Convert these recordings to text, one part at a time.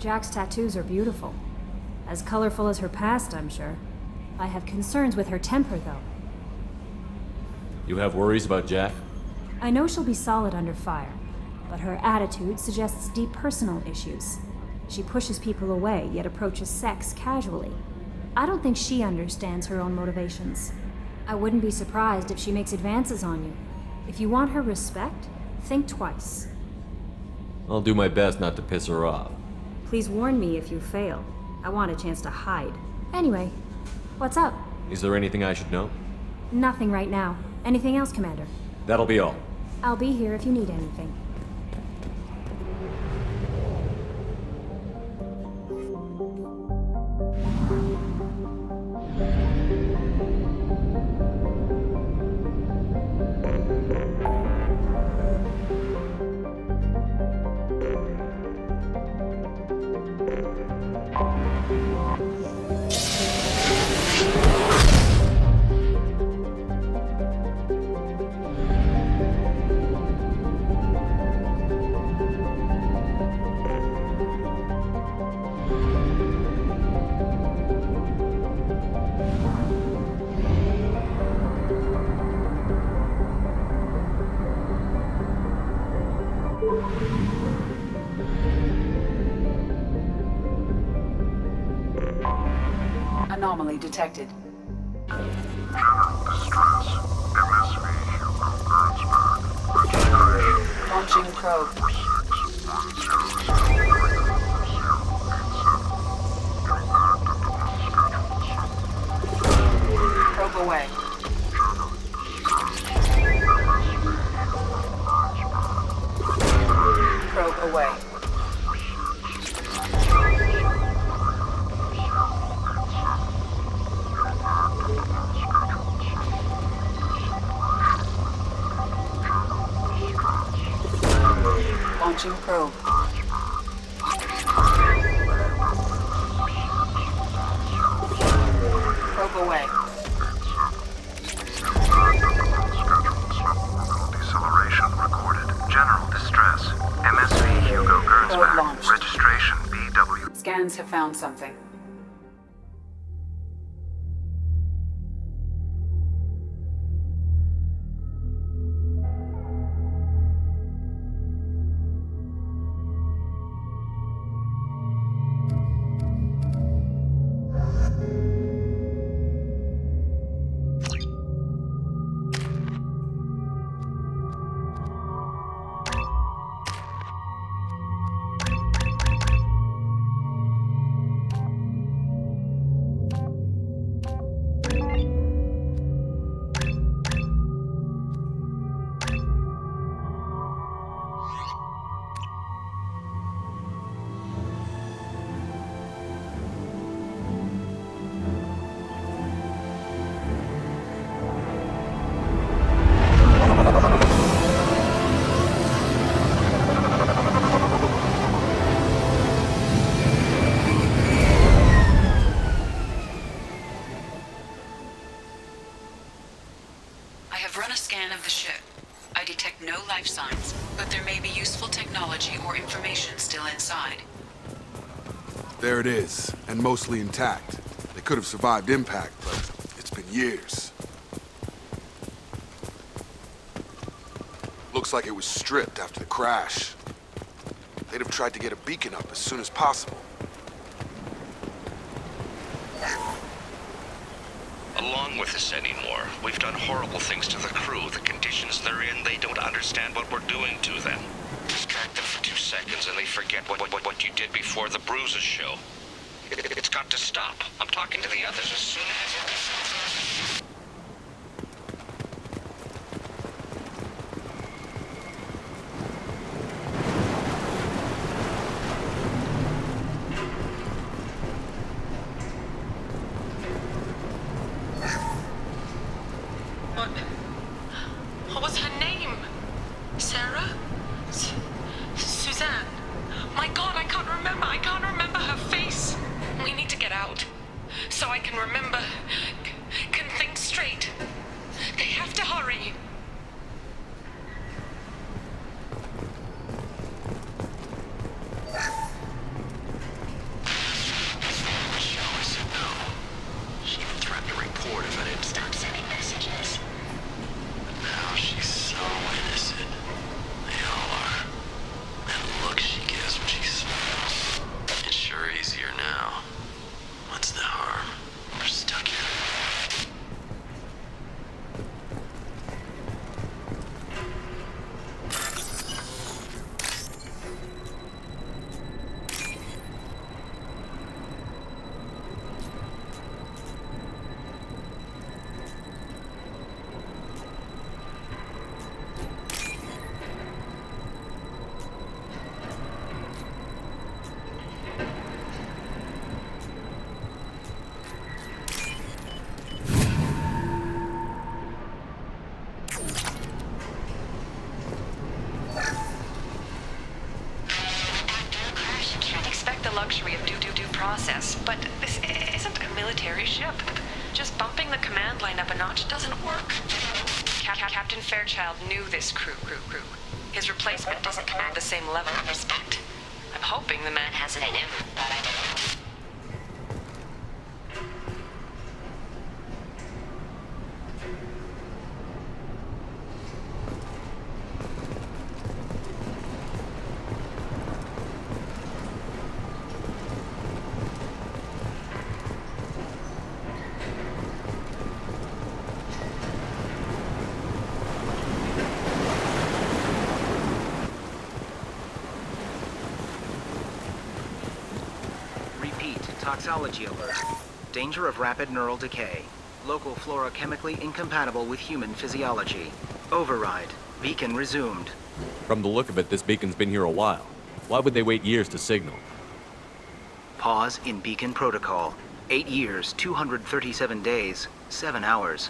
Jack's tattoos are beautiful. As colorful as her past, I'm sure. I have concerns with her temper, though. You have worries about Jack? I know she'll be solid under fire, but her attitude suggests deep personal issues. She pushes people away, yet approaches sex casually. I don't think she understands her own motivations. I wouldn't be surprised if she makes advances on you. If you want her respect, think twice. I'll do my best not to piss her off. Please warn me if you fail. I want a chance to hide. Anyway, what's up? Is there anything I should know? Nothing right now. Anything else, Commander? That'll be all. I'll be here if you need anything. Anomaly detected. Launching probe. Probe away. Probe away. Launching probe. Probe away. Deceleration recorded. General distress. MSV Hugo Probe Gernsback. launched. Registration BW. Scans have found something. No life signs, but there may be useful technology or information still inside. There it is, and mostly intact. They could have survived impact, but it's been years. Looks like it was stripped after the crash. They'd have tried to get a beacon up as soon as possible. Along with this anymore. We've done horrible things to the crew. The conditions they're in, they don't understand what we're doing to them. Distract them for 2 seconds and they forget what you did before the bruises show. It's got to stop. I'm talking to the others as soon as... What was her name? Sarah? Suzanne? My God, I can't remember. I can't remember her face. We need to get out. So I can remember. Can think straight. They have to hurry. the luxury of due process, but this isn't a military ship. Just bumping the command line up a notch doesn't work. Captain Fairchild knew this crew. His replacement doesn't command the same level of respect. I'm hoping the man has it in him, but I don't know. Toxology alert. Danger of rapid neural decay. Local flora chemically incompatible with human physiology. Override. Beacon resumed. From the look of it, this beacon's been here a while. Why would they wait years to signal? Pause in beacon protocol. 8 years, 237 days, 7 hours.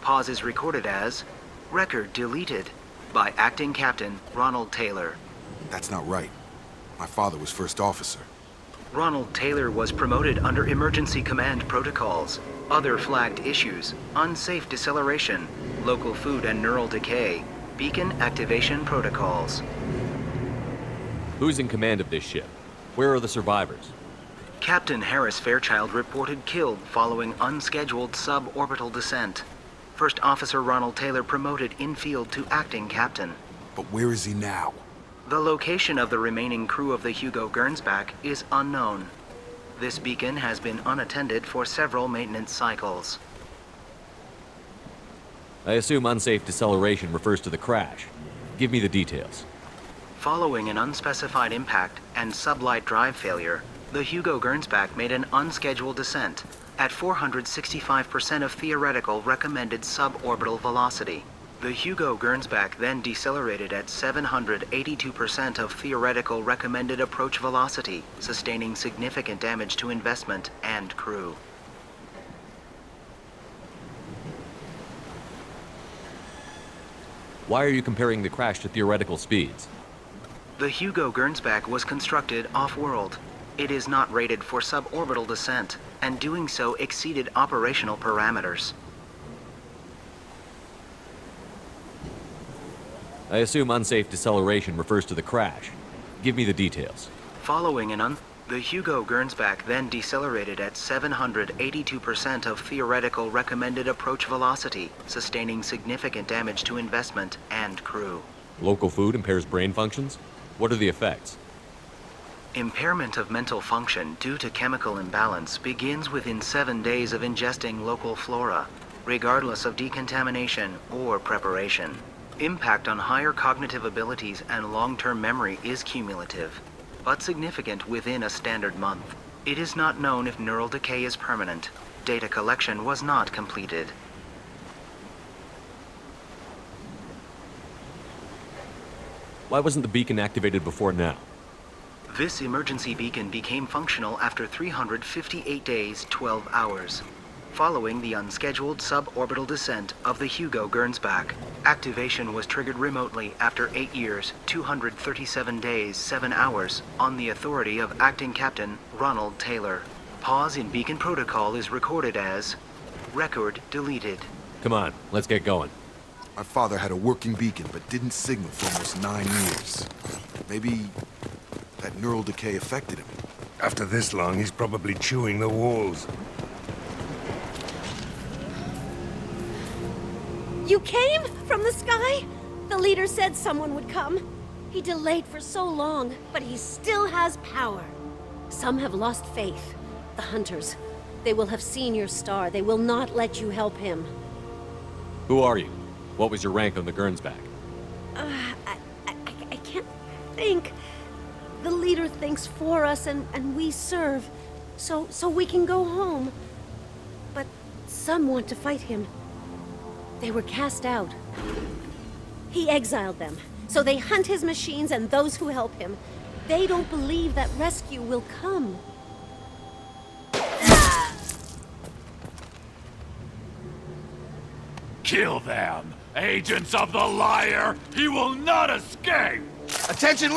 Pause is recorded as record deleted by Acting Captain Ronald Taylor. That's not right. My father was first officer. Ronald Taylor was promoted under emergency command protocols. Other flagged issues: unsafe deceleration, local food and neural decay, beacon activation protocols. Who's in command of this ship? Where are the survivors? Captain Harris Fairchild reported killed following unscheduled suborbital descent. First Officer Ronald Taylor promoted in-field to acting captain. But where is he now? The location of the remaining crew of the Hugo Gernsback is unknown. This beacon has been unattended for several maintenance cycles. I assume unsafe deceleration refers to the crash. Give me the details. Following an unspecified impact and sublight drive failure, the Hugo Gernsback made an unscheduled descent at 465% of theoretical recommended suborbital velocity. The Hugo Gernsback then decelerated at 782% of theoretical recommended approach velocity, sustaining significant damage to investment and crew. Why are you comparing the crash to theoretical speeds? The Hugo Gernsback was constructed off-world. It is not rated for suborbital descent, and doing so exceeded operational parameters. I assume unsafe deceleration refers to the crash. Give me the details. Following the Hugo Gernsback then decelerated at 782% of theoretical recommended approach velocity, sustaining significant damage to investment and crew. Local food impairs brain functions? What are the effects? Impairment of mental function due to chemical imbalance begins within 7 days of ingesting local flora, regardless of decontamination or preparation. Impact on higher cognitive abilities and long-term memory is cumulative, but significant within a standard month. It is not known if neural decay is permanent. Data collection was not completed. Why wasn't the beacon activated before now? This emergency beacon became functional after 358 days, 12 hours. Following the unscheduled suborbital descent of the Hugo Gernsback, activation was triggered remotely after 8 years, 237 days, 7 hours, on the authority of Acting Captain Ronald Taylor. Pause in beacon protocol is recorded as record deleted. Come on, let's get going. My father had a working beacon, but didn't signal for almost 9 years. Maybe that neural decay affected him. After this long, he's probably chewing the walls. You came from the sky? The leader said someone would come. He delayed for so long, but he still has power. Some have lost faith. The hunters. They will have seen your star. They will not let you help him. Who are you? What was your rank on the Gernsback? I can't think. The leader thinks for us and we serve. So we can go home. But some want to fight him. They were cast out. He exiled them, so they hunt his machines and those who help him. They don't believe that rescue will come. Kill them! Agents of the liar! He will not escape! Attention,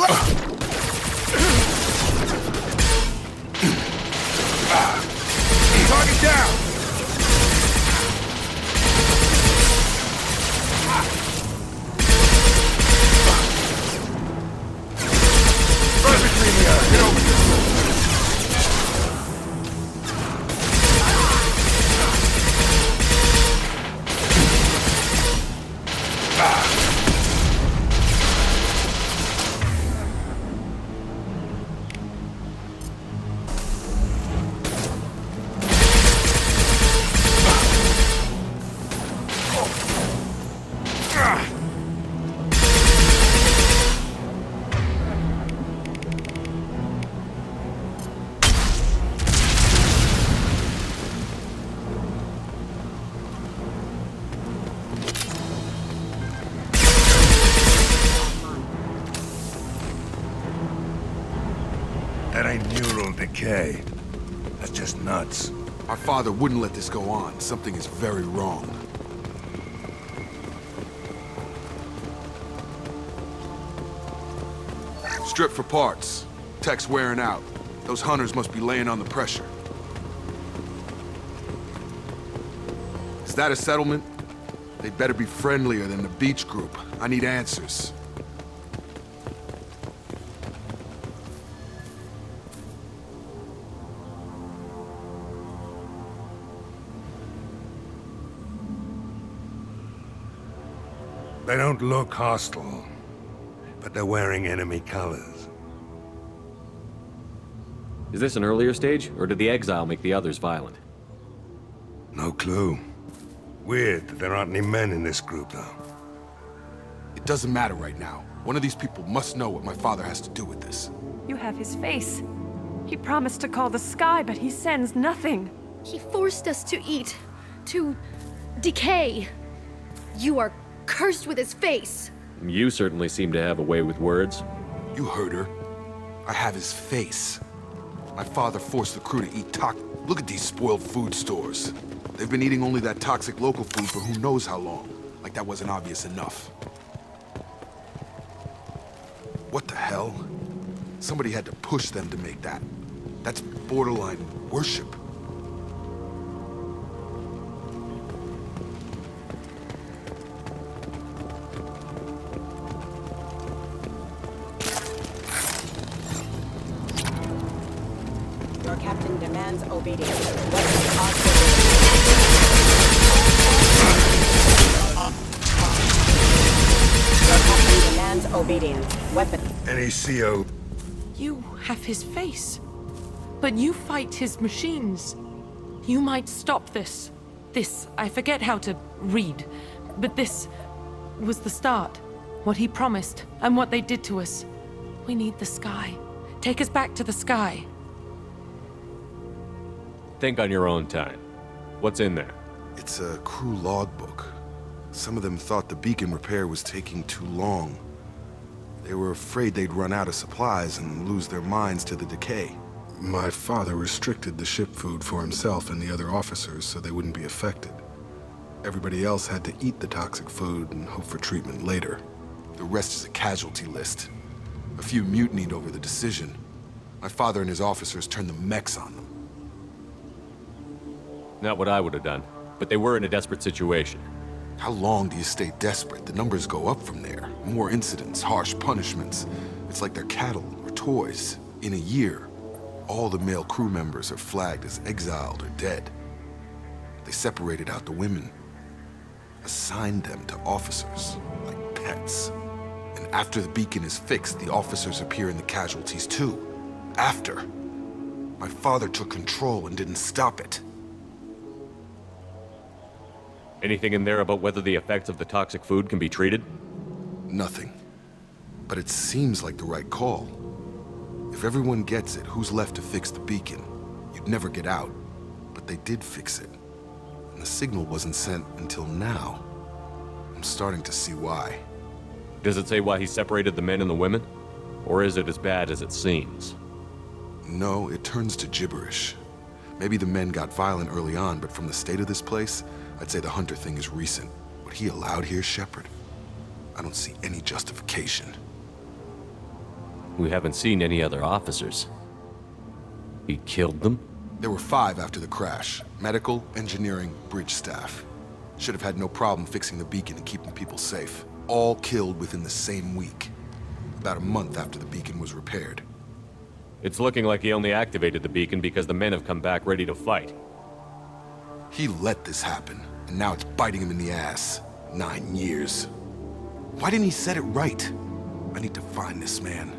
That ain't neural decay. That's just nuts. Our father wouldn't let this go on. Something is very wrong. Strip for parts. Tech's wearing out. Those hunters must be laying on the pressure. Is that a settlement? They'd better be friendlier than the beach group. I need answers. They don't look hostile, but they're wearing enemy colors. Is this an earlier stage, or did the exile make the others violent? No clue. Weird that there aren't any men in this group, though. It doesn't matter right now. One of these people must know what my father has to do with this. You have his face. He promised to call the sky, but he sends nothing. He forced us to eat, to decay. You are cursed with his face. You certainly seem to have a way with words. You heard her. I have his face. My father forced the crew to eat Look at these spoiled food stores. They've been eating only that toxic local food for who knows how long. Like that wasn't obvious enough. What the hell? Somebody had to push them to make that. That's borderline worship. Your captain demands obedience. Your captain demands obedience. Weapon. Any CO? You have his face, but you fight his machines. You might stop this. This, I forget how to read, but this was the start. What he promised, and what they did to us. We need the sky. Take us back to the sky. Think on your own time. What's in there? It's a crew logbook. Some of them thought the beacon repair was taking too long. They were afraid they'd run out of supplies and lose their minds to the decay. My father restricted the ship food for himself and the other officers so they wouldn't be affected. Everybody else had to eat the toxic food and hope for treatment later. The rest is a casualty list. A few mutinied over the decision. My father and his officers turned the mechs on them. Not what I would have done, but they were in a desperate situation. How long do you stay desperate? The numbers go up from there. More incidents, harsh punishments. It's like they're cattle or toys. In a year, all the male crew members are flagged as exiled or dead. They separated out the women, assigned them to officers, like pets. And after the beacon is fixed, the officers appear in the casualties too. After. My father took control and didn't stop it. Anything in there about whether the effects of the toxic food can be treated? Nothing. But it seems like the right call. If everyone gets it, who's left to fix the beacon? You'd never get out. But they did fix it. And the signal wasn't sent until now. I'm starting to see why. Does it say why he separated the men and the women? Or is it as bad as it seems? No, it turns to gibberish. Maybe the men got violent early on, but from the state of this place, I'd say the Hunter thing is recent. What he allowed here, Shepard, I don't see any justification. We haven't seen any other officers. He killed them? There were 5 after the crash. Medical, engineering, bridge staff. Should have had no problem fixing the beacon and keeping people safe. All killed within the same week. About a month after the beacon was repaired. It's looking like he only activated the beacon because the men have come back ready to fight. He let this happen, and now it's biting him in the ass. 9 years. Why didn't he set it right? I need to find this man.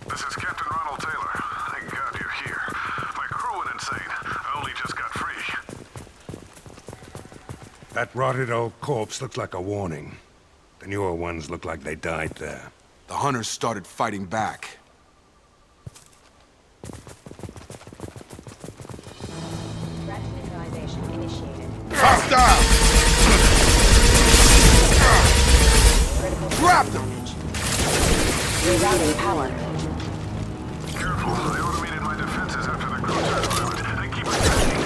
This is Captain Ronald Taylor. Thank God you're here. That rotted old corpse looks like a warning. The newer ones look like they died there. The hunters started fighting back. Threat neutralization initiated. Hostile! Drop them! Rerouting power. Careful, they automated my defenses after the crew turned around. They keep attacking.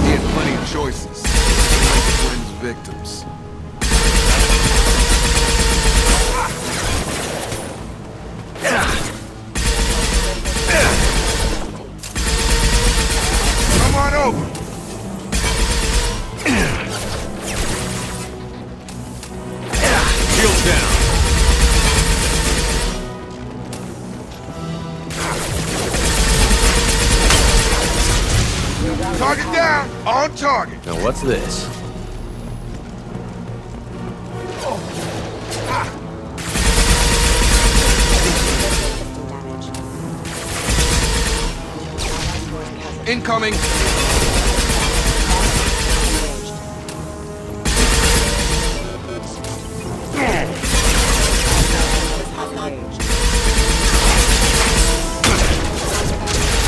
He had plenty of choices. Flynn's victims. Come on over! Shields down. Target down! On target! Now what's this? Incoming!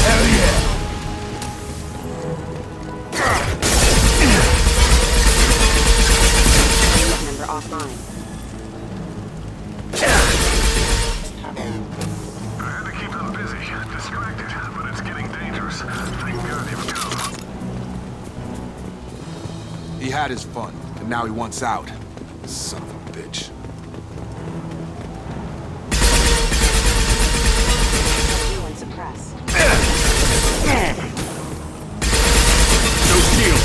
Hell yeah! Member offline. I had to keep them busy, distracted, but it's getting dangerous. Thank God you've come. He had his fun, and now he wants out. Son of a bitch. Everyone suppress. No shield.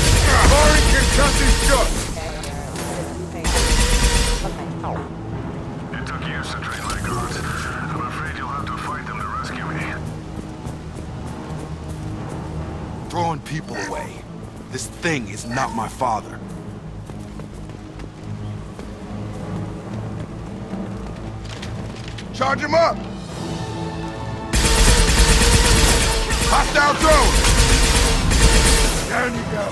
Foreign concussive shot! It took years to train my guards. I'm afraid you'll have to fight them to rescue me. Throwing people away. This thing is not my father. Charge him up! Hostile drone! Down you go.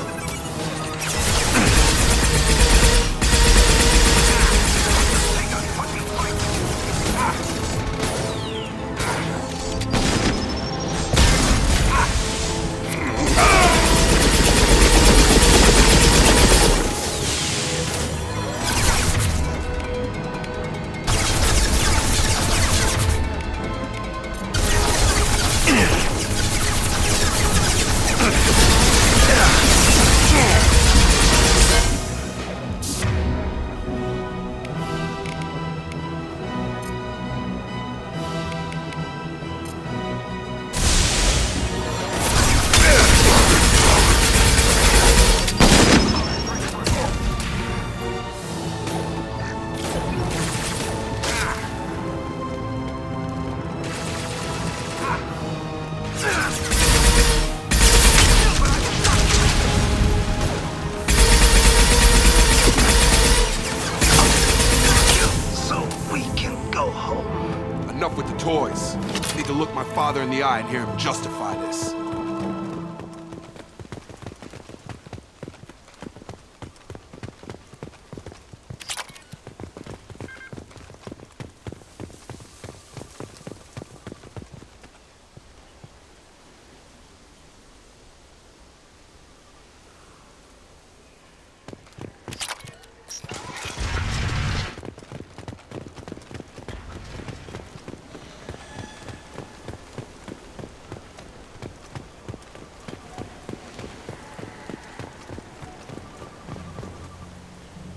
Enough with the toys. I need to look my father in the eye and hear him justify this.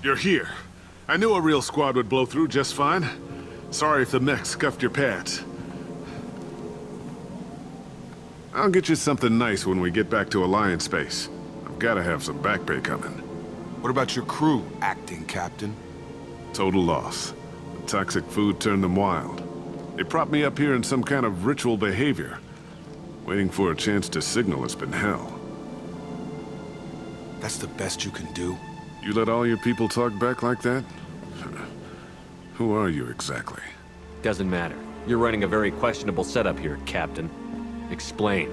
You're here. I knew a real squad would blow through just fine. Sorry if the mech scuffed your pads. I'll get you something nice when we get back to Alliance space. I've gotta have some back pay coming. What about your crew, acting captain? Total loss. The toxic food turned them wild. They propped me up here in some kind of ritual behavior. Waiting for a chance to signal has been hell. That's the best you can do? You let all your people talk back like that? Who are you exactly? Doesn't matter. You're running a very questionable setup here, Captain. Explain.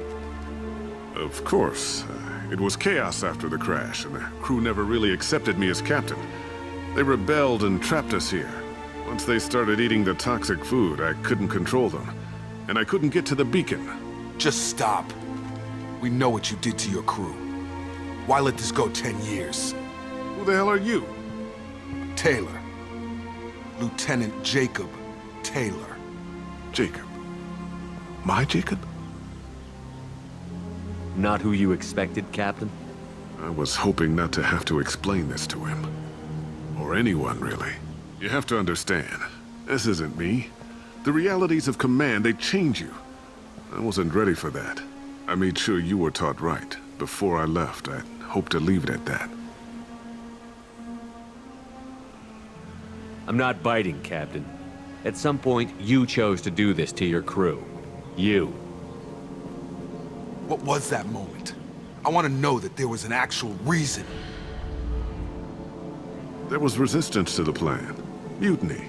Of course. It was chaos after the crash, and the crew never really accepted me as captain. They rebelled and trapped us here. Once they started eating the toxic food, I couldn't control them. And I couldn't get to the beacon. Just stop. We know what you did to your crew. Why let this go 10 years? Who the hell are you? Taylor. Lieutenant Jacob Taylor. Jacob? My Jacob? Not who you expected, Captain? I was hoping not to have to explain this to him. Or anyone, really. You have to understand, this isn't me. The realities of command, they change you. I wasn't ready for that. I made sure you were taught right. Before I left, I hoped to leave it at that. I'm not biting, Captain. At some point, you chose to do this to your crew. You. What was that moment? I want to know that there was an actual reason. There was resistance to the plan. Mutiny.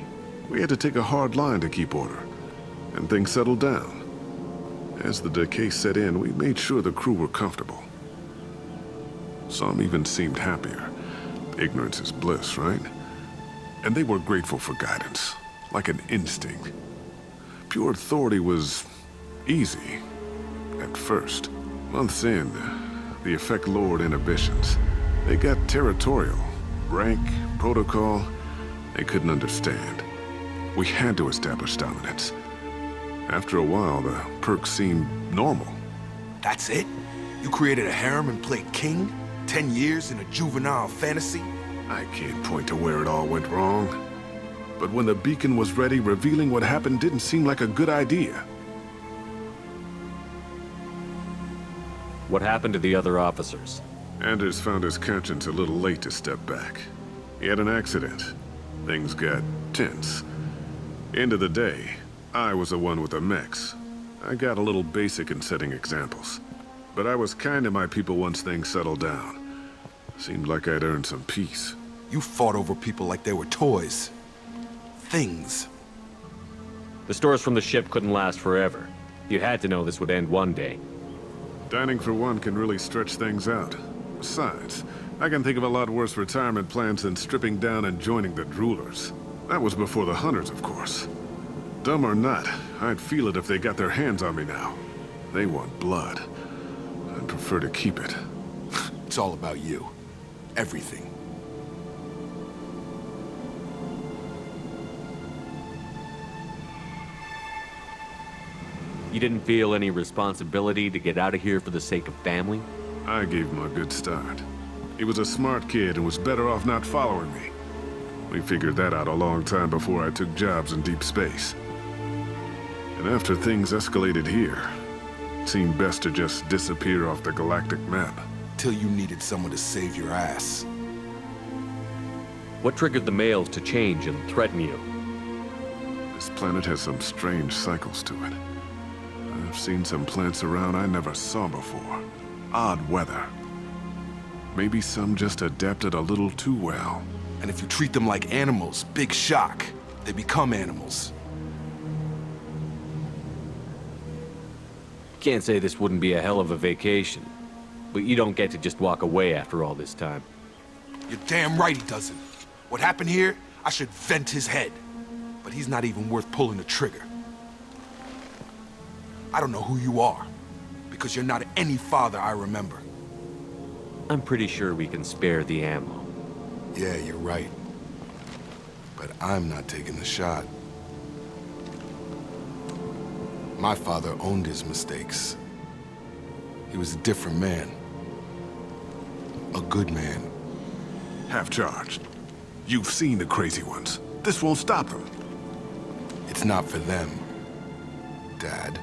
We had to take a hard line to keep order. And things settled down. As the decay set in, we made sure the crew were comfortable. Some even seemed happier. Ignorance is bliss, right? And they were grateful for guidance, like an instinct. Pure authority was easy, at first. Months in, the effect lowered inhibitions. They got territorial. Rank, protocol, they couldn't understand. We had to establish dominance. After a while, the perks seemed normal. That's it? You created a harem and played king? 10 years in a juvenile fantasy? I can't point to where it all went wrong. But when the beacon was ready, revealing what happened didn't seem like a good idea. What happened to the other officers? Anders found his conscience a little late to step back. He had an accident. Things got tense. End of the day, I was the one with the mechs. I got a little basic in setting examples. But I was kind to my people once things settled down. Seemed like I'd earned some peace. You fought over people like they were toys. Things. The stores from the ship couldn't last forever. You had to know this would end one day. Dining for one can really stretch things out. Besides, I can think of a lot worse retirement plans than stripping down and joining the droolers. That was before the hunters, of course. Dumb or not, I'd feel it if they got their hands on me now. They want blood. I'd prefer to keep it. It's all about you. Everything. You didn't feel any responsibility to get out of here for the sake of family? I gave him a good start. He was a smart kid and was better off not following me. We figured that out a long time before I took jobs in deep space. And after things escalated here, it seemed best to just disappear off the galactic map. Till you needed someone to save your ass. What triggered the males to change and threaten you? This planet has some strange cycles to it. I've seen some plants around I never saw before. Odd weather. Maybe some just adapted a little too well. And if you treat them like animals, big shock. They become animals. Can't say this wouldn't be a hell of a vacation. But you don't get to just walk away after all this time. You're damn right he doesn't. What happened here, I should vent his head. But he's not even worth pulling the trigger. I don't know who you are, because you're not any father I remember. I'm pretty sure we can spare the ammo. Yeah, you're right. But I'm not taking the shot. My father owned his mistakes. He was a different man. A good man. Half-charged. You've seen the crazy ones. This won't stop them. It's not for them, Dad.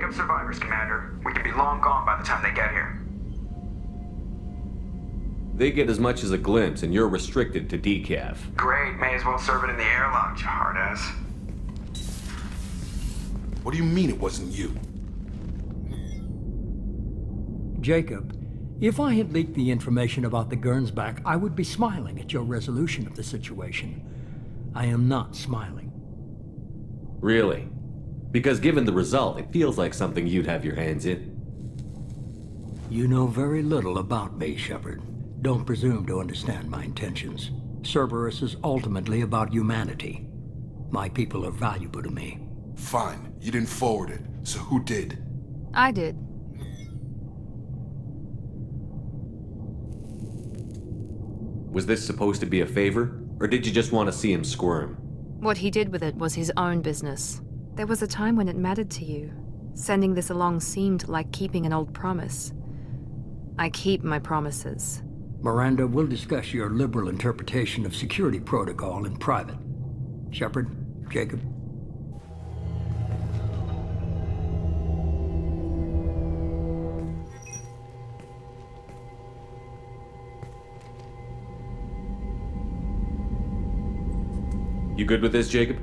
up survivors, Commander. We could be long gone by the time they get here. They get as much as a glimpse, and you're restricted to decaf. Great, may as well serve it in the airlock, you hard ass. What do you mean it wasn't you? Jacob, if I had leaked the information about the Gernsback, I would be smiling at your resolution of the situation. I am not smiling. Really? Because given the result, it feels like something you'd have your hands in. You know very little about me, Shepard. Don't presume to understand my intentions. Cerberus is ultimately about humanity. My people are valuable to me. Fine. You didn't forward it. So who did? I did. Was this supposed to be a favor? Or did you just want to see him squirm? What he did with it was his own business. There was a time when it mattered to you. Sending this along seemed like keeping an old promise. I keep my promises. Miranda, we'll discuss your liberal interpretation of security protocol in private. Shepard, Jacob. You good with this, Jacob?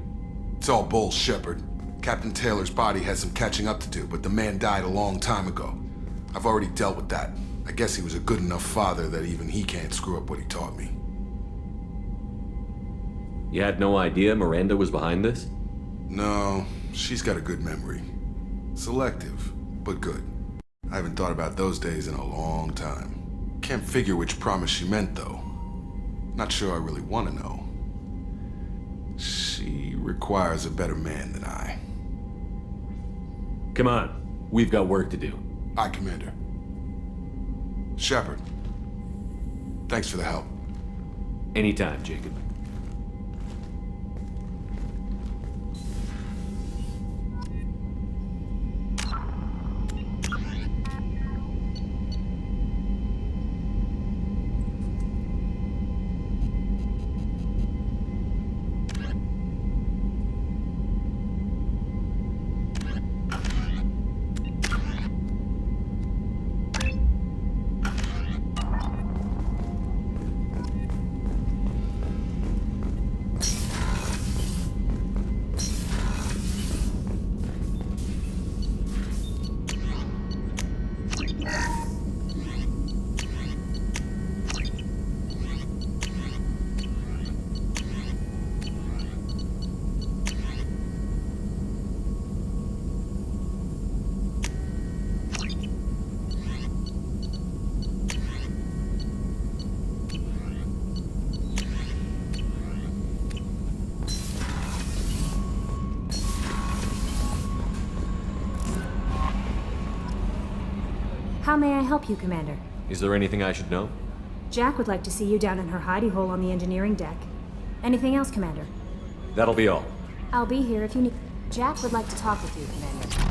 It's all bull, Shepard. Captain Taylor's body has some catching up to do, but the man died a long time ago. I've already dealt with that. I guess he was a good enough father that even he can't screw up what he taught me. You had no idea Miranda was behind this? No, she's got a good memory. Selective, but good. I haven't thought about those days in a long time. Can't figure which promise she meant, though. Not sure I really want to know. She requires a better man than I. Come on, we've got work to do. Aye, Commander. Shepard, thanks for the help. Anytime, Jacob. How may I help you, Commander? Is there anything I should know? Jack would like to see you down in her hidey hole on the engineering deck. Anything else, Commander? That'll be all. I'll be here if you need... Jack would like to talk with you, Commander.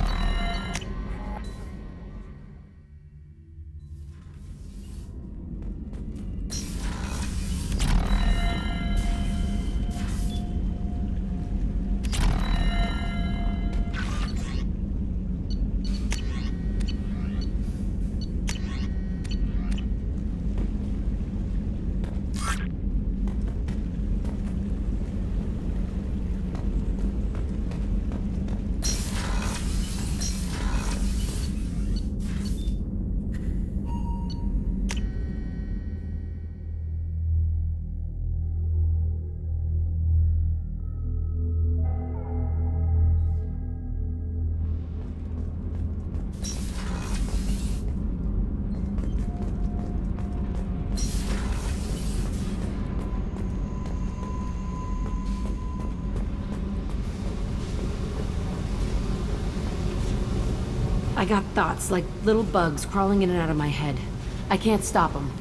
I got thoughts like little bugs crawling in and out of my head. I can't stop them.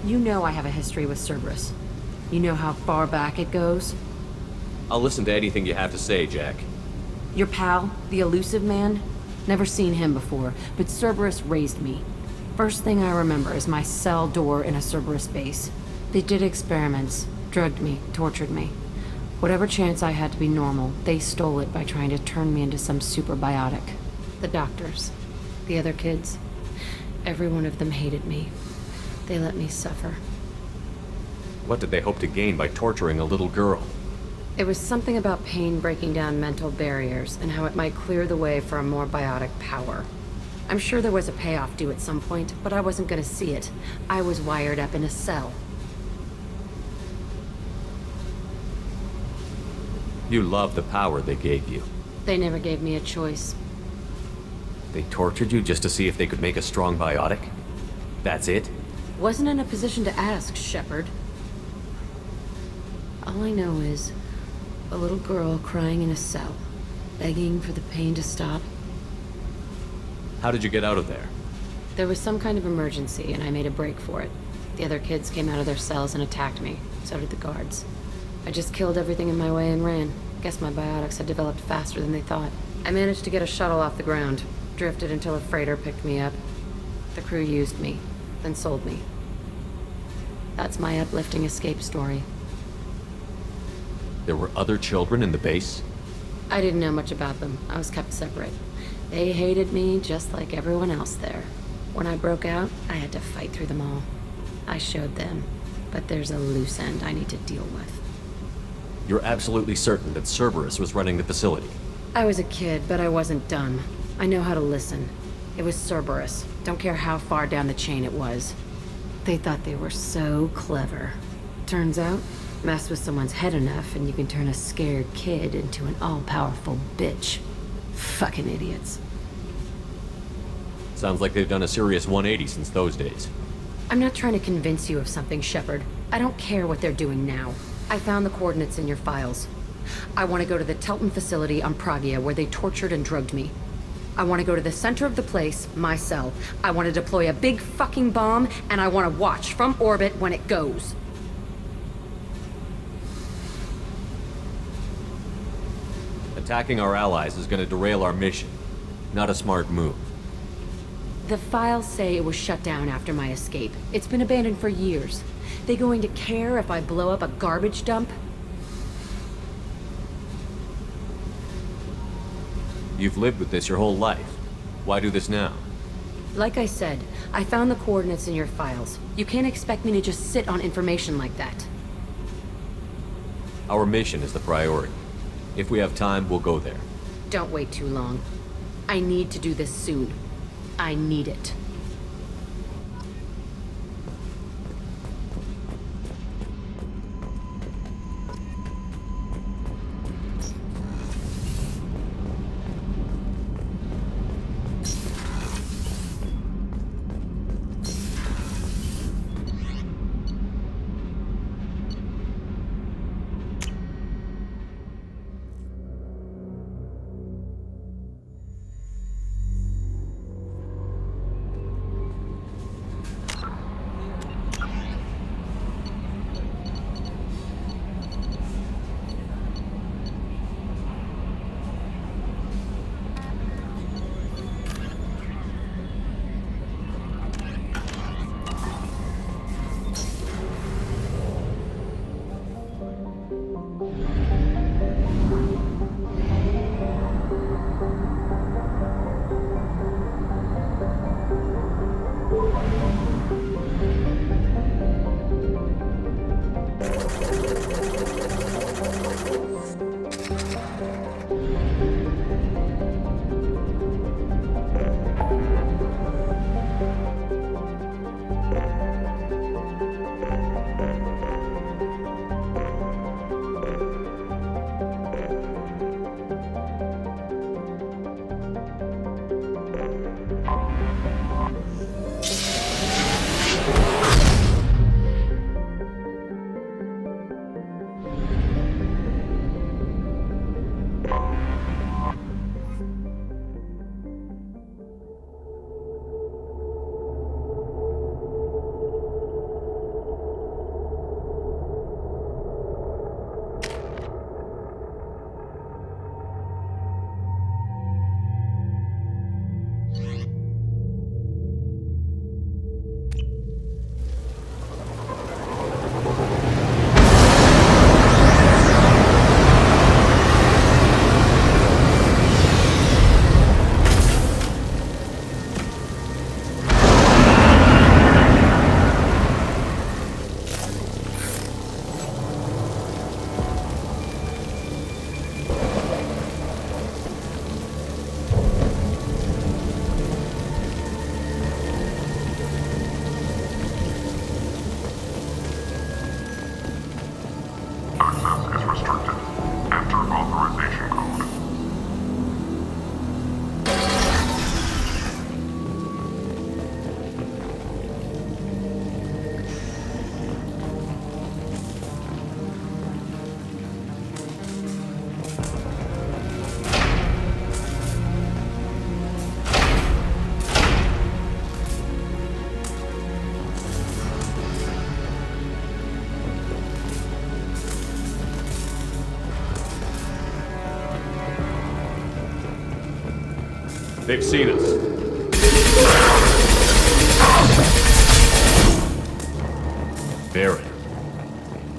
You know I have a history with Cerberus. You know how far back it goes? I'll listen to anything you have to say, Jack. Your pal, the elusive man? Never seen him before, but Cerberus raised me. First thing I remember is my cell door in a Cerberus base. They did experiments, drugged me, tortured me. Whatever chance I had to be normal, they stole it by trying to turn me into some super biotic. The doctors, the other kids, every one of them hated me. They let me suffer. What did they hope to gain by torturing a little girl? It was something about pain breaking down mental barriers and how it might clear the way for a more biotic power. I'm sure there was a payoff due at some point, but I wasn't gonna see it. I was wired up in a cell. You love the power they gave you. They never gave me a choice. They tortured you just to see if they could make a strong biotic? That's it? Wasn't in a position to ask, Shepard. All I know is a little girl crying in a cell, begging for the pain to stop. How did you get out of there? There was some kind of emergency, and I made a break for it. The other kids came out of their cells and attacked me. So did the guards. I just killed everything in my way and ran. Guess my biotics had developed faster than they thought. I managed to get a shuttle off the ground, drifted until a freighter picked me up. The crew used me, then sold me. That's my uplifting escape story. There were other children in the base? I didn't know much about them. I was kept separate. They hated me just like everyone else there. When I broke out, I had to fight through them all. I showed them, but there's a loose end I need to deal with. You're absolutely certain that Cerberus was running the facility? I was a kid, but I wasn't dumb. I know how to listen. It was Cerberus. Don't care how far down the chain it was. They thought they were so clever. Turns out, mess with someone's head enough and you can turn a scared kid into an all-powerful bitch. Fucking idiots. Sounds like they've done a serious 180 since those days. I'm not trying to convince you of something, Shepard. I don't care what they're doing now. I found the coordinates in your files. I want to go to the Telton facility on Pragia where they tortured and drugged me. I want to go to the center of the place, my cell. I want to deploy a big fucking bomb, and I want to watch from orbit when it goes. Attacking our allies is going to derail our mission. Not a smart move. The files say it was shut down after my escape. It's been abandoned for years. They going to care if I blow up a garbage dump? You've lived with this your whole life. Why do this now? Like I said, I found the coordinates in your files. You can't expect me to just sit on information like that. Our mission is the priority. If we have time, we'll go there. Don't wait too long. I need to do this soon. I need it. They've seen us. Baron.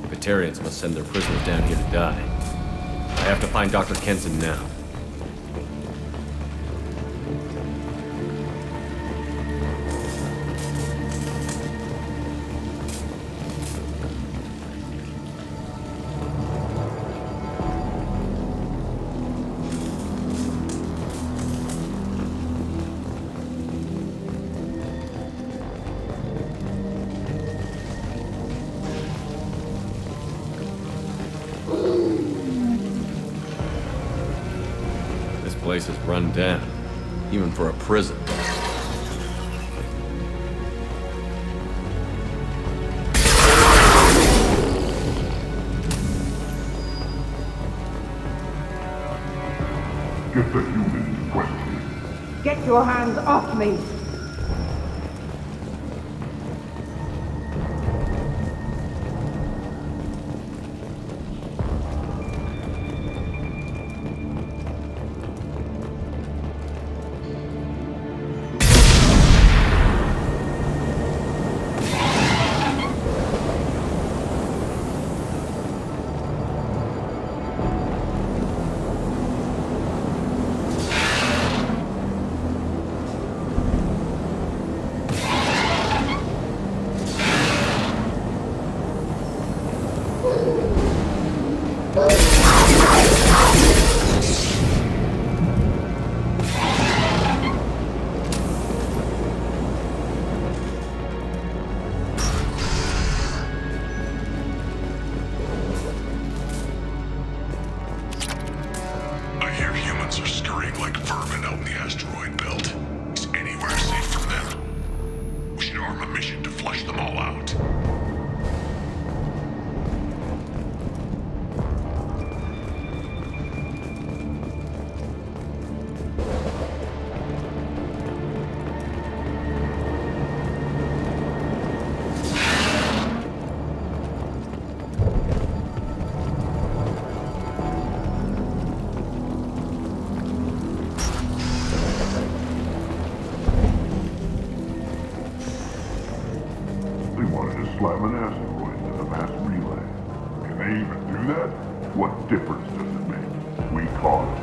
The Batarians must send their prisoners down here to die. I have to find Dr. Kenson now. This place is run down, even for a prison. Get the human in question. Get your hands off me! I hear humans are scurrying like vermin out in the asteroid belt. Is anywhere safe from them? We should arm a mission to flush them all out. They wanted to slam an asteroid into the mass relay. Can they even do that? What difference does it make? We caught them.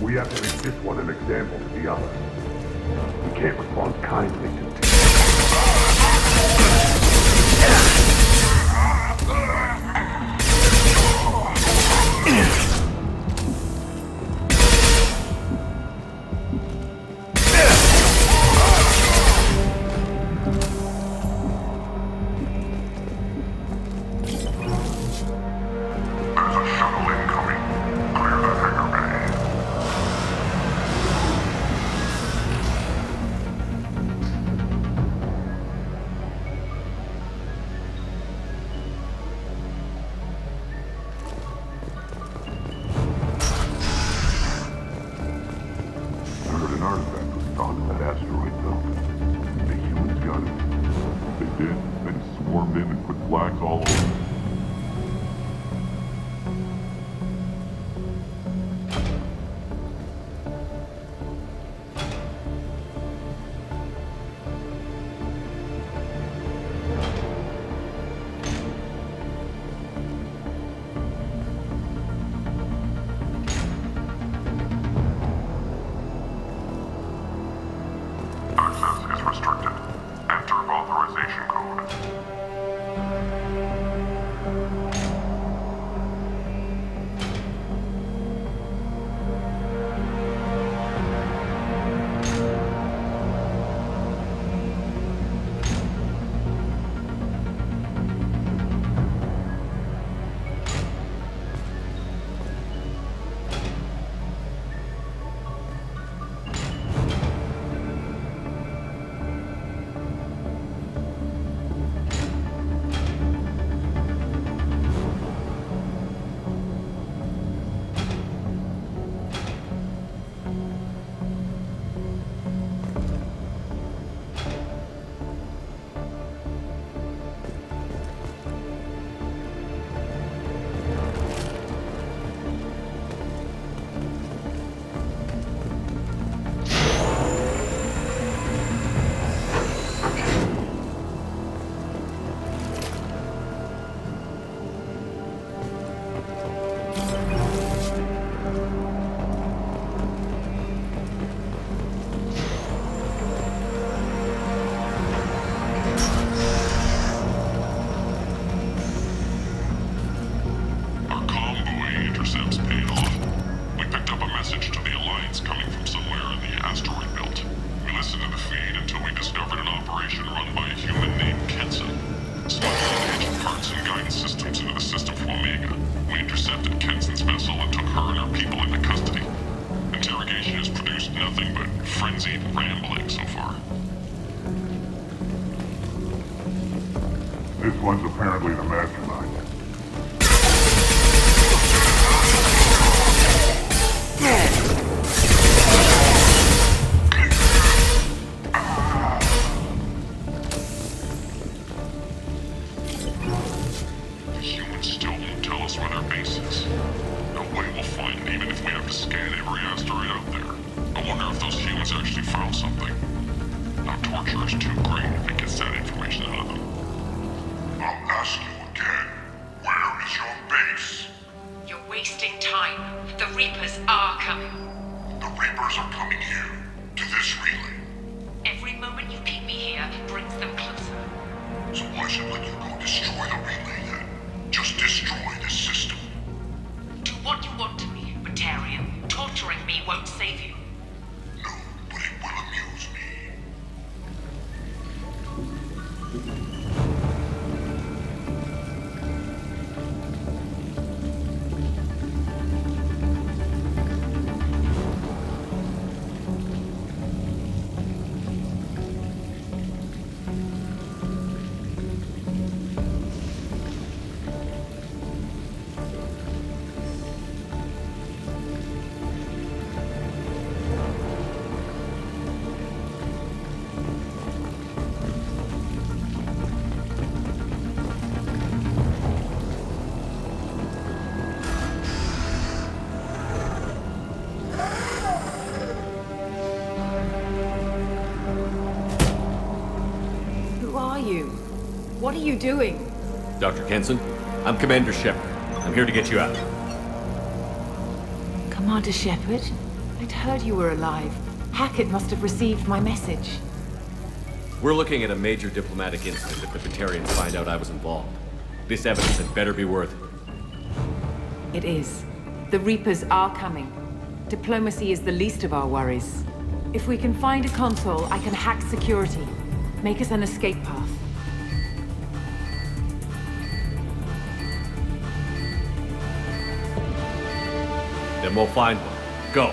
We have to make this one an example to the others. We can't respond kindly to probably the mastermind. The humans still won't tell us where their base is. No way we'll find them, even if we have to scan every asteroid out there. I wonder if those humans actually found something. Our torture is too great if it gets that information out of them. I'll ask you again. Where is your base? You're wasting time. The Reapers are coming. The Reapers are coming here. To this relay. Every moment you keep me here brings them closer. So why should let you go destroy the relay then? Just destroy this system. Do what you want to me, Batarian. Torturing me won't save you. No, but it will amuse me. Who are you? What are you doing? Dr. Kenson, I'm Commander Shepard. I'm here to get you out. Commander Shepard? I'd heard you were alive. Hackett must have received my message. We're looking at a major diplomatic incident if the Batarians find out I was involved. This evidence had better be worth it. It is. The Reapers are coming. Diplomacy is the least of our worries. If we can find a console, I can hack security. Make us an escape path. Then we'll find one. Go.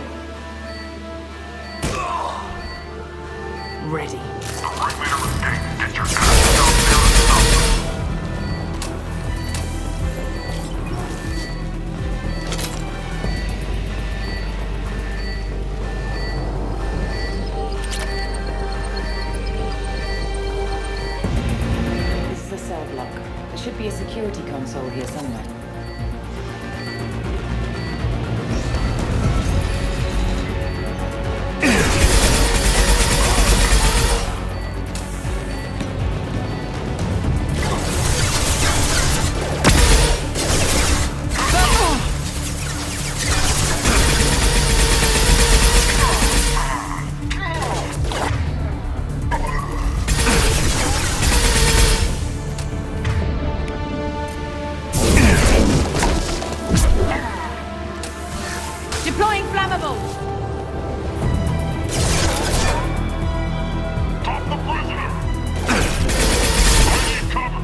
Ready. Get your This is a cell block. There should be a security console here somewhere. Deploying flammables! Stop the prisoner! I need cover!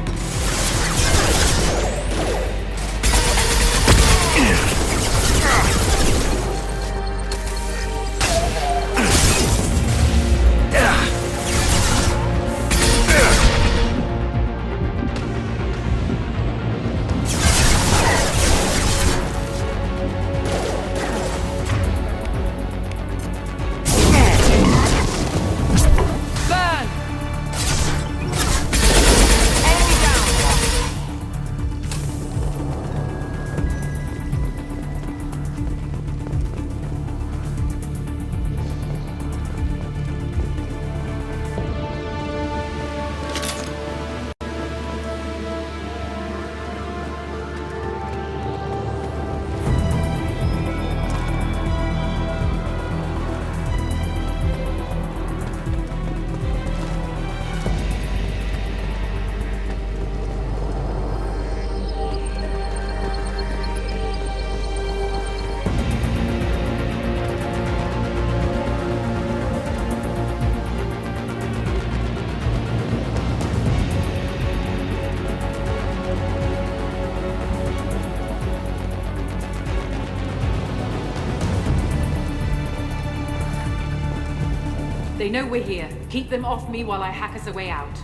They know we're here. Keep them off me while I hack us a way out.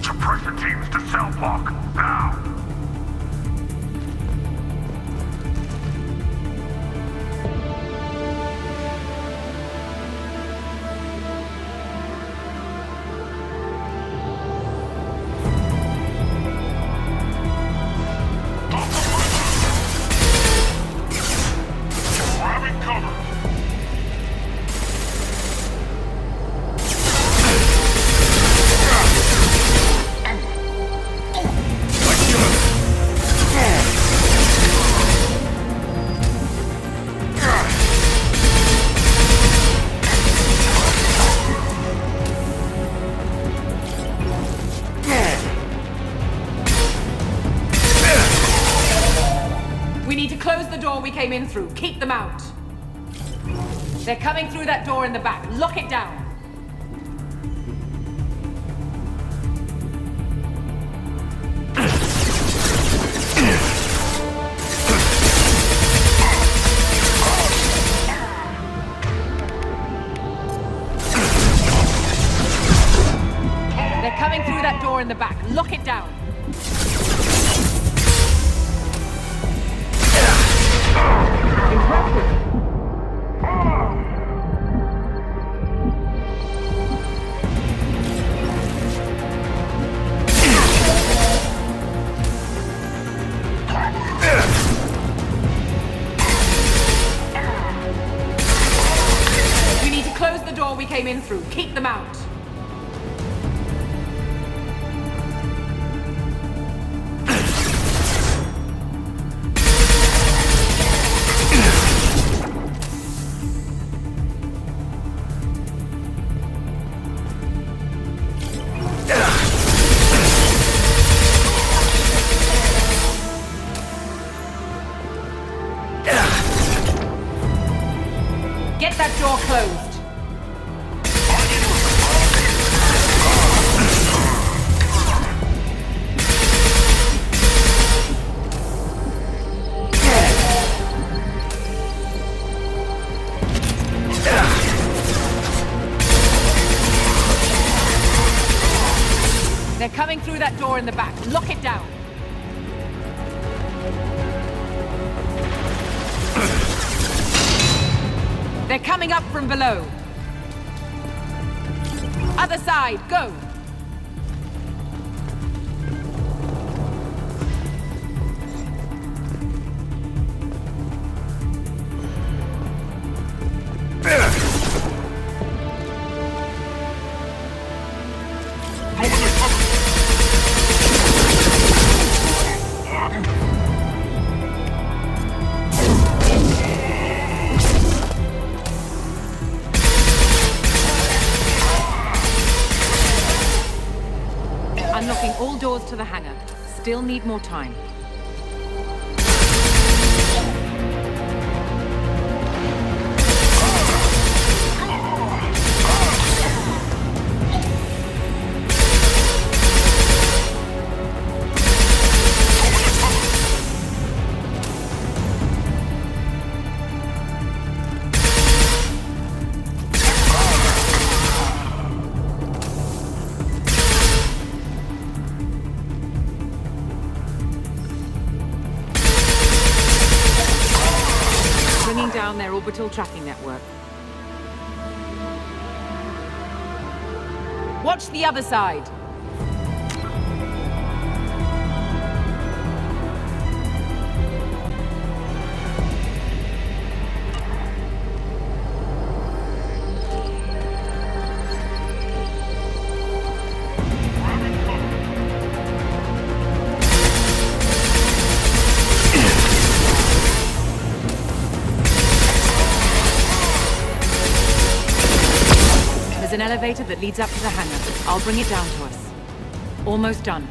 Surprise! Tracer teams to cell block, now! Grabbing cover! We need to close the door we came in through. Keep them out. They're coming through that door in the back. Lock it down. They're coming through that door in the back. Lock it down. We need to close the door we came in through. Keep them out. Get that door closed. They're coming through that door in the back. Lock it down. They're coming up from below. Other side, go! Unlocking all doors to the hangar. Still need more time. Bringing down their orbital tracking network. Watch the other side. There's an elevator that leads up to the hangar. I'll bring it down to us. Almost done.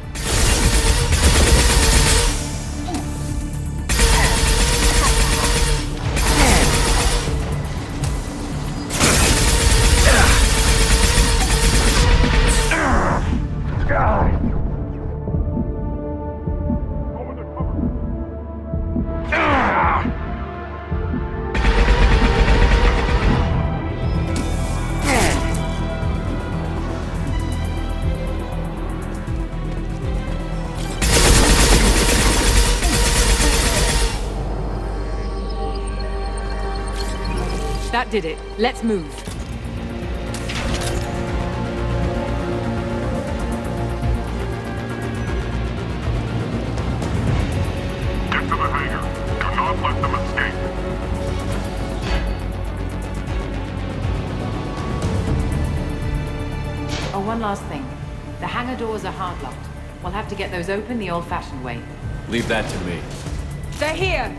that did it. Let's move. Get to the hangar. Do not let them escape. Oh, one last thing. The hangar doors are hard-locked. We'll have to get those open the old-fashioned way. Leave that to me. They're here!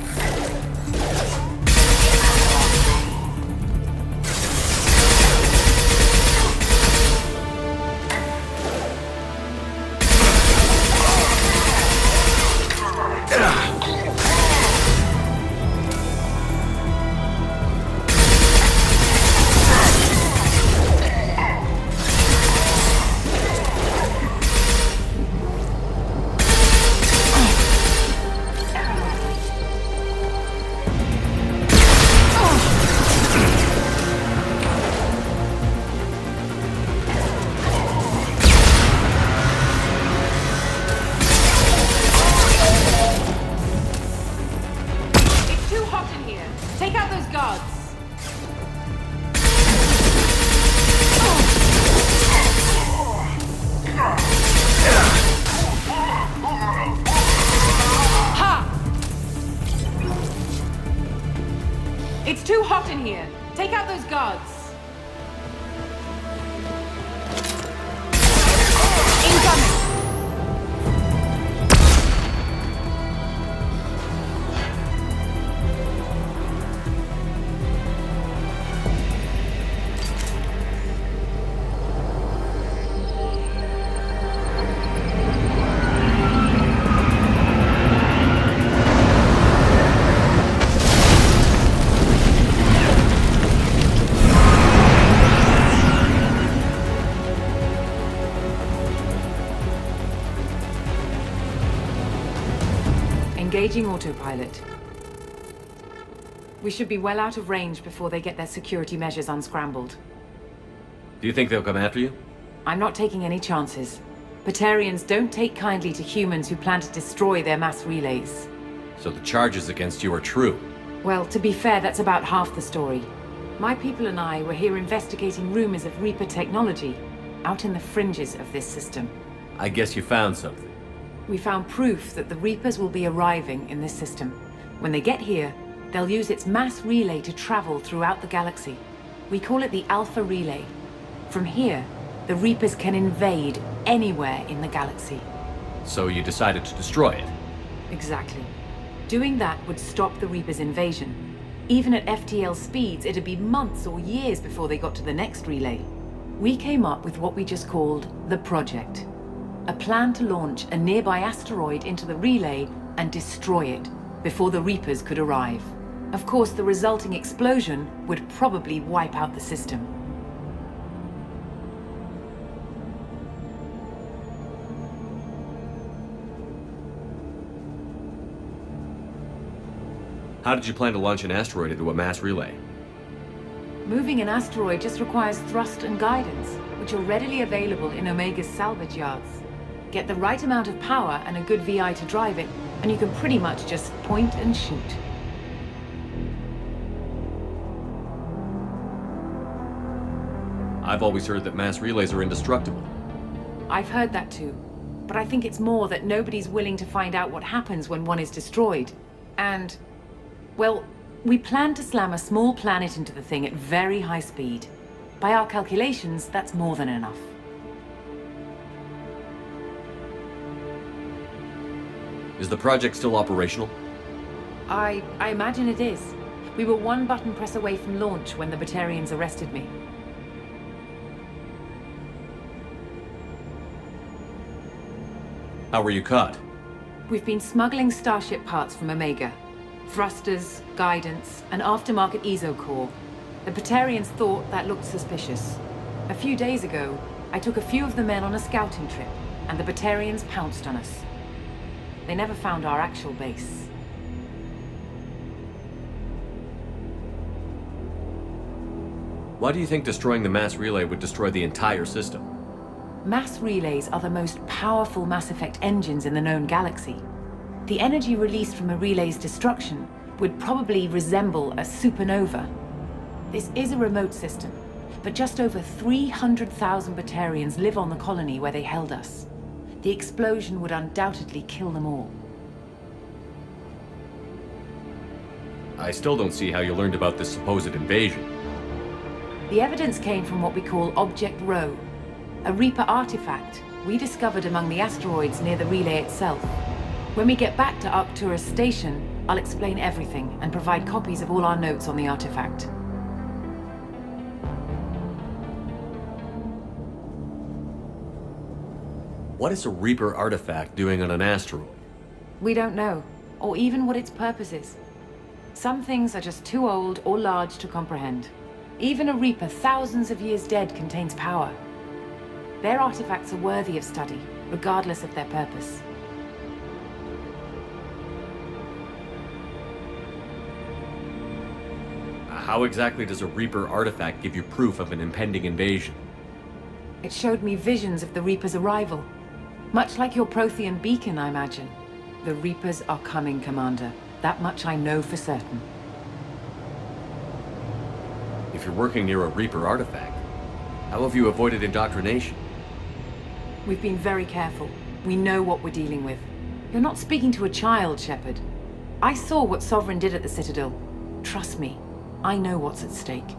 It's too hot in here. Take out those guards. Incoming! Engaging autopilot. We should be well out of range before they get their security measures unscrambled. Do you think they'll come after you? I'm not taking any chances. Batarians don't take kindly to humans who plan to destroy their mass relays. So the charges against you are true? Well, to be fair, that's about half the story. My people and I were here investigating rumors of Reaper technology, out in the fringes of this system. I guess you found something. We found proof that the Reapers will be arriving in this system. When they get here, they'll use its mass relay to travel throughout the galaxy. We call it the Alpha Relay. From here, the Reapers can invade anywhere in the galaxy. So you decided to destroy it? Exactly. Doing that would stop the Reapers' invasion. Even at FTL speeds, it'd be months or years before they got to the next relay. We came up with what we just called the Project. A plan to launch a nearby asteroid into the relay and destroy it before the Reapers could arrive. Of course, the resulting explosion would probably wipe out the system. How did you plan to launch an asteroid into a mass relay? Moving an asteroid just requires thrust and guidance, which are readily available in Omega's salvage yards. Get the right amount of power and a good VI to drive it, and you can pretty much just point and shoot. I've always heard that mass relays are indestructible. I've heard that too, but I think it's more that nobody's willing to find out what happens when one is destroyed. And, well, we plan to slam a small planet into the thing at very high speed. By our calculations, that's more than enough. Is the project still operational? I imagine it is. We were one button press away from launch when the Batarians arrested me. How were you caught? We've been smuggling Starship parts from Omega. Thrusters, guidance, and aftermarket ESO core. The Batarians thought that looked suspicious. A few days ago, I took a few of the men on a scouting trip, and the Batarians pounced on us. They never found our actual base. Why do you think destroying the mass relay would destroy the entire system? Mass relays are the most powerful Mass Effect engines in the known galaxy. The energy released from a relay's destruction would probably resemble a supernova. This is a remote system, but just over 300,000 Batarians live on the colony where they held us. The explosion would undoubtedly kill them all. I still don't see how you learned about this supposed invasion. The evidence came from what we call Object Rho, a Reaper artifact we discovered among the asteroids near the relay itself. When we get back to Arcturus Station, I'll explain everything and provide copies of all our notes on the artifact. What is a Reaper artifact doing on an asteroid? We don't know, or even what its purpose is. Some things are just too old or large to comprehend. Even a Reaper thousands of years dead contains power. Their artifacts are worthy of study, regardless of their purpose. How exactly does a Reaper artifact give you proof of an impending invasion? It showed me visions of the Reaper's arrival. Much like your Prothean beacon, I imagine. The Reapers are coming, Commander. That much I know for certain. If you're working near a Reaper artifact, how have you avoided indoctrination? We've been very careful. We know what we're dealing with. You're not speaking to a child, Shepard. I saw what Sovereign did at the Citadel. Trust me, I know what's at stake.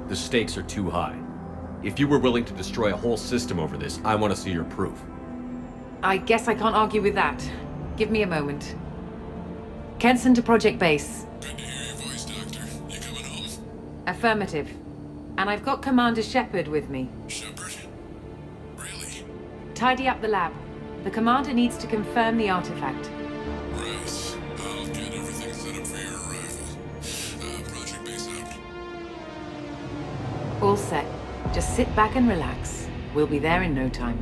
The stakes are too high. If you were willing to destroy a whole system over this, I want to see your proof. I guess I can't argue with that. Give me a moment. Kenson to Project Base. Good to hear your voice, Doctor. You coming home? Affirmative. And I've got Commander Shepard with me. Shepard? Really? Tidy up the lab. The Commander needs to confirm the artifact. Right. I'll get everything set up for your arrival. Project Base out. All set. Just sit back and relax. We'll be there in no time.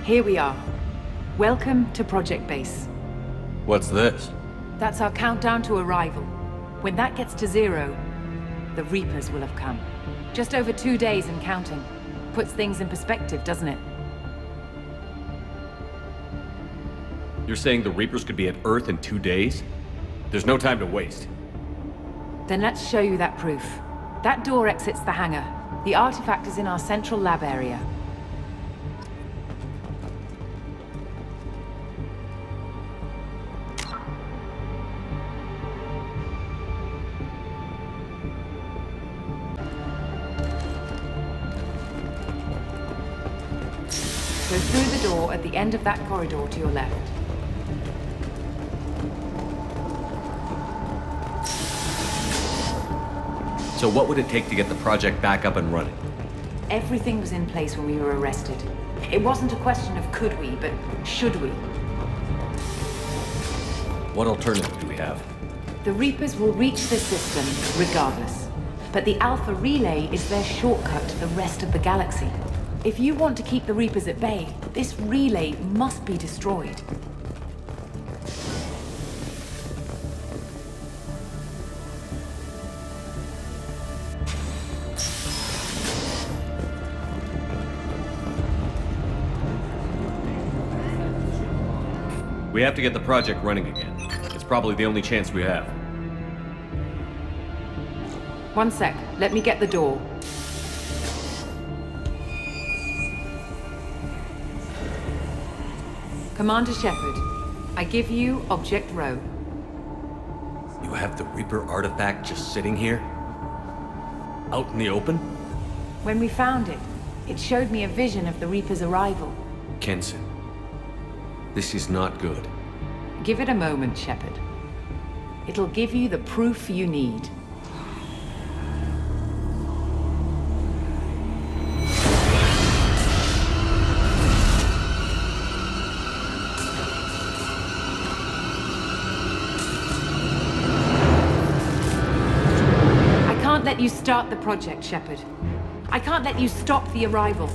Here we are. Welcome to Project Base. What's this? That's our countdown to arrival. When that gets to 0, the Reapers will have come. Just over 2 days and counting. Puts things in perspective, doesn't it? You're saying the Reapers could be at Earth in 2 days? There's no time to waste. Then let's show you that proof. That door exits the hangar. The artifact is in our central lab area. Go through the door at the end of that corridor to your left. So what would it take to get the project back up and running? Everything was in place when we were arrested. It wasn't a question of could we, but should we. What alternative do we have? The Reapers will reach the system regardless. But the Alpha Relay is their shortcut to the rest of the galaxy. If you want to keep the Reapers at bay, this relay must be destroyed. We have to get the project running again. It's probably the only chance we have. One sec. Let me get the door. Commander Shepard, I give you Object Rho. You have the Reaper artifact just sitting here? Out in the open? When we found it, it showed me a vision of the Reaper's arrival. Kenson, this is not good. Give it a moment, Shepard. It'll give you the proof you need. you start the project, Shepard. I can't let you stop the arrival.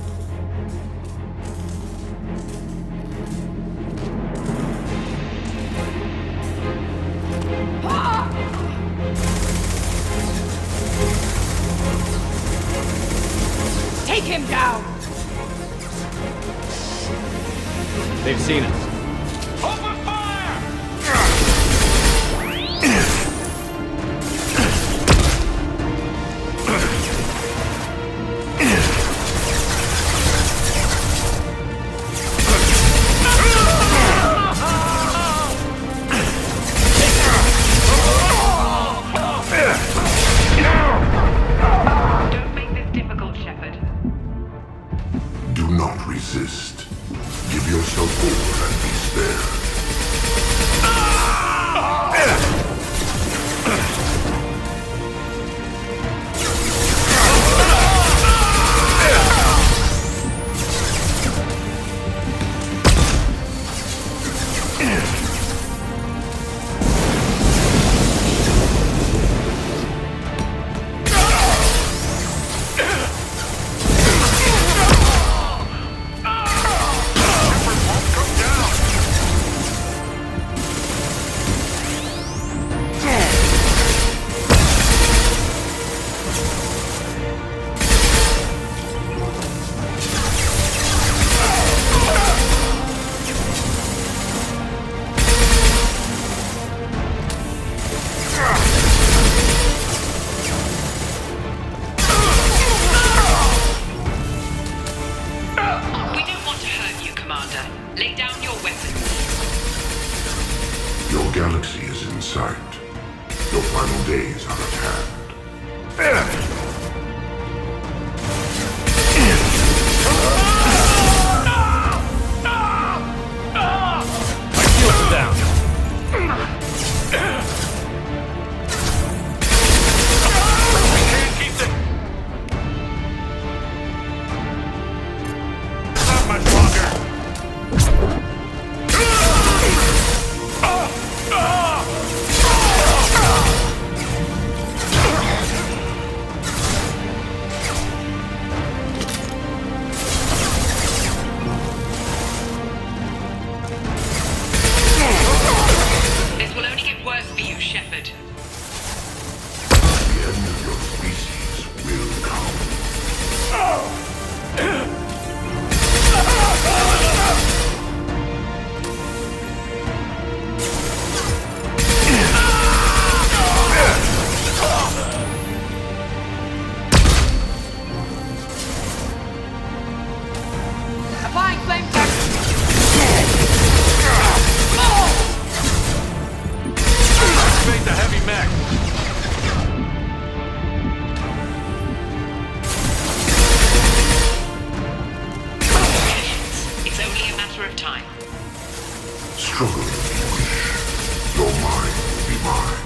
Take him down! They've seen us. Open fire! Don't make this difficult, Shepard. Do not resist. Give yourself over and be spared. We don't want to hurt you, Commander. Lay down your weapons. Your galaxy is in sight. Your final days are at hand. This will only get worse for you, Shepard. The end of your species will come. Applying flame tech! Activate the heavy mech. It's only a matter of time. Struggle if you wish. Your mind will be mine.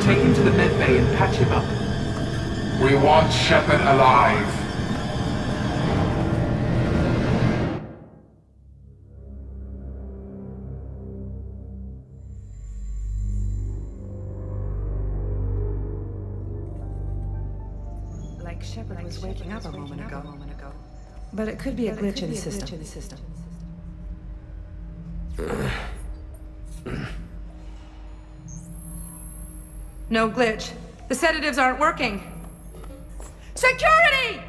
Take him to the med bay and patch him up. We want Shepard alive. Like Shepard was waking up a moment ago. But it could be a glitch in the system. No glitch. The sedatives aren't working. Security!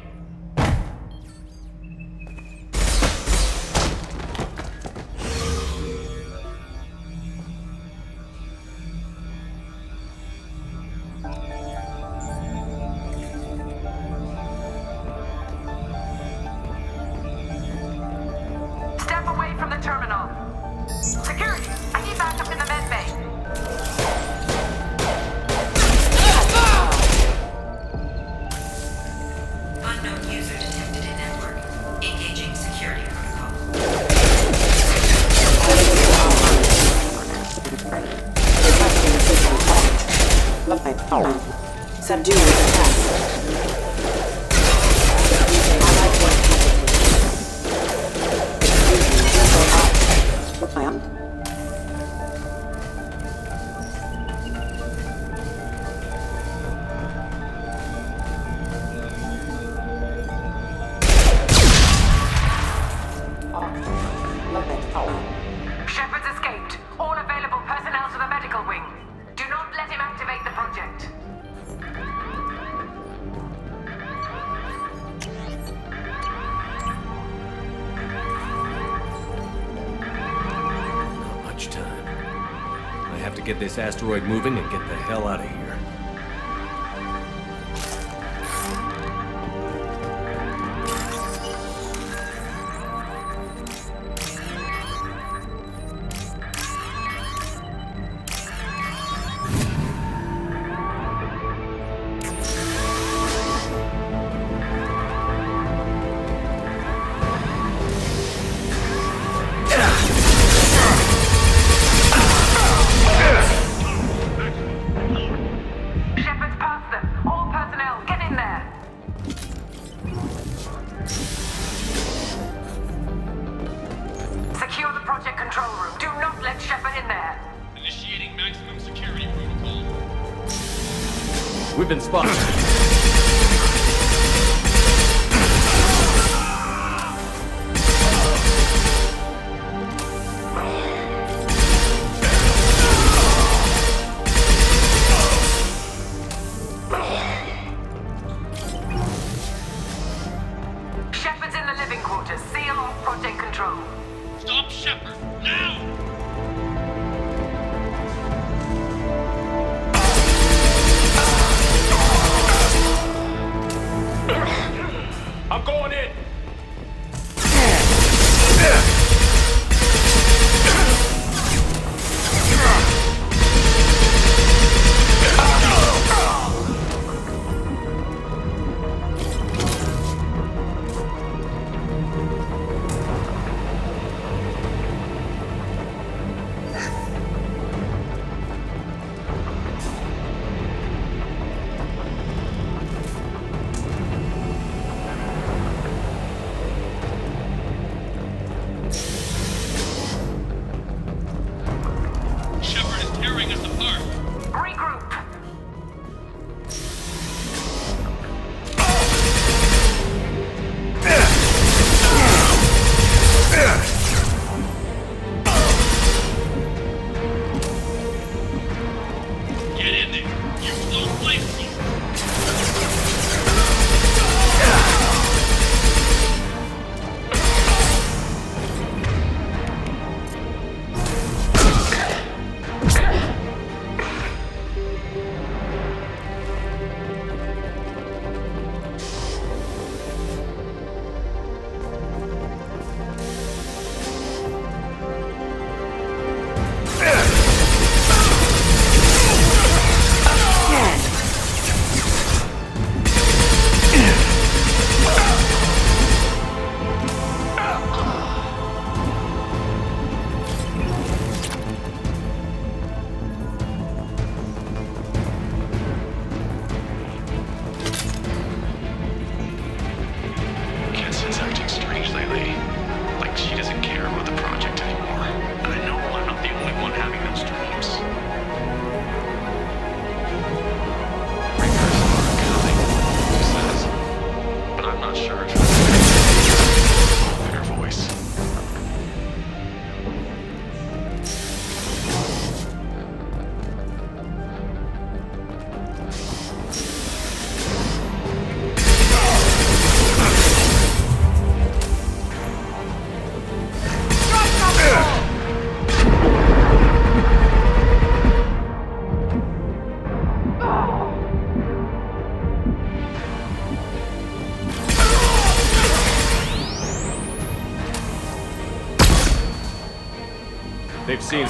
do its task. Shepard's escaped. All available personnel to the medical wing. Do not let him activate the project. Not much time. I have to get this asteroid moving and get the hell out of here. Shepard's past them. All personnel, get in there. Secure the project control room. Do not let Shepard in there. Initiating maximum security protocol. We've been spotted. Shepard's in the living quarters. Seal off project control. Stop Shepard, now! I'm going in! Shepard is tearing us apart. Regroup. Get in there. You slow place. Kenson's acting strange lately. Like she doesn't care about the project anymore. And I know I'm not the only one having those dreams. Reapers are coming, she says. But I'm not sure if it's her voice. They've seen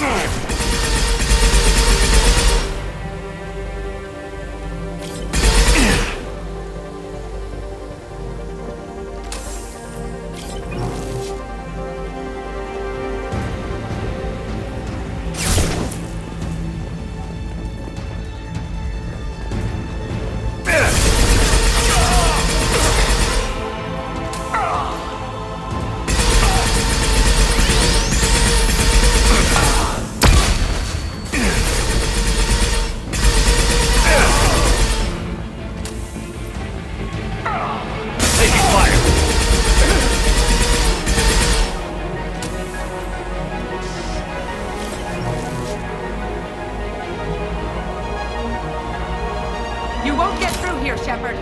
through here, Shepard.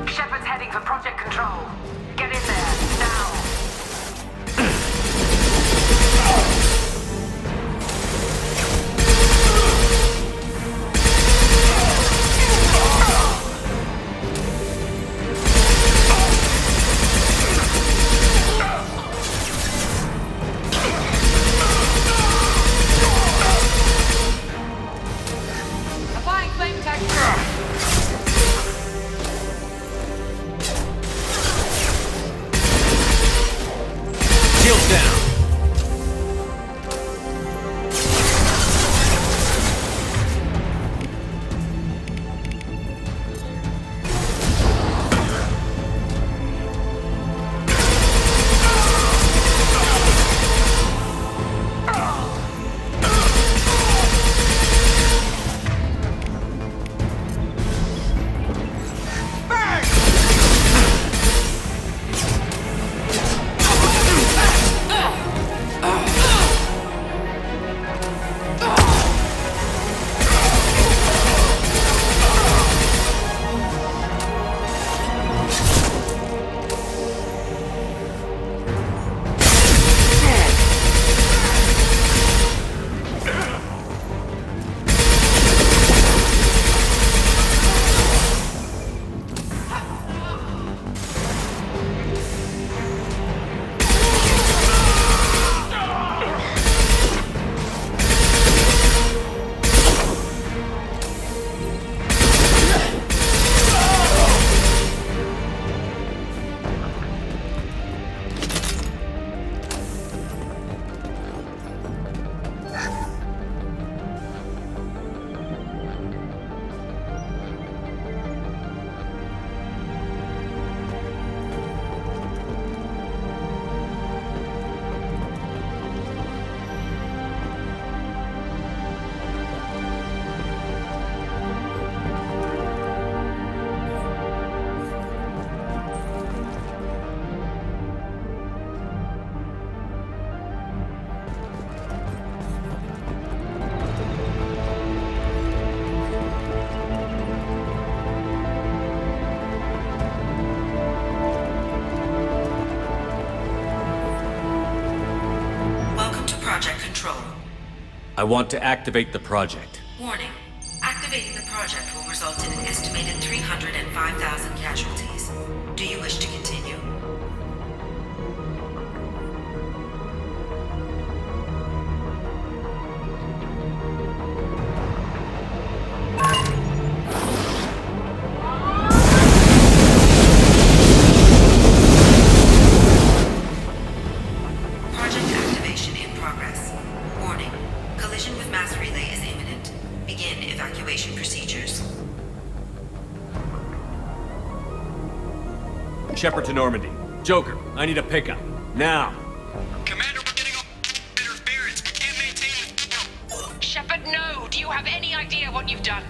Shepard's heading for Project Control. Get in there, now. Applying flame attack. Shields down. I want to activate the project. Warning. Activating the project will result in an estimated 305,000 casualties. Do you wish to continue? Project activation in progress. Warning. Collision with mass relay is imminent. Begin evacuation procedures. Shepard to Normandy. Joker, I need a pickup. Now. Shepard, no! Do you have any idea what you've done?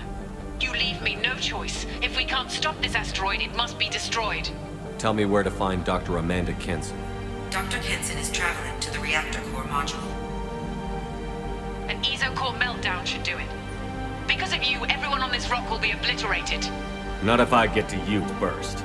You leave me no choice. If we can't stop this asteroid, it must be destroyed. Tell me where to find Dr. Amanda Kenson. Dr. Kenson is traveling to the reactor core module. An ESO-core meltdown should do it. Because of you, everyone on this rock will be obliterated. Not if I get to you first.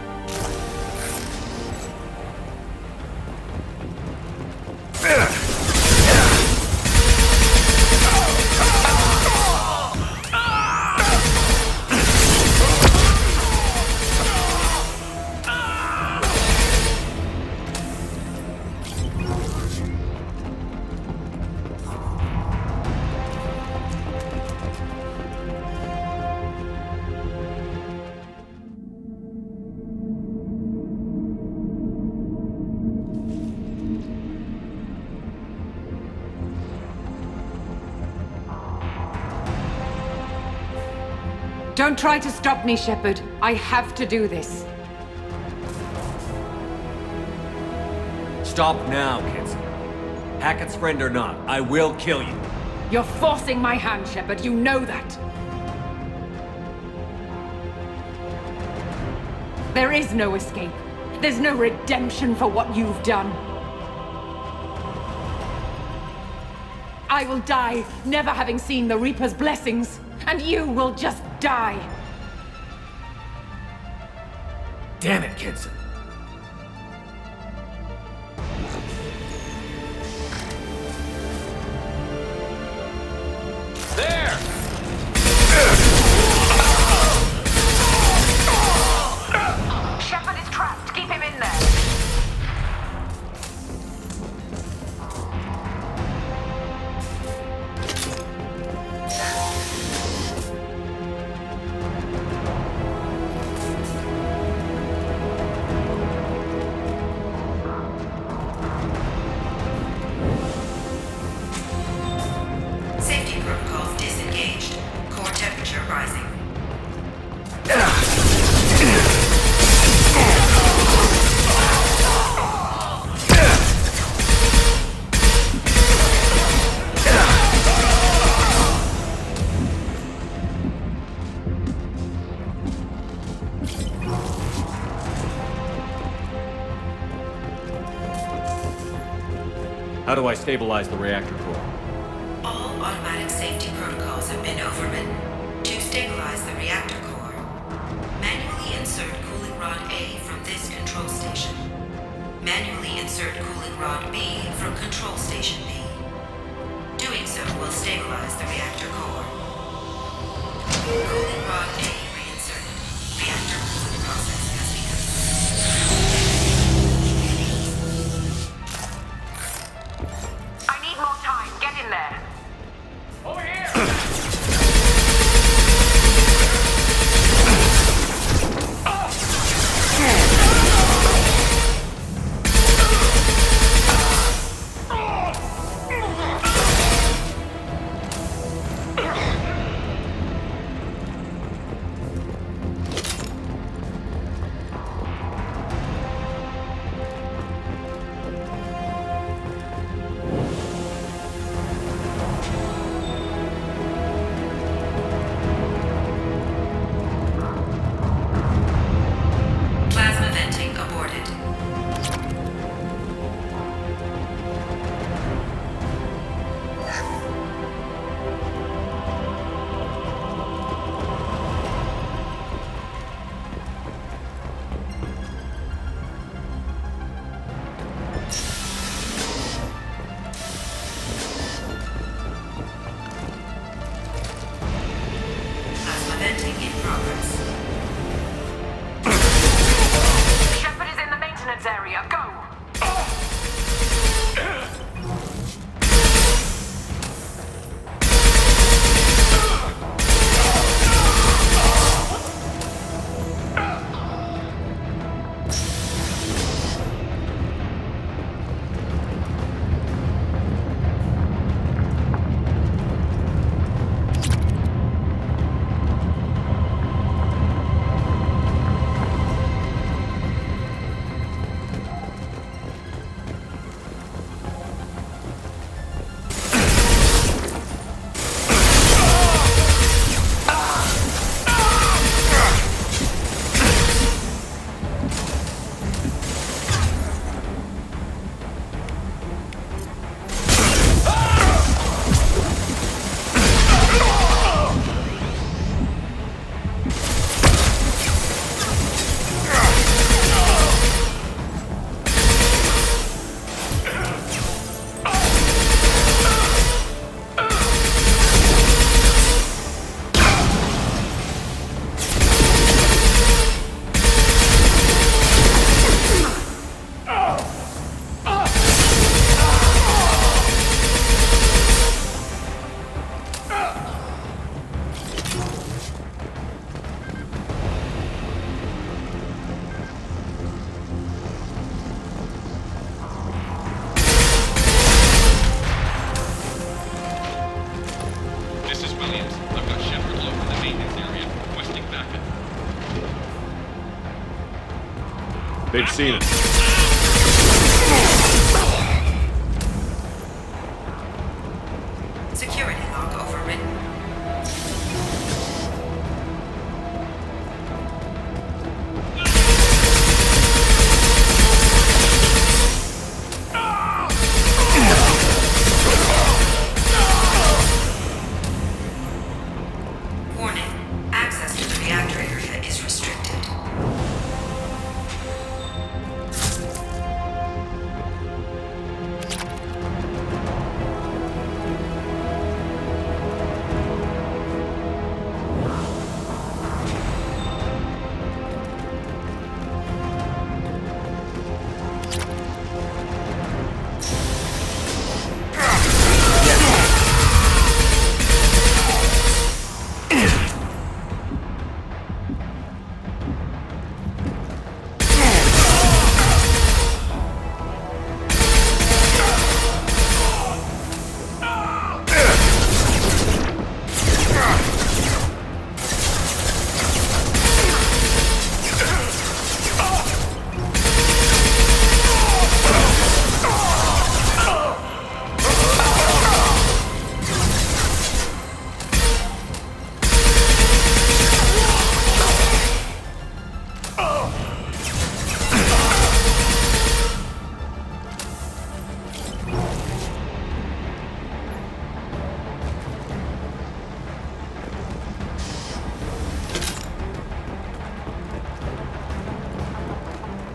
Don't try to stop me, Shepard. I have to do this. Stop now, Kinson. Hackett's friend or not, I will kill you. You're forcing my hand, Shepard. You know that. There is no escape. There's no redemption for what you've done. I will die, never having seen the Reaper's blessings, and you will just die. Damn it, Kinson. There! Shepard is trapped. Keep him in there. Safety protocols disengaged. Core temperature rising. How do I stabilize the reactor core? All automatic safety protocols have been overridden. To stabilize the reactor core, manually insert cooling rod A from this control station. Manually insert cooling rod B from control station B. Doing so will stabilize the reactor core. Cooling rod A reinserted. Reactor cooling process has begun. I need more time. Get in there. Over here! Plasma venting aborted. Plasma venting in progress. Shepard is in the maintenance area. Go! They've seen it. Security log overwritten. Warning. Access to the reactor area is restricted.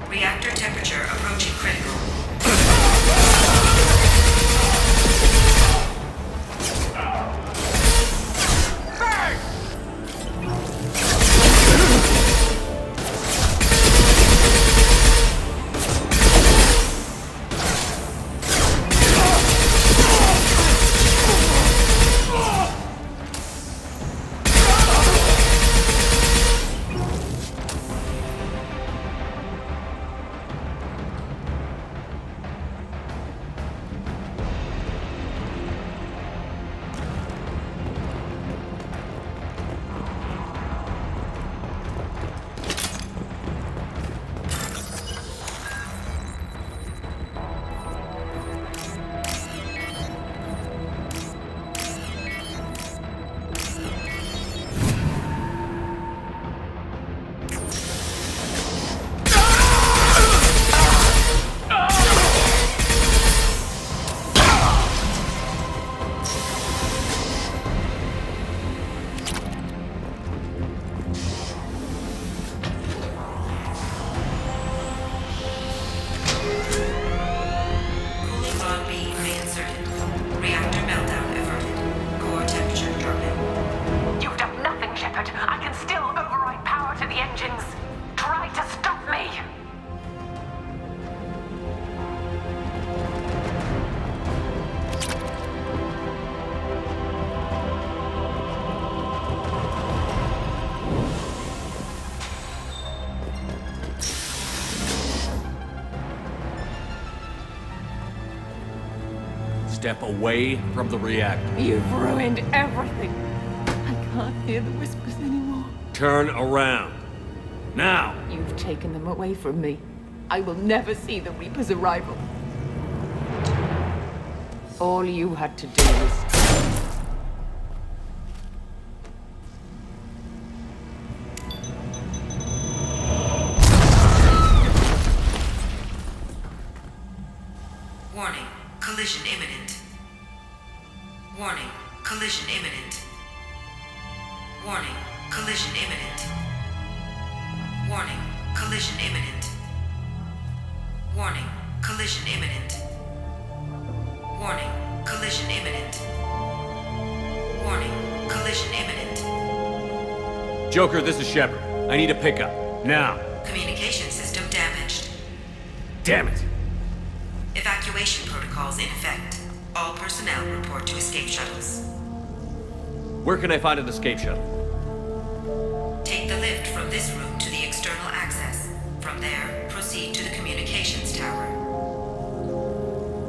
Reactor temperature approaching critical. Cooling rod B reinserted. Reactor meltdown averted. Core temperature dropping. You've done nothing, Shepard. I can still override power to the engines. Try to stop me. Step away from the reactor. You've ruined everything. I can't hear the whispers anymore. Turn around. Now! You've taken them away from me. I will never see the Reaper's arrival. All you had to do was... Warning. Collision imminent. Warning. Collision imminent. Warning. Collision imminent. Warning. Collision imminent. Warning. Collision imminent. Warning. Collision imminent. Warning. Collision imminent. Joker, this is Shepard. I need a pickup. Now. Communication system damaged. Damn it! Evacuation protocols in effect. All personnel report to escape shuttles. Where can I find an escape shuttle? Take the lift from this room to the external access. From there, proceed to the communications tower.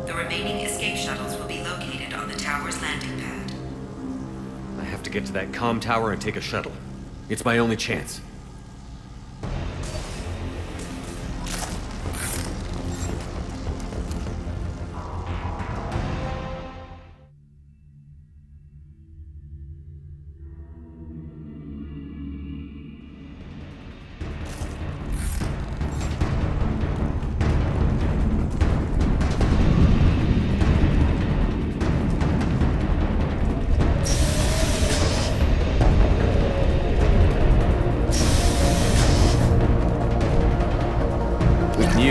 The remaining escape shuttles will be located on the tower's landing pad. I have to get to that comm tower and take a shuttle. It's my only chance.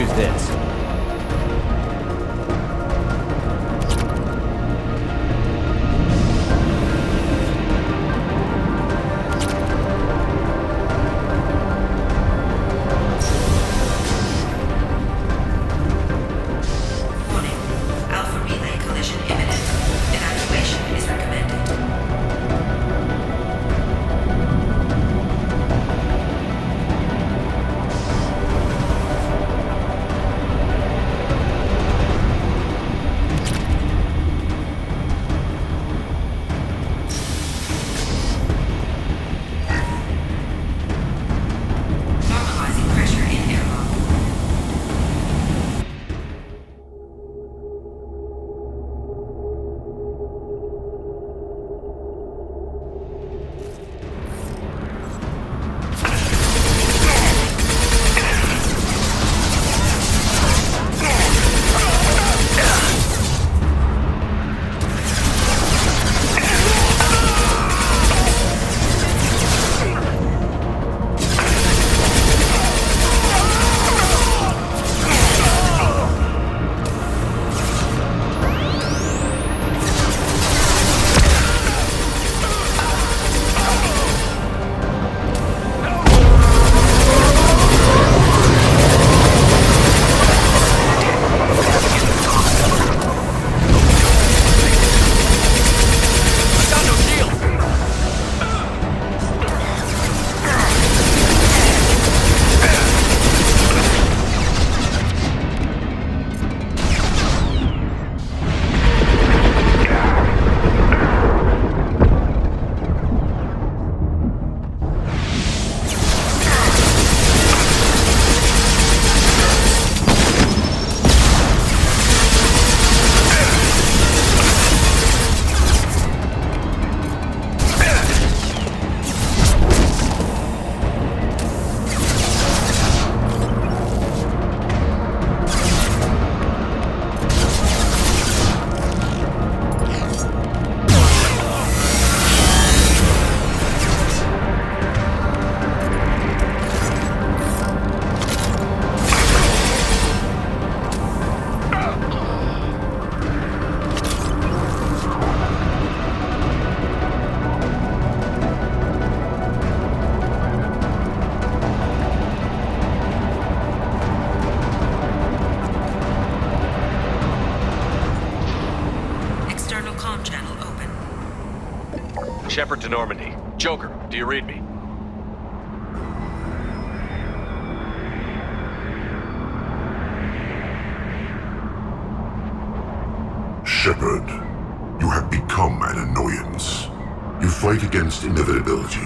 use this. Warning. Alpha relay collision imminent. Evacuation is recommended. Normalizing pressure in airlock. External comm channel open. Shepard to Normandy. Joker, do you read me? Shepard, you have become an annoyance. You fight against inevitability,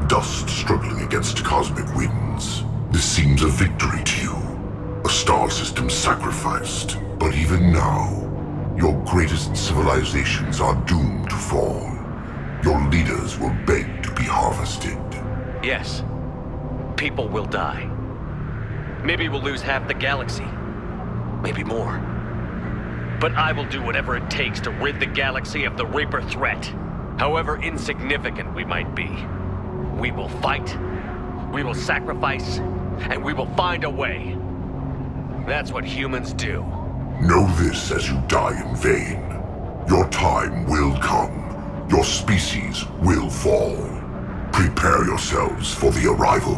dust struggling against cosmic winds. This seems a victory to you, a star system sacrificed. But even now, your greatest civilizations are doomed to fall. Your leaders will beg to be harvested. Yes. People will die. Maybe we'll lose half the galaxy. Maybe more. But I will do whatever it takes to rid the galaxy of the Reaper threat. However insignificant we might be. We will fight, we will sacrifice, and we will find a way. That's what humans do. Know this as you die in vain. Your time will come. Your species will fall. Prepare yourselves for the arrival.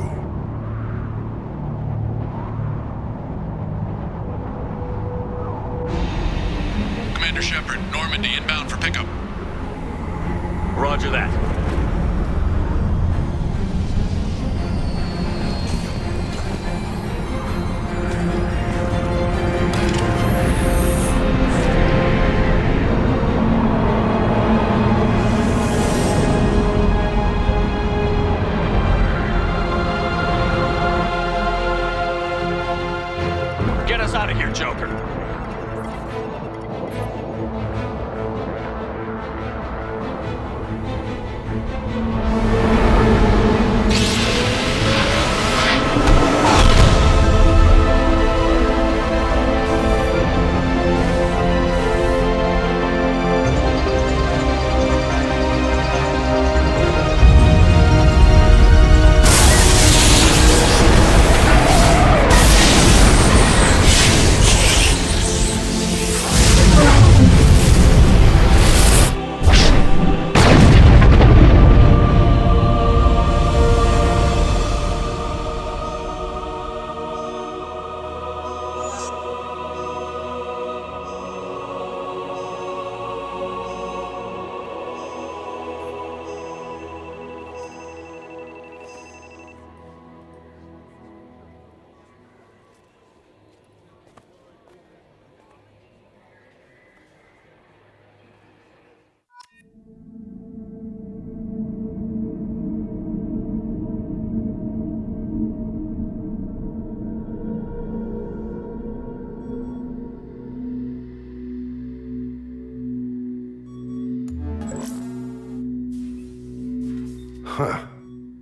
Commander Shepard, Normandy inbound for pickup. Roger that. Get us out of here, Joker.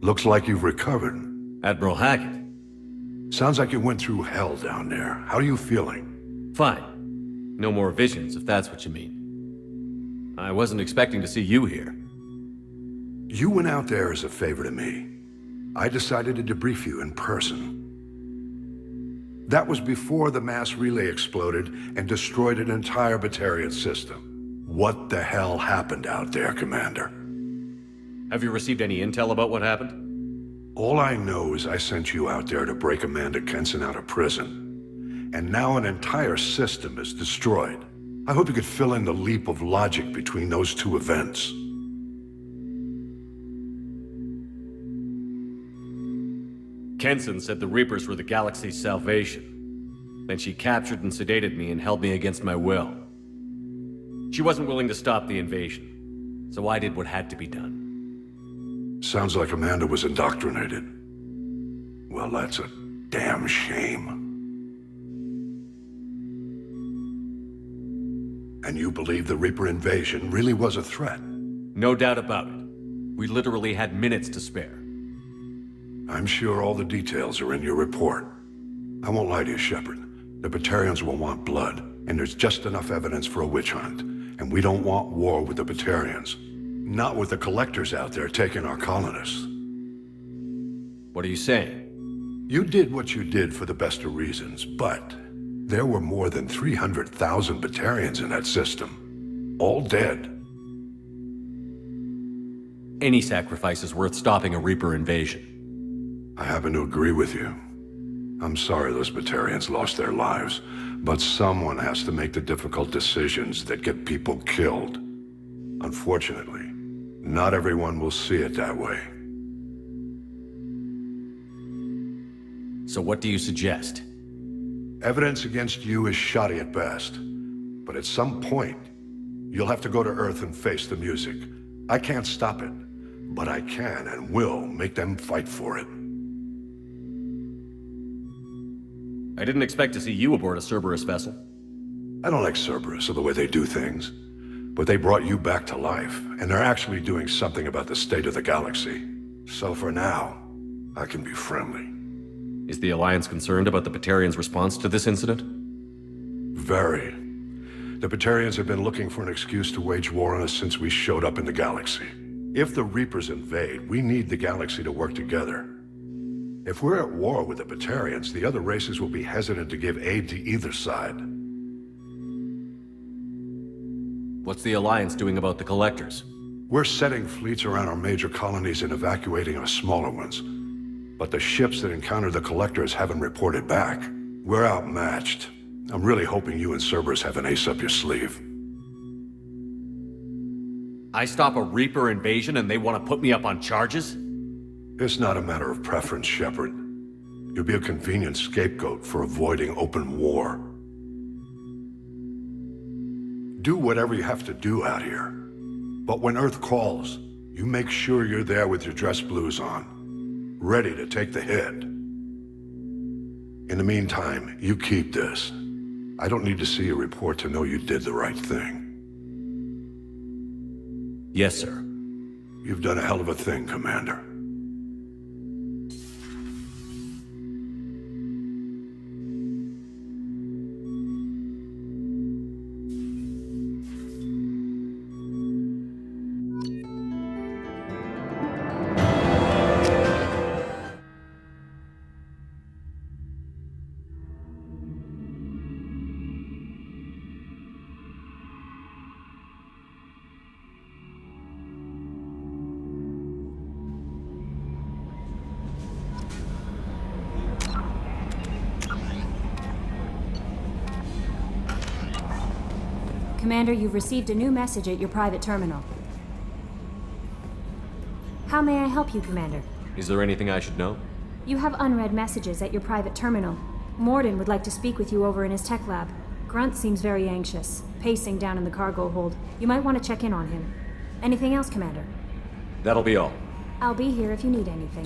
Looks like you've recovered. Admiral Hackett. Sounds like you went through hell down there. How are you feeling? Fine. No more visions, if that's what you mean. I wasn't expecting to see you here. You went out there as a favor to me. I decided to debrief you in person. That was before the mass relay exploded and destroyed an entire Batarian system. What the hell happened out there, Commander? Have you received any intel about what happened? All I know is I sent you out there to break Amanda Kenson out of prison. And now an entire system is destroyed. I hope you could fill in the leap of logic between those two events. Kenson said the Reapers were the galaxy's salvation. Then she captured and sedated me and held me against my will. She wasn't willing to stop the invasion, so I did what had to be done. Sounds like Amanda was indoctrinated. Well, that's a damn shame. And you believe the Reaper invasion really was a threat? No doubt about it. We literally had minutes to spare. I'm sure all the details are in your report. I won't lie to you, Shepard. The Batarians will want blood, and there's just enough evidence for a witch hunt. And we don't want war with the Batarians. Not with the collectors out there taking our colonists. What are you saying? You did what you did for the best of reasons, but there were more than 300,000 Batarians in that system. All dead. Any sacrifice is worth stopping a Reaper invasion. I happen to agree with you. I'm sorry those Batarians lost their lives, but someone has to make the difficult decisions that get people killed. Unfortunately, not everyone will see it that way. So what do you suggest? Evidence against you is shoddy at best, but at some point, you'll have to go to Earth and face the music. I can't stop it, but I can and will make them fight for it. I didn't expect to see you aboard a Cerberus vessel. I don't like Cerberus or the way they do things, but they brought you back to life, and they're actually doing something about the state of the galaxy. So for now, I can be friendly. Is the Alliance concerned about the Batarians' response to this incident? Very. The Batarians have been looking for an excuse to wage war on us since we showed up in the galaxy. If the Reapers invade, we need the galaxy to work together. If we're at war with the Batarians, the other races will be hesitant to give aid to either side. What's the Alliance doing about the Collectors? We're setting fleets around our major colonies and evacuating our smaller ones. But the ships that encountered the Collectors haven't reported back. We're outmatched. I'm really hoping you and Cerberus have an ace up your sleeve. I stop a Reaper invasion and they want to put me up on charges? It's not a matter of preference, Shepard. You'll be a convenient scapegoat for avoiding open war. Do whatever you have to do out here. But when Earth calls, you make sure you're there with your dress blues on, ready to take the hit. In the meantime, you keep this. I don't need to see a report to know you did the right thing. Yes, sir. You've done a hell of a thing, Commander. Commander, you've received a new message at your private terminal. How may I help you, Commander? Is there anything I should know? You have unread messages at your private terminal. Morden would like to speak with you over in his tech lab. Grunt seems very anxious, pacing down in the cargo hold. You might want to check in on him. Anything else, Commander? That'll be all. I'll be here if you need anything.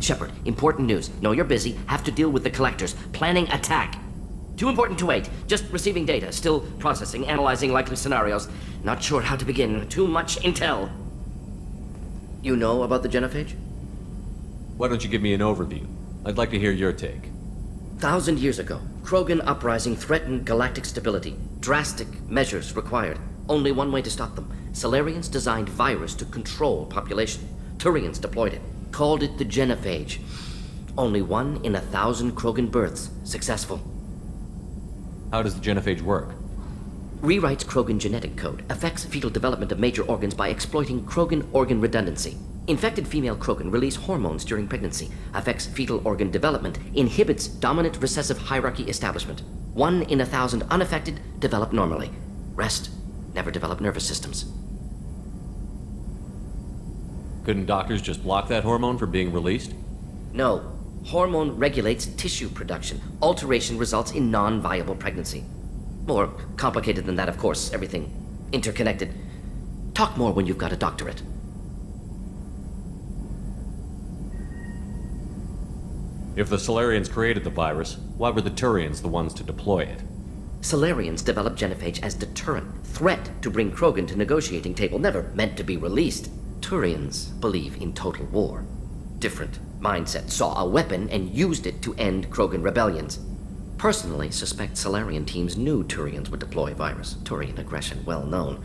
Shepard, important news. Know you're busy. Have to deal with the collectors. Planning attack. Too important to wait. Just receiving data. Still processing, analyzing likely scenarios. Not sure how to begin. Too much intel. You know about the genophage? Why don't you give me an overview? I'd like to hear your take. 1,000 years ago, Krogan uprising threatened galactic stability. Drastic measures required. Only one way to stop them. Solarians designed virus to control population. Turians deployed it. Called it the genophage. Only 1 in 1,000 Krogan births successful. How does the genophage work? Rewrites Krogan genetic code. Affects fetal development of major organs by exploiting Krogan organ redundancy. Infected female Krogan release hormones during pregnancy. Affects fetal organ development. Inhibits dominant recessive hierarchy establishment. 1 in 1,000 unaffected develop normally. Rest never develop nervous systems. Couldn't doctors just block that hormone from being released? No. Hormone regulates tissue production. Alteration results in non-viable pregnancy. More complicated than that, of course. Everything interconnected. Talk more when you've got a doctorate. If the Solarians created the virus, why were the Turians the ones to deploy it? Solarians developed genophage as deterrent. Threat to bring Krogan to negotiating table. Never meant to be released. Turians believe in total war. Different mindset. Saw a weapon and used it to end Krogan rebellions. Personally suspect Solarian teams knew Turians would deploy virus. Turian aggression well known.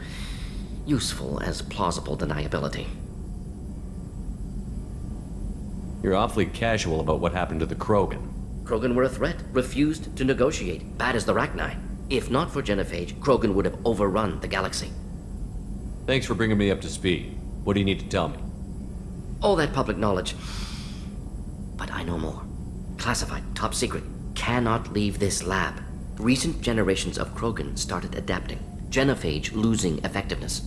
Useful as plausible deniability. You're awfully casual about what happened to the Krogan. Krogan were a threat. Refused to negotiate. Bad as the Rachni. If not for genophage, Krogan would have overrun the galaxy. Thanks for bringing me up to speed. What do you need to tell me? All that public knowledge. But I know more. Classified, top secret. Cannot leave this lab. Recent generations of Krogan started adapting. Genophage losing effectiveness.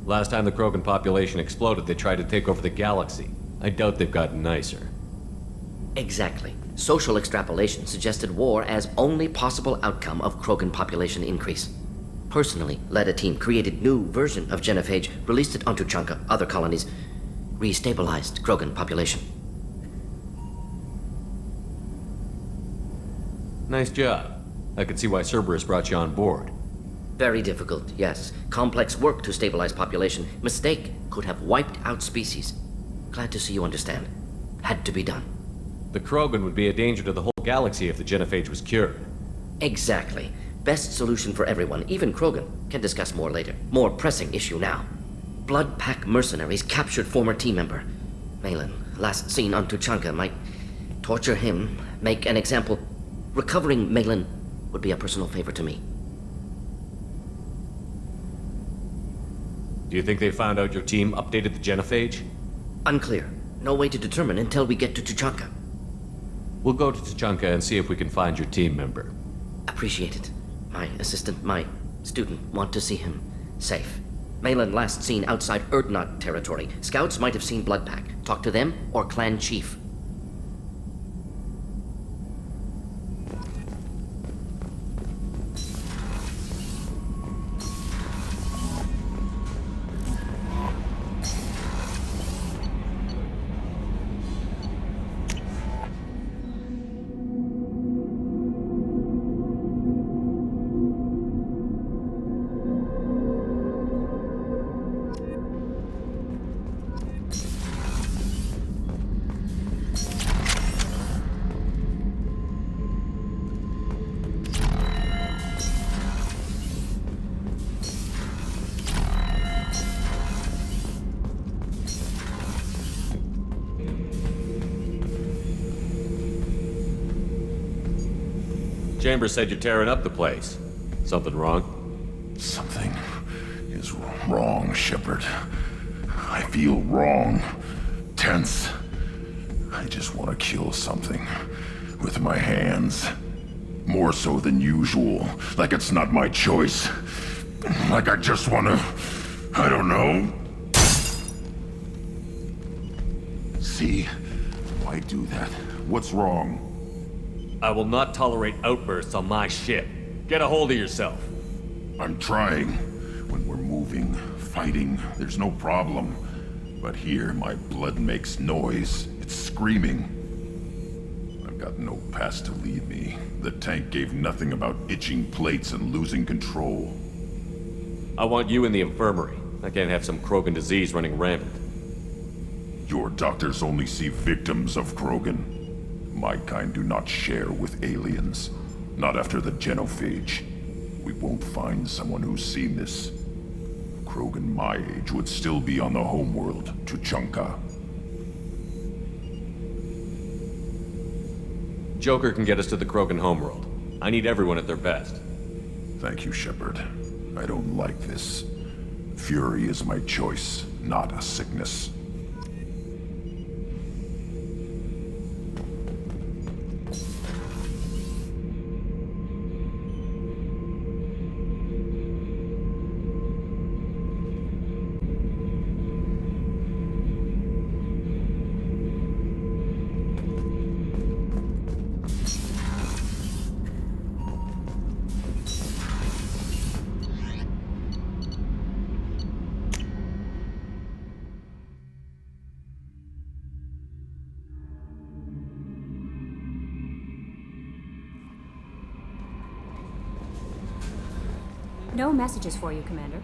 Last time the Krogan population exploded, they tried to take over the galaxy. I doubt they've gotten nicer. Exactly. Social extrapolation suggested war as only possible outcome of Krogan population increase. Personally led a team, created new version of genophage, released it onto Tuchanka, other colonies, restabilized Krogan population. Nice job. I can see why Cerberus brought you on board. Very difficult, yes. Complex work to stabilize population. Mistake could have wiped out species. Glad to see you understand. Had to be done. The Krogan would be a danger to the whole galaxy if the genophage was cured. Exactly. Best solution for everyone, even Krogan. Can discuss more later. More pressing issue now. Blood Pack mercenaries captured former team member. Malin, last seen on Tuchanka, might torture him, make an example. Recovering Malin would be a personal favor to me. Do you think they found out your team updated the genophage? Unclear. No way to determine until we get to Tuchanka. We'll go to Tuchanka and see if we can find your team member. Appreciate it. My assistant, my student, want to see him safe. Malin last seen outside Erdnot territory. Scouts might have seen Bloodpack. Talk to them or clan chief. Chambers said you're tearing up the place. Something wrong? Something is wrong, Shepard. I feel wrong. Tense. I just want to kill something. With my hands. More so than usual. Like it's not my choice. Like I just want to... I don't know. See? Why do that? What's wrong? I will not tolerate outbursts on my ship. Get a hold of yourself. I'm trying. When we're moving, fighting, there's no problem. But here, my blood makes noise. It's screaming. I've got no past to lead me. The tank gave nothing about itching plates and losing control. I want you in the infirmary. I can't have some Krogan disease running rampant. Your doctors only see victims of Krogan. My kind do not share with aliens. Not after the genophage. We won't find someone who's seen this. Krogan my age would still be on the homeworld, Tuchanka. Joker can get us to the Krogan homeworld. I need everyone at their best. Thank you, Shepard. I don't like this. Fury is my choice, not a sickness. No messages for you, Commander.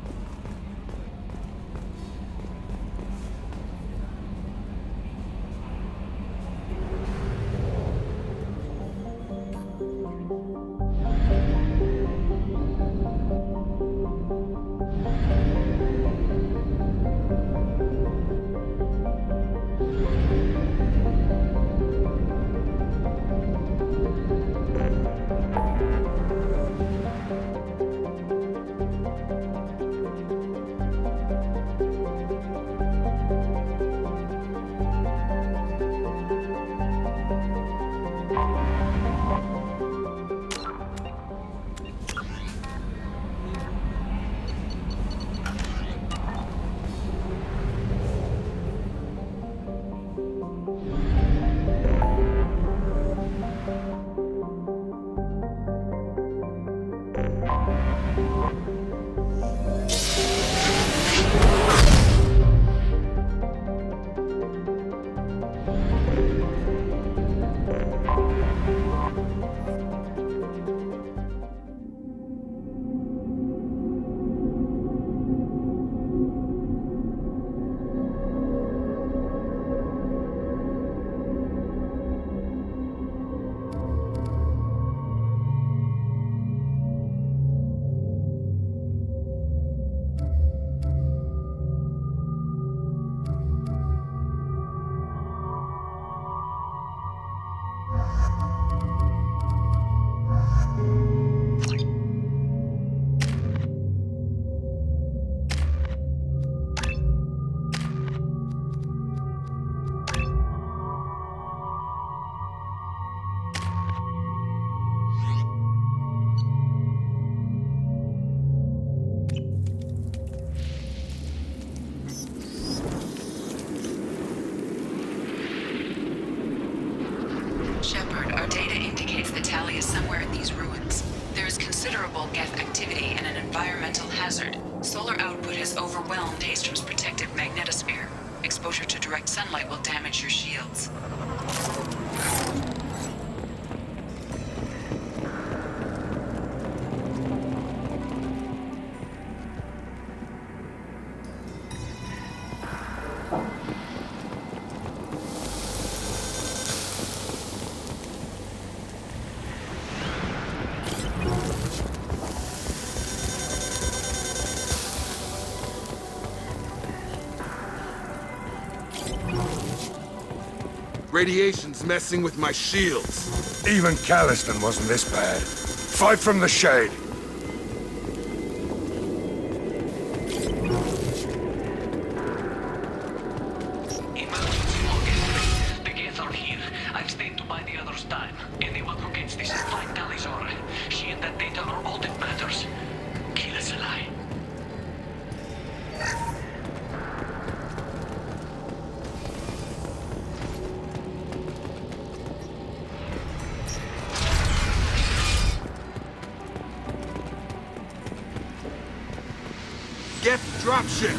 Shepard, our data indicates the tally is somewhere in these ruins. There is considerable Geth activity and an environmental hazard. Solar output has overwhelmed Hastrom's protective magnetosphere. Exposure to direct sunlight will damage your shields. Radiation's messing with my shields. Even Calliston wasn't this bad. Fight from the shade. Emergency log. The Geth are here. I've stayed to buy the others time. Anyone who gets this is fine Talizora. She and that data are all that matters. Kill us alive. Geth dropship!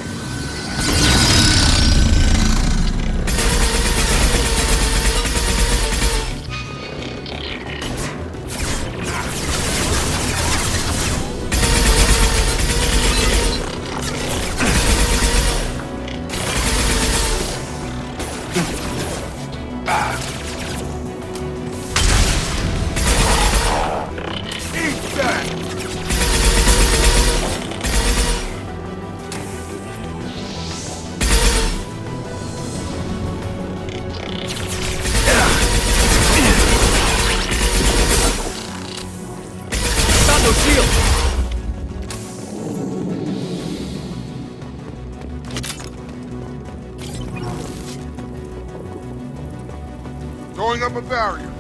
Going up a barrier.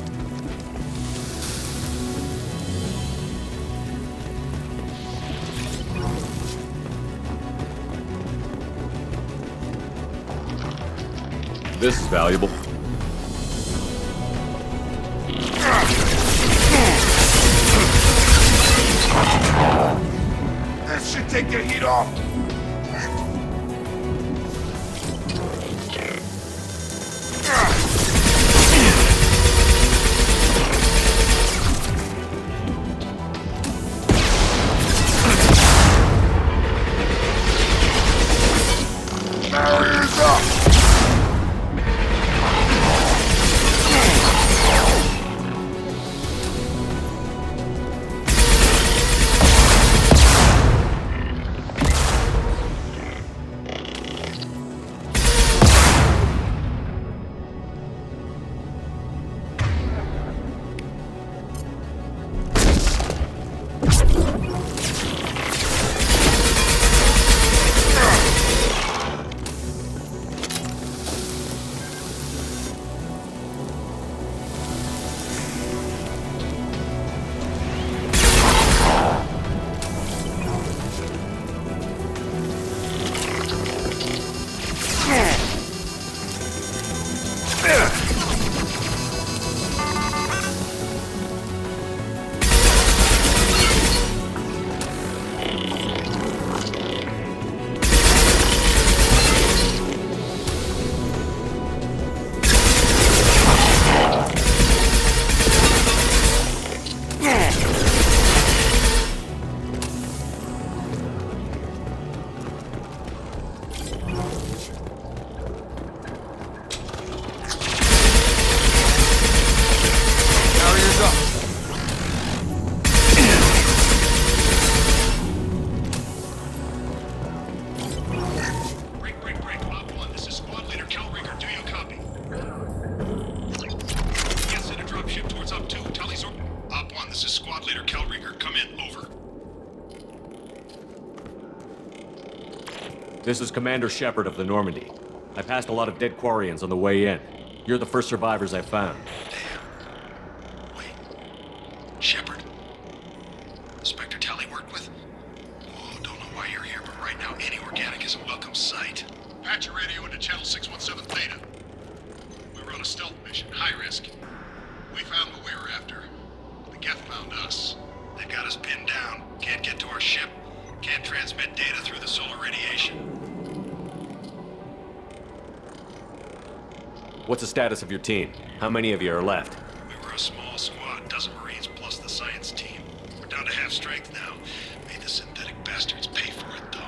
This is valuable. That should take the heat off. Barriers up! This is Commander Shepard of the Normandy. I passed a lot of dead Quarians on the way in. You're the first survivors I found. Shepard? Inspector Tally worked with? Oh, don't know why you're here, but right now any organic is a welcome sight. Patch your radio into channel 617 Theta. We were on a stealth mission, high risk. We found what we were after. The Geth found us. They've got us pinned down. Can't get to our ship. Can't transmit data through the solar radiation. What's the status of your team? How many of you are left? We were a small squad, dozen Marines plus the science team. We're down to half strength now. Made the synthetic bastards pay for it, though.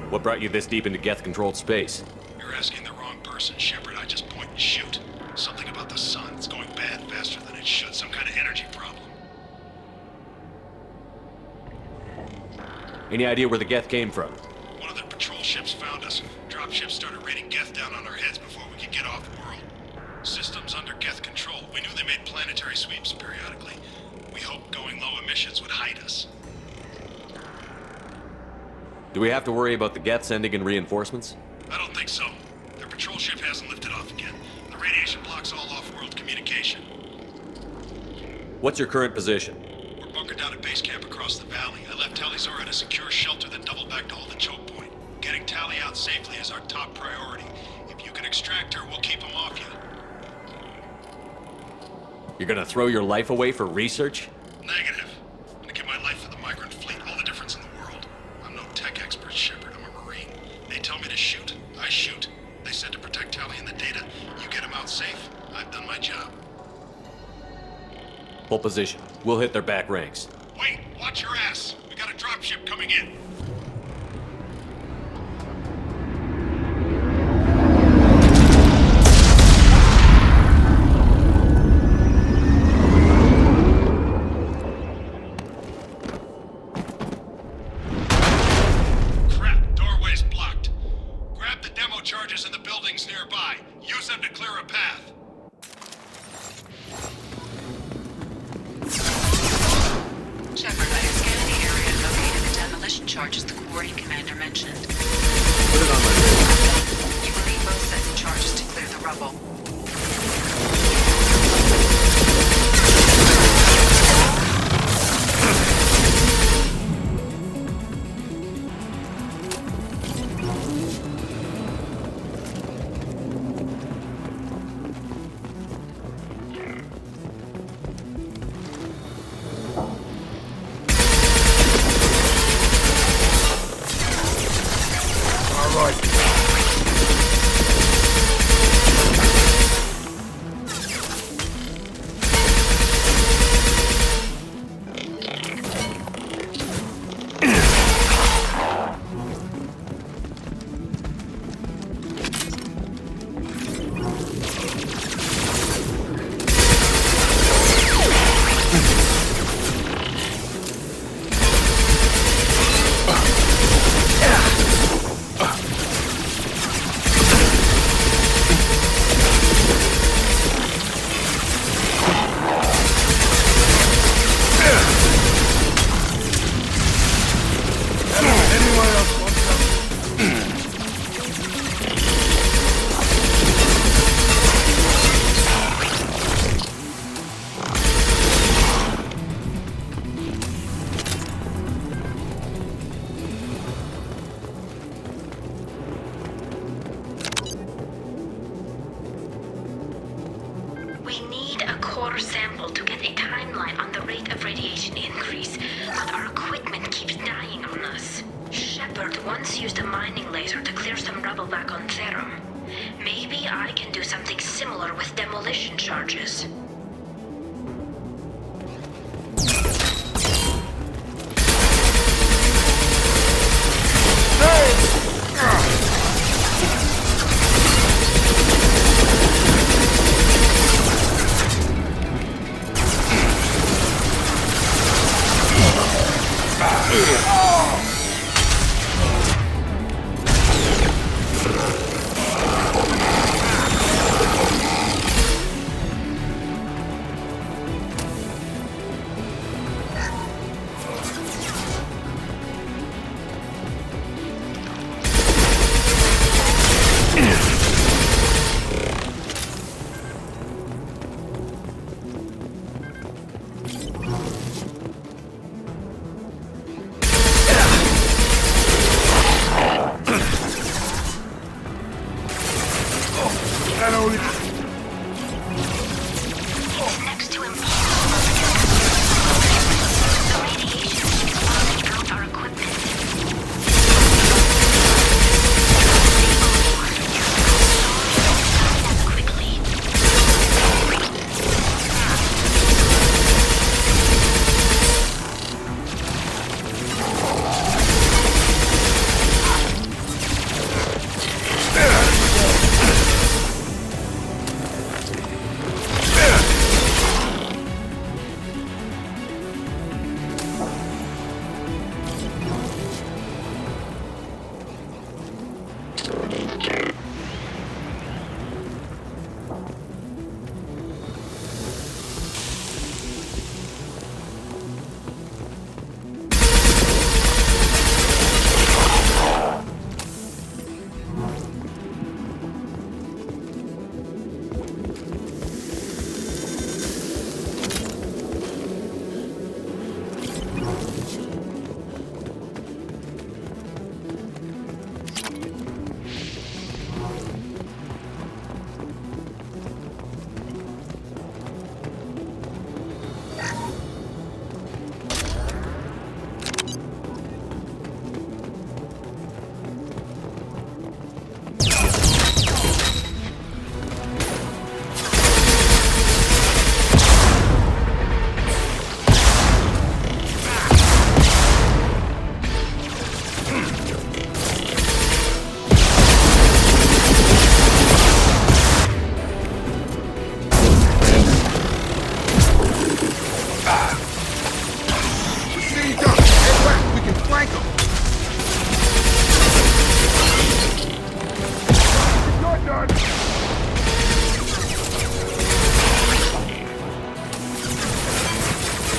What brought you this deep into Geth-controlled space? You're asking the wrong person, Shepard. I just point and shoot. Something about the sun. It's going bad faster than it should. Some kind of energy problem. Any idea where the Geth came from? One of the patrol ships found us. Dropships started raining Geth down on our heads before we could get off world. Systems under Geth control. We knew they made planetary sweeps periodically. We hoped going low emissions would hide us. Do we have to worry about the Geth sending in reinforcements? I don't think so. Their patrol ship hasn't lifted off again. The radiation blocks all off-world communication. What's your current position? We're bunkered down at base camp across the valley. I left Talizor at a secure shelter, then doubled back to hold the choke point. Getting Tally out safely is our top priority. If you can extract her, we'll keep them off you. You're gonna throw your life away for research? Negative. I'm gonna give my life for the migrant fleet. All the difference in the world. I'm no Hold position. We'll hit their back ranks. Wait, watch your ass. We got a dropship coming in. Crap, doorway's blocked. Grab the demo charges in the buildings nearby. Use them to clear a path. Shepard, I have scanned the area and located the demolition charges the coordinating commander mentioned. Put it on my radar. You will need both sets of charges to clear the rubble. We need a core sample to get a timeline on the rate of radiation increase, but our equipment keeps dying on us. Shepard once used a mining laser to clear some rubble back on Therum. Maybe I can do something similar with demolition charges.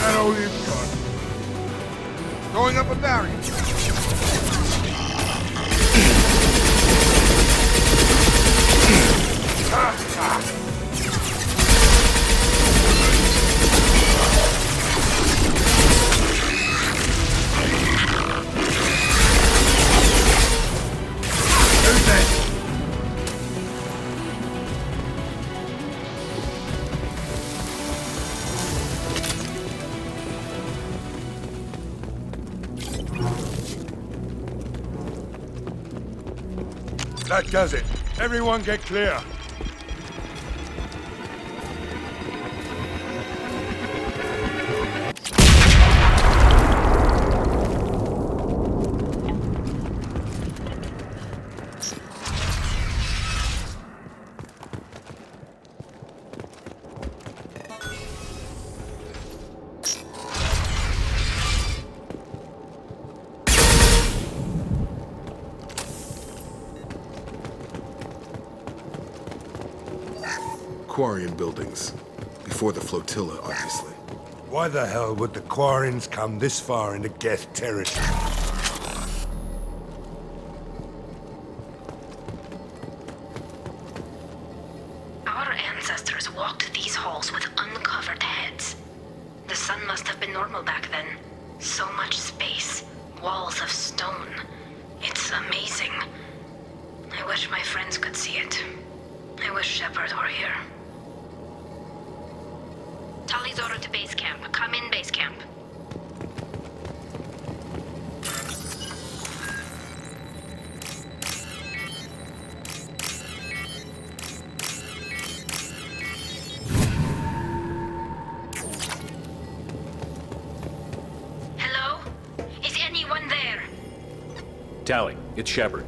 That all you've got. Going up a barrier. Who's next? That does it. Everyone get clear. Quarian buildings. Before the flotilla, obviously. Why the hell would the Quarians come this far into Geth territory? Our ancestors walked these halls with uncovered heads. The sun must have been normal back then. So much space, walls of stone. It's amazing. I wish my friends could see it. I wish Shepard were here. Talizora to base camp. Come in, base camp. Hello? Is anyone there? Tally, it's Shepard.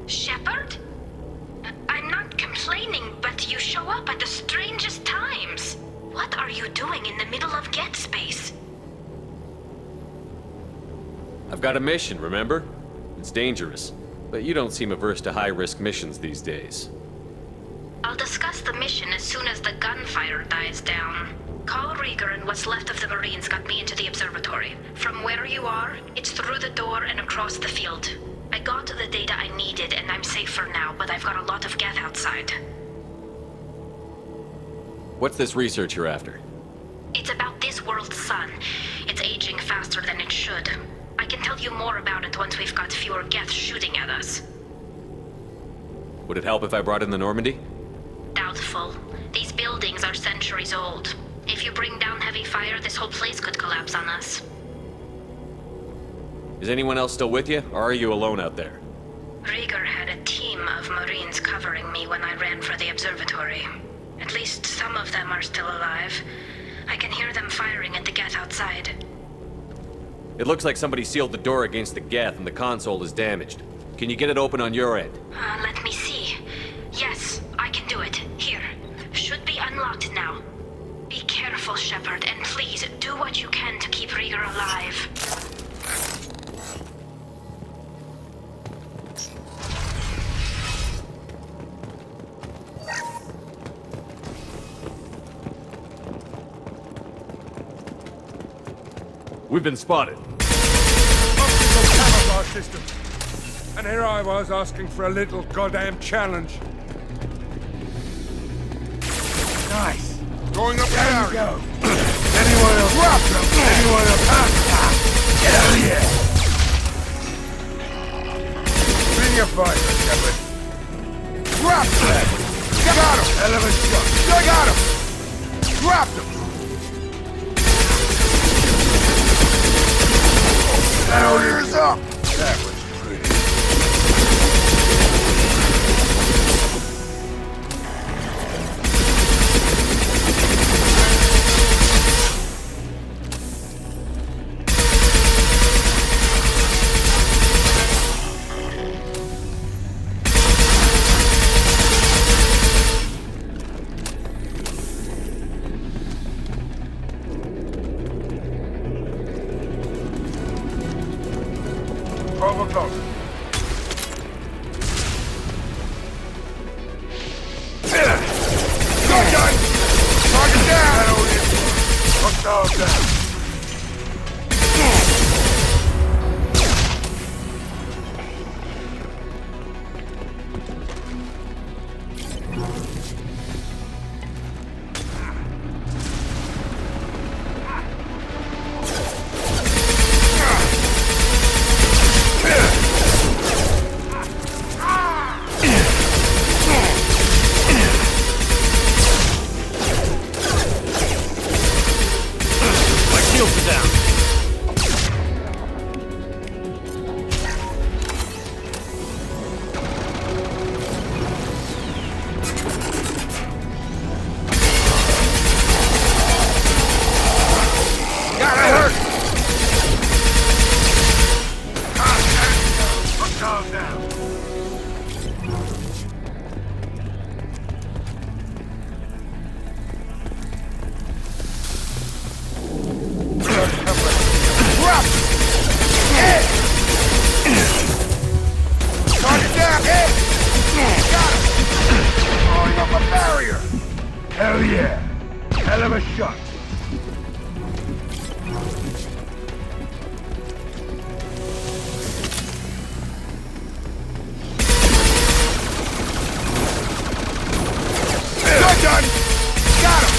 Shepard? I'm not complaining, but you show up at the strangest times. What are you doing in the middle of Get Space? I've got a mission, remember? It's dangerous, but you don't seem averse to high-risk missions these days. I'll discuss the mission as soon as the gunfire dies down. Call Rieger and what's left of the Marines got me into the observatory. From where you are, it's through the door and across the field. I got the data I needed and I'm safe for now, but I've got a lot of Geth outside. What's this research you're after? It's about this world's sun. It's aging faster than it should. I can tell you more about it once we've got fewer Geth shooting at us. Would it help if I brought in the Normandy? Doubtful. These buildings are centuries old. If you bring down heavy fire, this whole place could collapse on us. Is anyone else still with you, or are you alone out there? Rieger had a team of Marines covering me when I ran for the observatory. At least some of them are still alive. I can hear them firing at the Geth outside. It looks like somebody sealed the door against the Geth and the console is damaged. Can you get it open on your end? Let me see. Yes, I can do it. Here. Should be unlocked now. Be careful, Shepard, and please do what you can to keep Rieger alive. We've been spotted. Optical camouflage system. And here I was asking for a little goddamn challenge. Nice. Going up There there. we go. Anyone else? Drop them. Anyone else? Get out of here. Bring your fighter, Shepard. Drop that. Got him. Hell of a shot. I got him. Dropped him. Ears up. That was pretty. Overcome. Gun! Target down! Hostile down. shields are down. Hell yeah. Hell of a shot. Good done. Got him.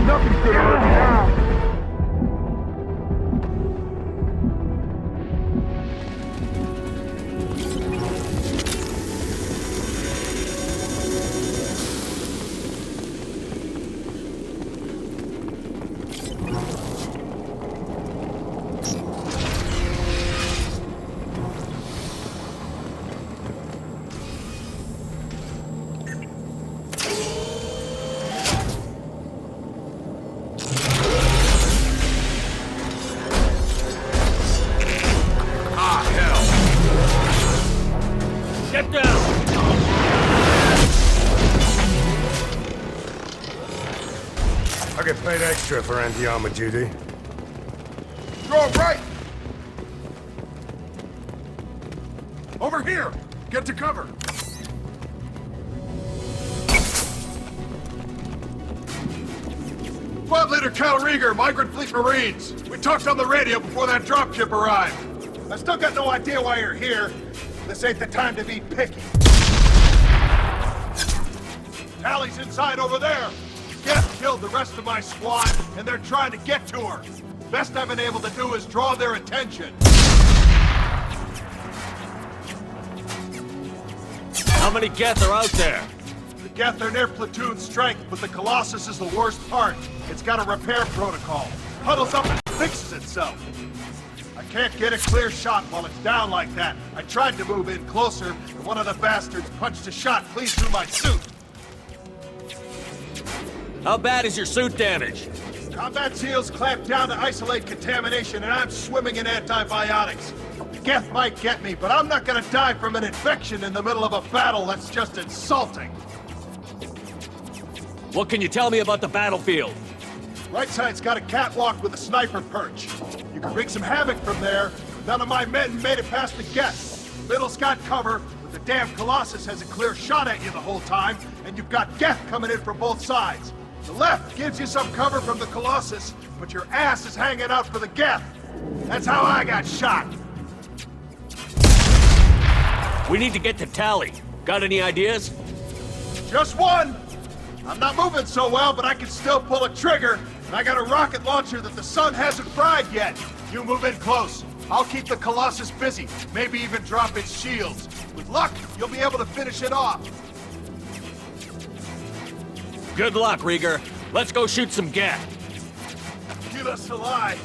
Nothing's gonna hurt me now. Get down! I get paid extra for anti-armor duty. Go right! Over here! Get to cover! Squad Leader Cal Rieger, Migrant Fleet Marines. We talked on the radio before that dropship arrived. I still got no idea why you're here. This ain't the time to be picky. Tally's inside over there. Geth killed the rest of my squad, and they're trying to get to her. Best I've been able to do is draw their attention. How many Geth are out there? The Geth are near platoon strength, but the Colossus is the worst part. It's got a repair protocol. Huddles up and fixes itself. I can't get a clear shot while it's down like that. I tried to move in closer, and one of the bastards punched a shot clean through my suit. How bad is your suit damaged? Combat SEALs clamped down to isolate contamination, and I'm swimming in antibiotics. The Geth might get me, but I'm not gonna die from an infection in the middle of a battle. That's just insulting. What can you tell me about the battlefield? Right side's got a catwalk with a sniper perch. You can wreak some havoc from there. None of my men made it past the Geth. Middle's got cover, but the damn Colossus has a clear shot at you the whole time, and you've got Geth coming in from both sides. The left gives you some cover from the Colossus, but your ass is hanging out for the Geth. That's how I got shot. We need to get to Tally. Got any ideas? Just one. I'm not moving so well, but I can still pull a trigger, and I got a rocket launcher that the sun hasn't fried yet. You move in close. I'll keep the Colossus busy, maybe even drop its shields. With luck, you'll be able to finish it off. Good luck, Rieger. Let's go shoot some Geth. Give us a lie.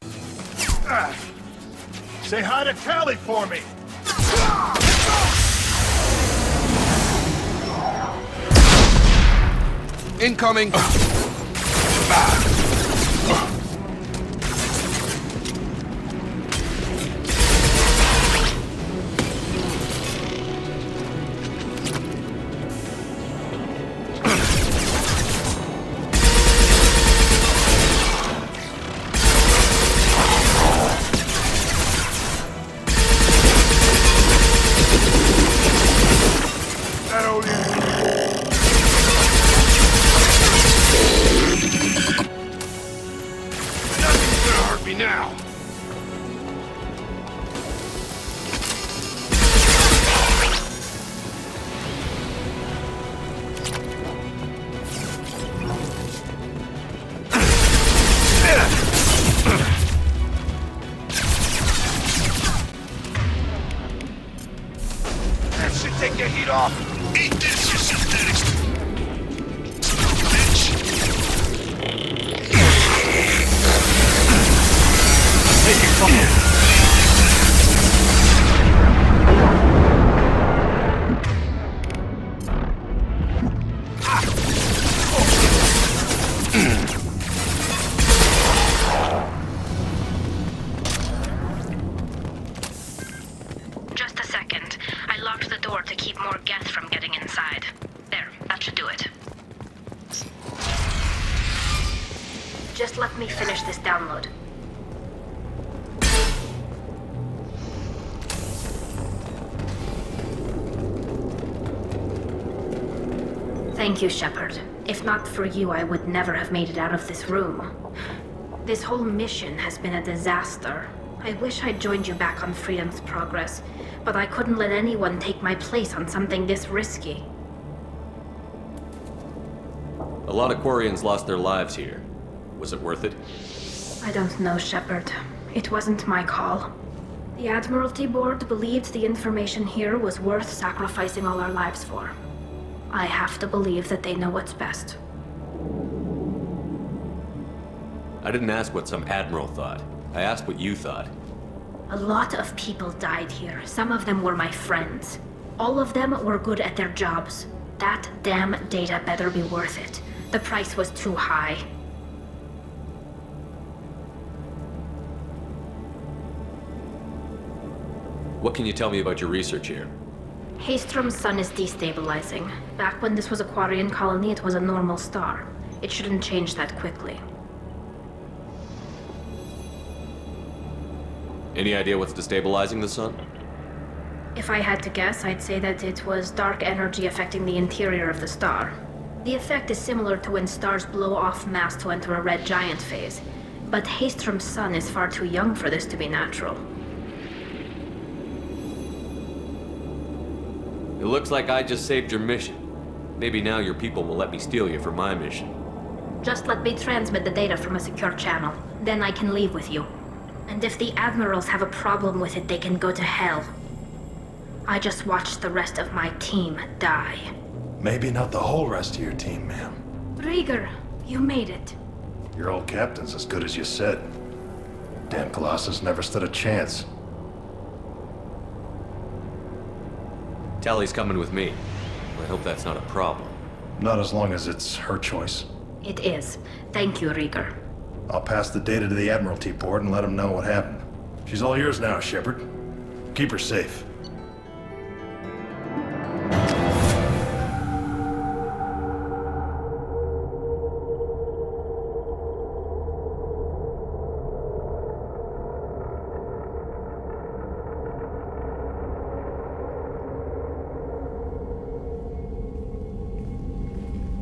Say hi to Tally for me. Incoming! Now! off. Eat this, you synthetics! Take it, come on. Just a second. I locked the door to keep more Geth from getting inside. There, that should do it. Just let me finish this download. Thank you, Shepard. If not for you, I would never have made it out of this room. This whole mission has been a disaster. I wish I'd joined you back on Freedom's Progress, but I couldn't let anyone take my place on something this risky. A lot of Quarians lost their lives here. Was it worth it? I don't know, Shepard. It wasn't my call. The Admiralty Board believed the information here was worth sacrificing all our lives for. I have to believe that they know what's best. I didn't ask what some admiral thought. I asked what you thought. A lot of people died here. Some of them were my friends. All of them were good at their jobs. That damn data better be worth it. The price was too high. What can you tell me about your research here? Haystrom's sun is destabilizing. Back when this was a Quarian colony, it was a normal star. It shouldn't change that quickly. Any idea what's destabilizing the sun? If I had to guess, I'd say that it was dark energy affecting the interior of the star. The effect is similar to when stars blow off mass to enter a red giant phase. But Haystrom's sun is far too young for this to be natural. It looks like I just saved your mission. Maybe now your people will let me steal you for my mission. Just let me transmit the data from a secure channel. Then I can leave with you. And if the Admirals have a problem with it, they can go to hell. I just watched the rest of my team die. Maybe not the whole rest of your team, ma'am. Rieger, you made it. Your old captain's as good as you said. Damn Colossus never stood a chance. Tally's coming with me. I hope that's not a problem. Not as long as it's her choice. It is. Thank you, Rieger. I'll pass the data to the Admiralty Board and let them know what happened. She's all yours now, Shepard. Keep her safe.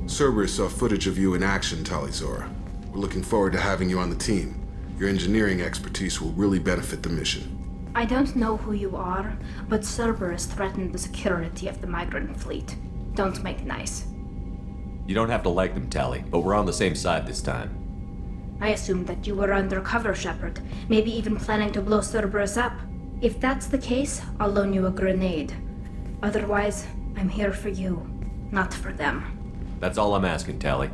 Cerberus saw footage of you in action, Talizora. We're looking forward to having you on the team. Your engineering expertise will really benefit the mission. I don't know who you are, but Cerberus threatened the security of the migrant fleet. Don't make nice. You don't have to like them, Tally, but we're on the same side this time. I assumed that you were undercover, Shepard. Maybe even planning to blow Cerberus up. If that's the case, I'll loan you a grenade. Otherwise, I'm here for you, not for them. That's all I'm asking, Tally.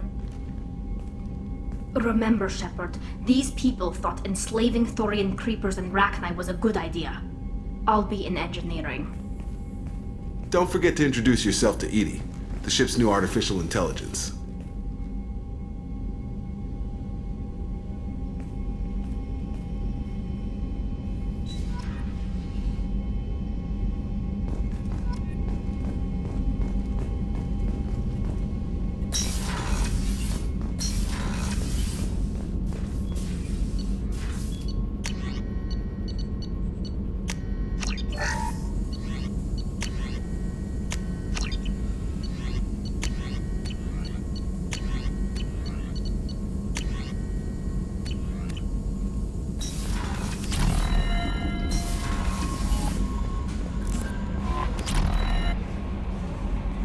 Remember, Shepard, these people thought enslaving Thorian creepers and Rachni was a good idea. I'll be in engineering. Don't forget to introduce yourself to EDI, the ship's new artificial intelligence.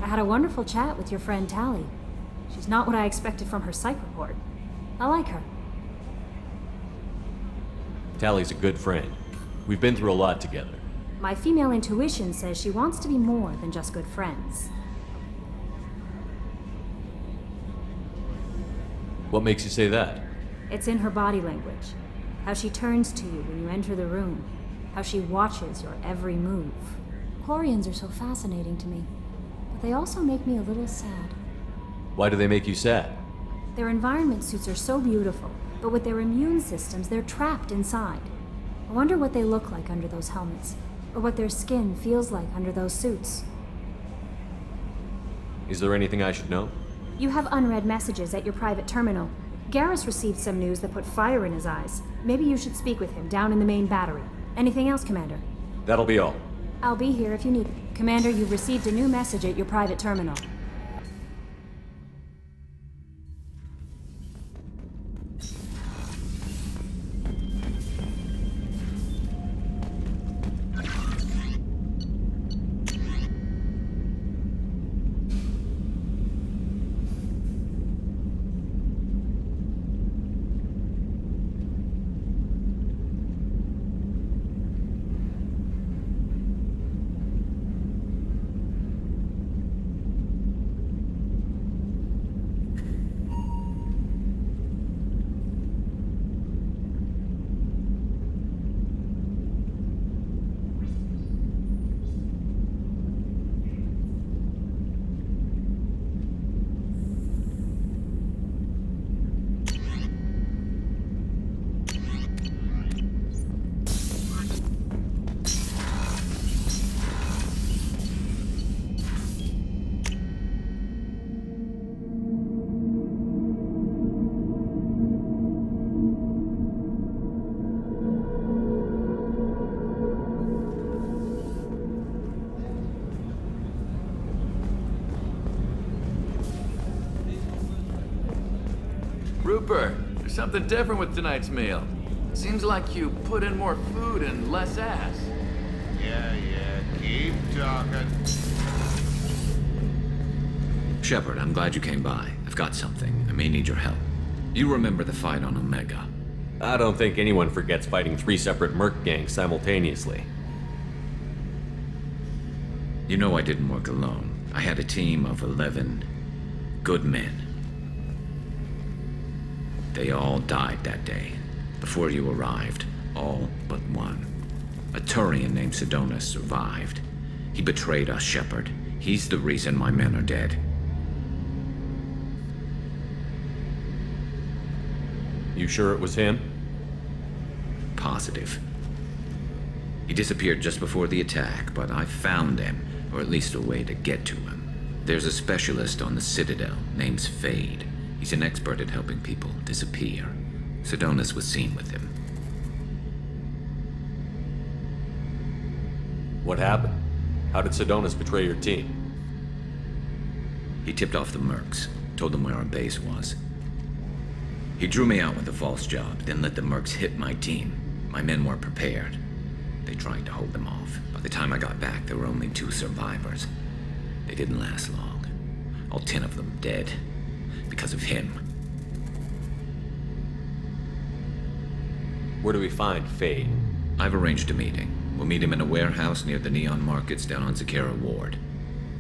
I had a wonderful chat with your friend Tally. She's not what I expected from her psych report. I like her. Tally's a good friend. We've been through a lot together. My female intuition says she wants to be more than just good friends. What makes you say that? It's in her body language. How she turns to you when you enter the room. How she watches your every move. Quarians are so fascinating to me, but they also make me a little sad. Why do they make you sad? Their environment suits are so beautiful, but with their immune systems, they're trapped inside. I wonder what they look like under those helmets, or what their skin feels like under those suits. Is there anything I should know? You have unread messages at your private terminal. Garrus received some news that put fire in his eyes. Maybe you should speak with him down in the main battery. Anything else, Commander? That'll be all. I'll be here if you need it. Commander, you've received a new message at your private terminal. Rupert, there's something different with tonight's meal. Seems like you put in more food and less ass. Yeah, keep talking. Shepard, I'm glad you came by. I've got something. I may need your help. You remember the fight on Omega? I don't think anyone forgets fighting 3 separate merc gangs simultaneously. You know I didn't work alone. I had a team of 11 good men. They all died that day, before you arrived, all but one. A Turian named Sidonus survived. He betrayed us, Shepard. He's the reason my men are dead. You sure it was him? Positive. He disappeared just before the attack, but I found him, or at least a way to get to him. There's a specialist on the Citadel, name's Fade. He's an expert at helping people disappear. Sidonus was seen with him. What happened? How did Sidonus betray your team? He tipped off the mercs, told them where our base was. He drew me out with a false job, then let the mercs hit my team. My men weren't prepared. They tried to hold them off. By the time I got back, there were only 2 survivors. They didn't last long. All 10 of them dead. Because of him. Where do we find Fade? I've arranged a meeting. We'll meet him in a warehouse near the Neon Markets down on Zakera Ward.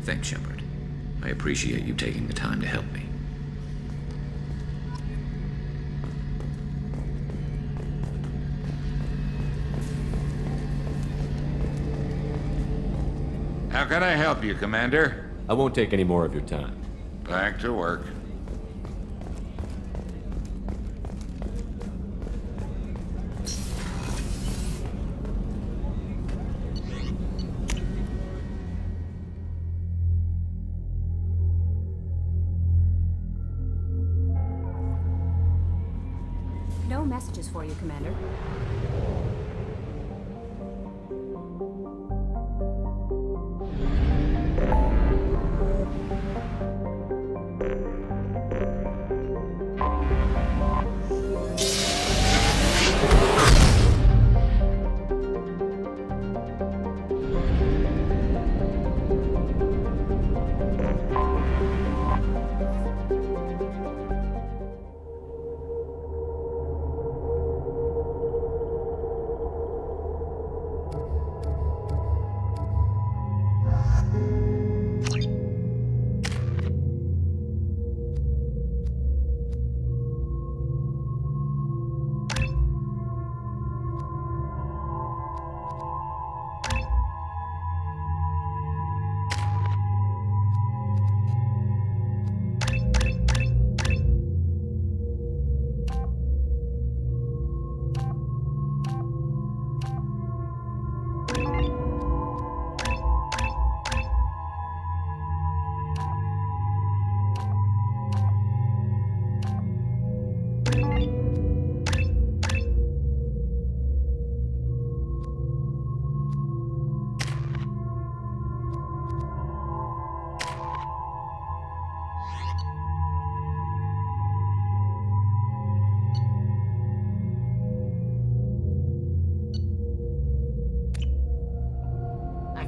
Thanks, Shepard. I appreciate you taking the time to help me. How can I help you, Commander? I won't take any more of your time. Back to work. No messages for you, Commander.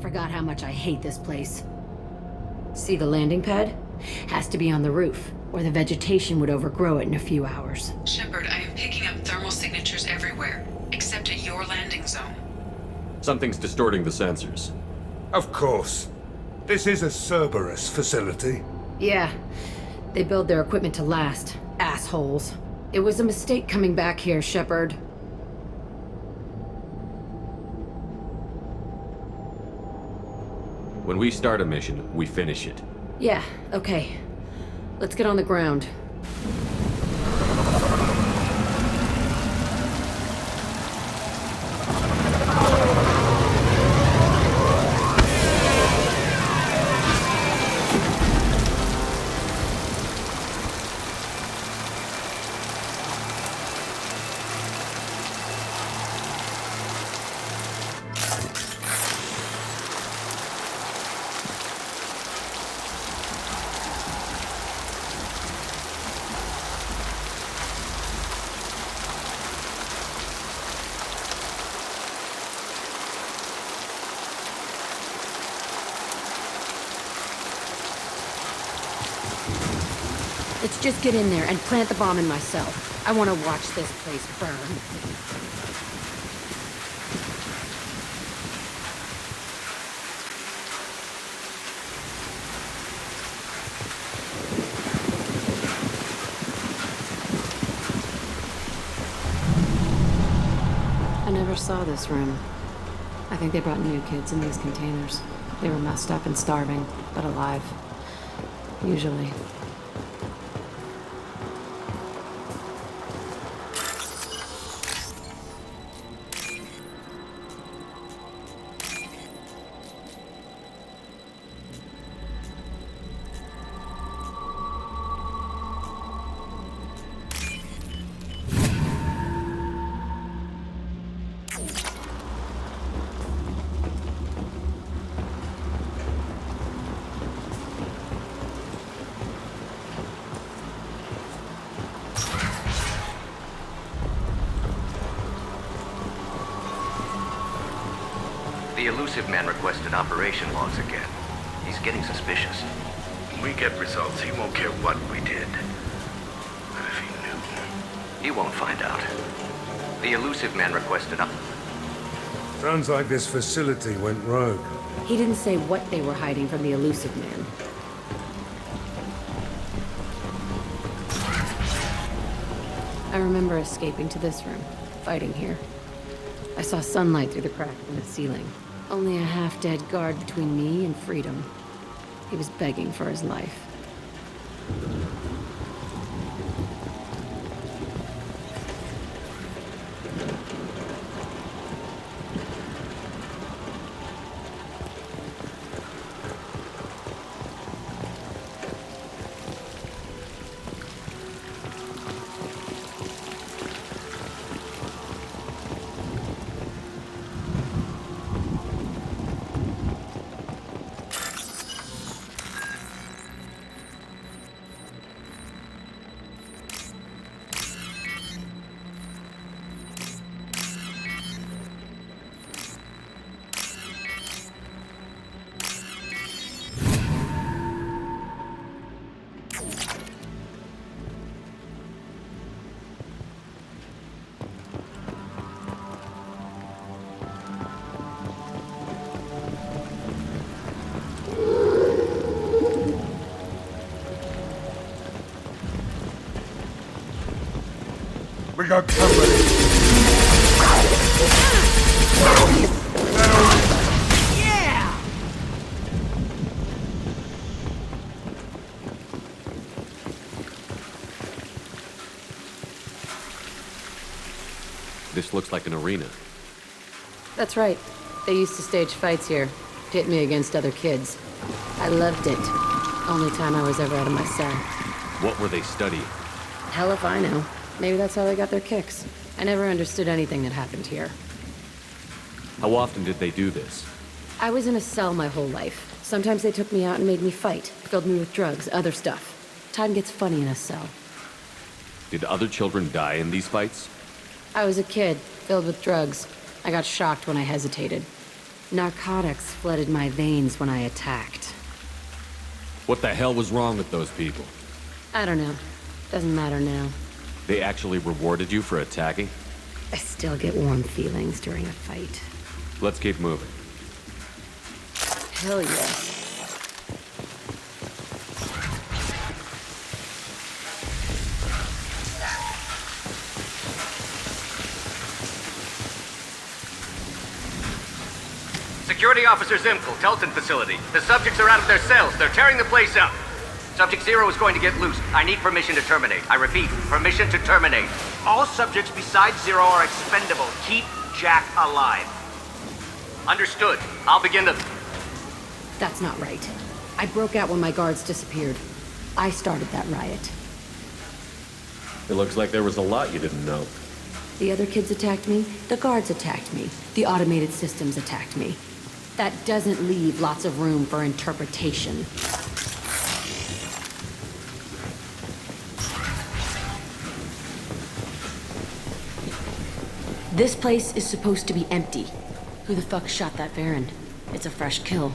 forgot how much I hate this place. See the landing pad? Has to be on the roof, or the vegetation would overgrow it in a few hours. Shepard, I am picking up thermal signatures everywhere, except at your landing zone. Something's distorting the sensors. Of course. This is a Cerberus facility. Yeah. They build their equipment to last. Assholes. It was a mistake coming back here, Shepard. When we start a mission, we finish it. Yeah, okay. Let's get on the ground. Let's just get in there and plant the bomb in myself. I want to watch this place burn. I never saw this room. I think they brought new kids in these containers. They were messed up and starving, but alive. Usually. The elusive man requested operation logs again. He's getting suspicious. When we get results, he won't care what we did. But if he knew... He won't find out. The elusive man requested up. Sounds like this facility went rogue. He didn't say what they were hiding from the elusive man. I remember escaping to this room, fighting here. I saw sunlight through the crack in the ceiling. Only a half-dead guard between me and freedom. He was begging for his life. We got company. Yeah! This looks like an arena. That's right. They used to stage fights here. Pit me against other kids. I loved it. Only time I was ever out of my cell. What were they studying? Hell if I know. Maybe that's how they got their kicks. I never understood anything that happened here. How often did they do this? I was in a cell my whole life. Sometimes they took me out and made me fight. Filled me with drugs, other stuff. Time gets funny in a cell. Did other children die in these fights? I was a kid, filled with drugs. I got shocked when I hesitated. Narcotics flooded my veins when I attacked. What the hell was wrong with those people? I don't know. Doesn't matter now. They actually rewarded you for attacking? I still get warm feelings during a fight. Let's keep moving. Hell yeah. Security Officer Zimkel, Telton facility. The subjects are out of their cells. They're tearing the place up. Subject 0 is going to get loose. I need permission to terminate. I repeat, permission to terminate. All subjects besides 0 are expendable. Keep Jack alive. Understood. I'll begin the... That's not right. I broke out when my guards disappeared. I started that riot. It looks like there was a lot you didn't know. The other kids attacked me. The guards attacked me. The automated systems attacked me. That doesn't leave lots of room for interpretation. This place is supposed to be empty. Who the fuck shot that Baron? It's a fresh kill.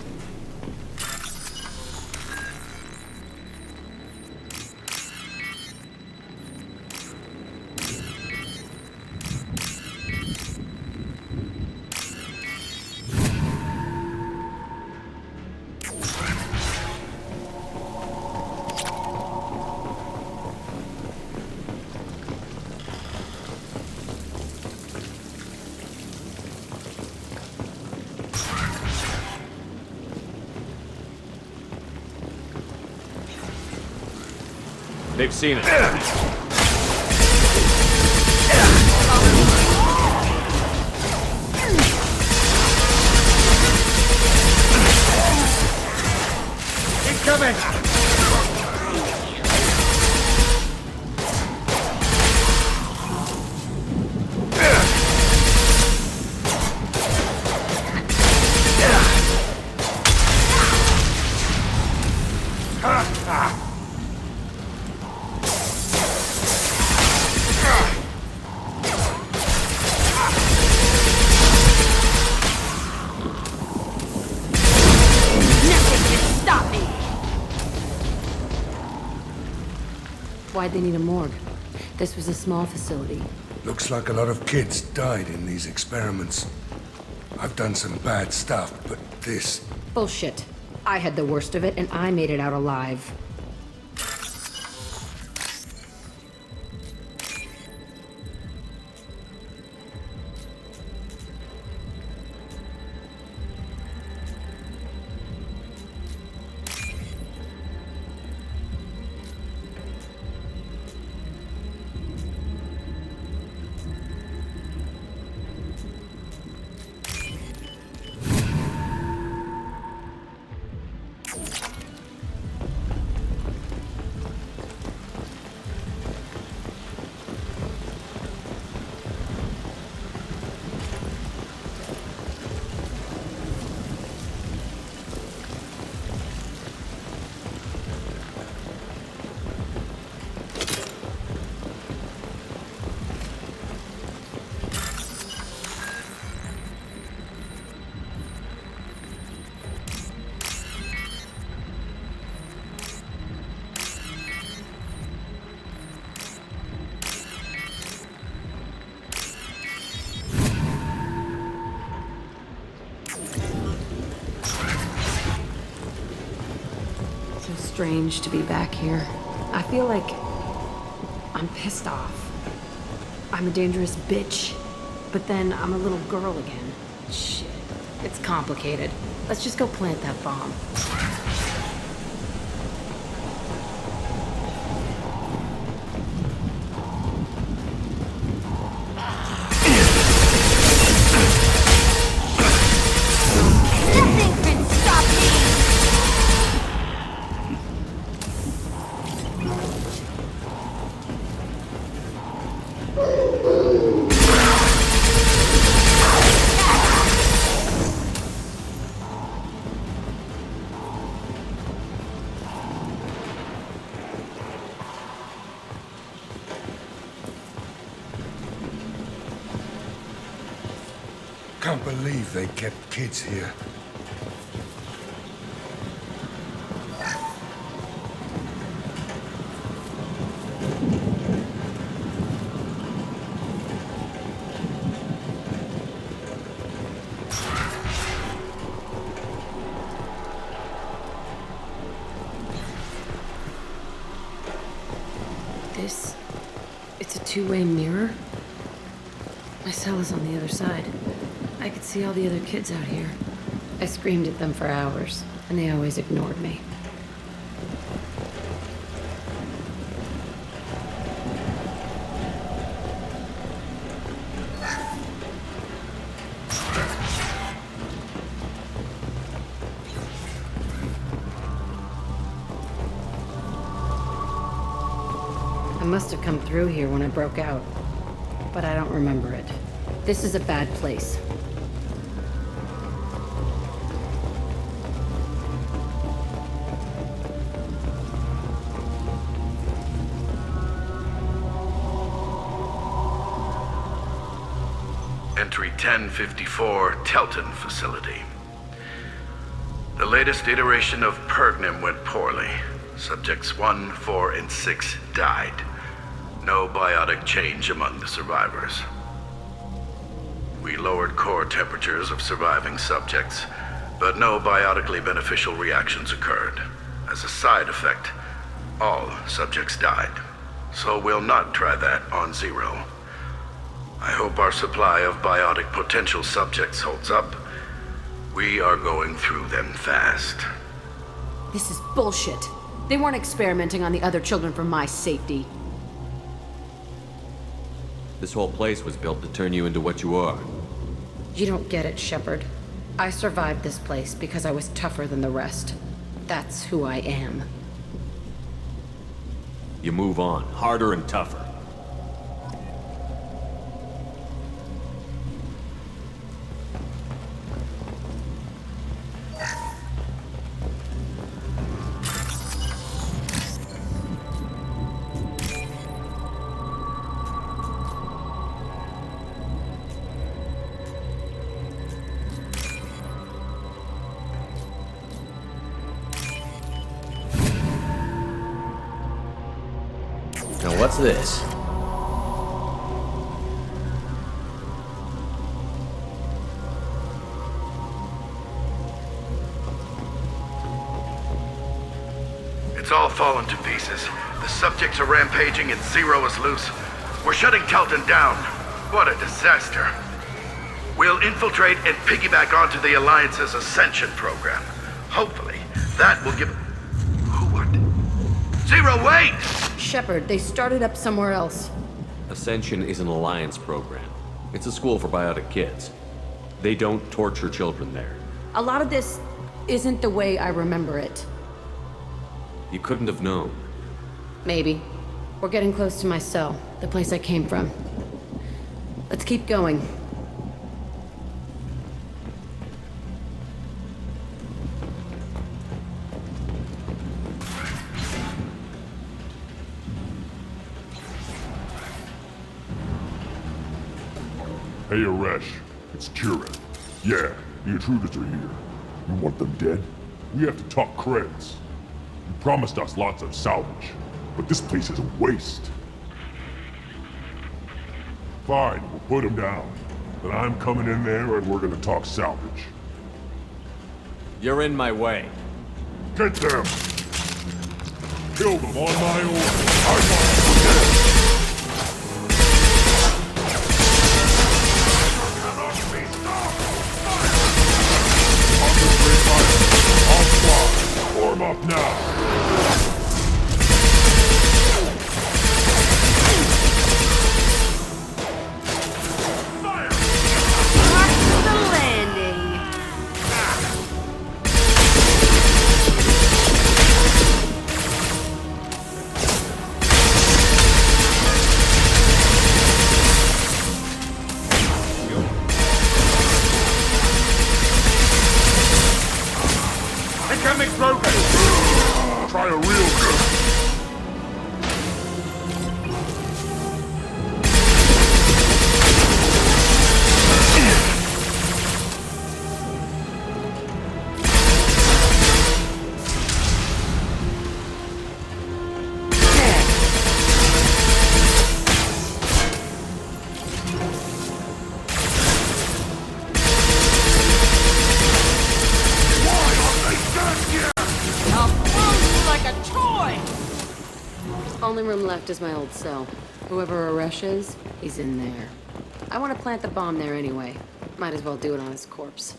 They've seen it. Incoming! Why'd they need a morgue? This was a small facility. Looks like a lot of kids died in these experiments. I've done some bad stuff, but this... Bullshit. I had the worst of it, and I made it out alive. Strange to be back here. I feel like I'm pissed off. I'm a dangerous bitch, but then I'm a little girl again. Shit, it's complicated. Let's just go plant that bomb. Can't believe they kept kids here. It's a two-way mirror? My cell is on the other side. I could see all the other kids out here. I screamed at them for hours, and they always ignored me. I must have come through here when I broke out, but I don't remember it. This is a bad place. Entry 1054, Telton Facility. The latest iteration of Pergnim went poorly. Subjects 1, 4, and 6 died. No biotic change among the survivors. We lowered core temperatures of surviving subjects, but no biotically beneficial reactions occurred. As a side effect, all subjects died. So we'll not try that on Zero. I hope our supply of biotic potential subjects holds up. We are going through them fast. This is bullshit. They weren't experimenting on the other children for my safety. This whole place was built to turn you into what you are. You don't get it, Shepard. I survived this place because I was tougher than the rest. That's who I am. You move on, harder and tougher. Now what's this? It's all fallen to pieces. The subjects are rampaging and Zero is loose. We're shutting Telton down. What a disaster. We'll infiltrate and piggyback onto the Alliance's Ascension program. Hopefully, that will give... What? Zero, wait! Shepard, they started up somewhere else. Ascension is an Alliance program. It's a school for biotic kids. They don't torture children there. A lot of this isn't the way I remember it. You couldn't have known. Maybe. We're getting close to my cell, the place I came from. Let's keep going. Hey, Aresh. It's Kieran. Yeah, the intruders are here. You want them dead? We have to talk creds. You promised us lots of salvage, but this place is a waste. Fine, we'll put them down. But I'm coming in there and we're gonna talk salvage. You're in my way. Get them! Kill them on my own. I want them dead! Form up now! room left is my old cell. Whoever Aresh is, he's in there. I want to plant the bomb there anyway. Might as well do it on his corpse.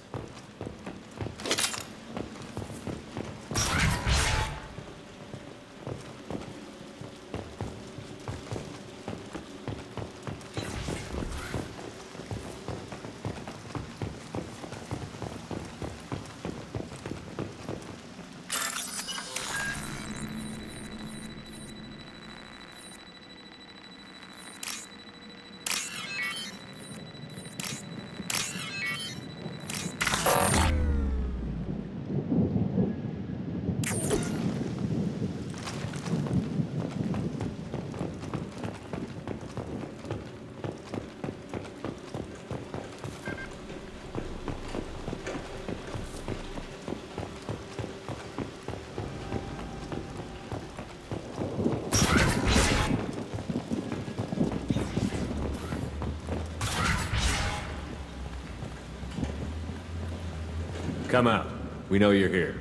Come out. We know you're here.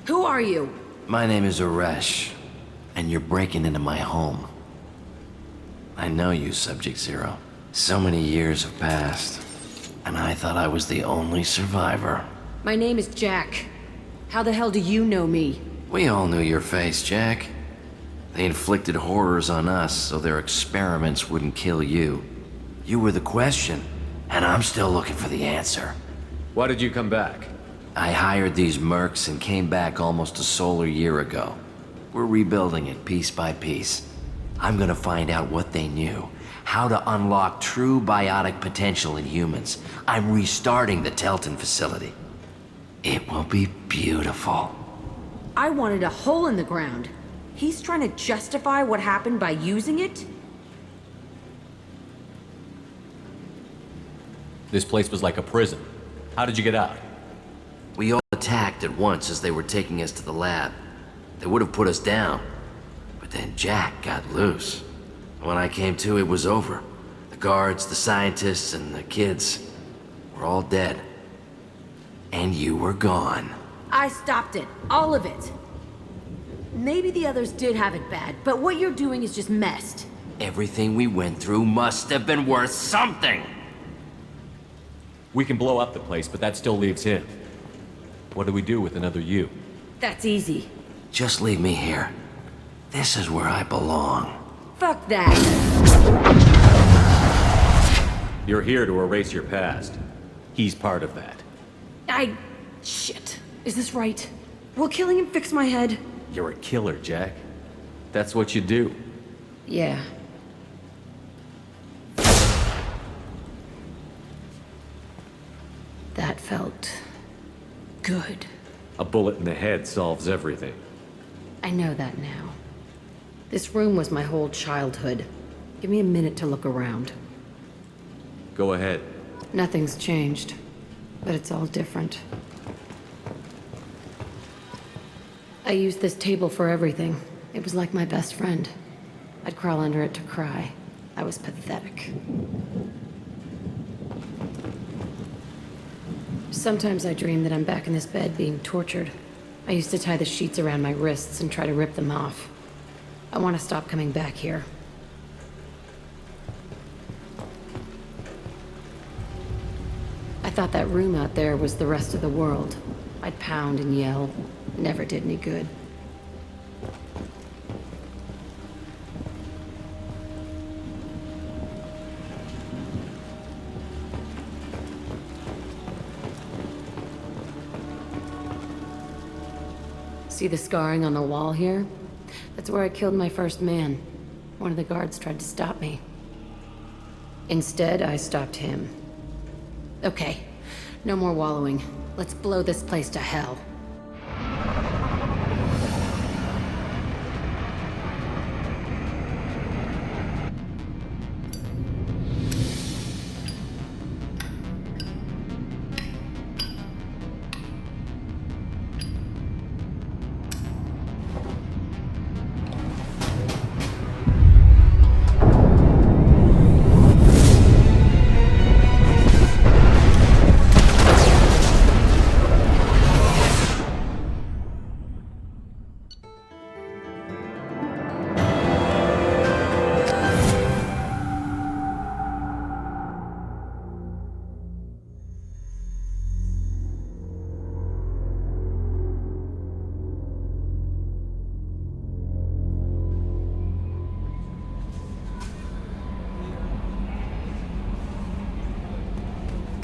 Who are you? My name is Aresh, and you're breaking into my home. I know you, Subject Zero. So many years have passed, and I thought I was the only survivor. My name is Jack. How the hell do you know me? We all knew your face, Jack. They inflicted horrors on us so their experiments wouldn't kill you. You were the question, and I'm still looking for the answer. Why did you come back? I hired these mercs and came back almost a solar year ago. We're rebuilding it piece by piece. I'm gonna find out what they knew, how to unlock true biotic potential in humans. I'm restarting the Telton facility. It will be beautiful. I wanted a hole in the ground. He's trying to justify what happened by using it? This place was like a prison. How did you get out? We all attacked at once as they were taking us to the lab. They would have put us down. But then Jack got loose. When I came to, it was over. The guards, the scientists, and the kids were all dead. And you were gone. I stopped it. All of it. Maybe the others did have it bad, but what you're doing is just messed. Everything we went through must have been worth something! We can blow up the place, but that still leaves him. What do we do with another you? That's easy. Just leave me here. This is where I belong. Fuck that! You're here to erase your past. He's part of that. Shit. Is this right? Will killing him fix my head? You're a killer, Jack. That's what you do. Yeah. That felt good. A bullet in the head solves everything. I know that now. This room was my whole childhood. Give me a minute to look around. Go ahead. Nothing's changed, but it's all different. I used this table for everything. It was like my best friend. I'd crawl under it to cry. I was pathetic. Sometimes I dream that I'm back in this bed being tortured. I used to tie the sheets around my wrists and try to rip them off. I want to stop coming back here. I thought that room out there was the rest of the world. I'd pound and yell. Never did any good. See the scarring on the wall here? That's where I killed my first man. One of the guards tried to stop me. Instead, I stopped him. Okay, no more wallowing. Let's blow this place to hell.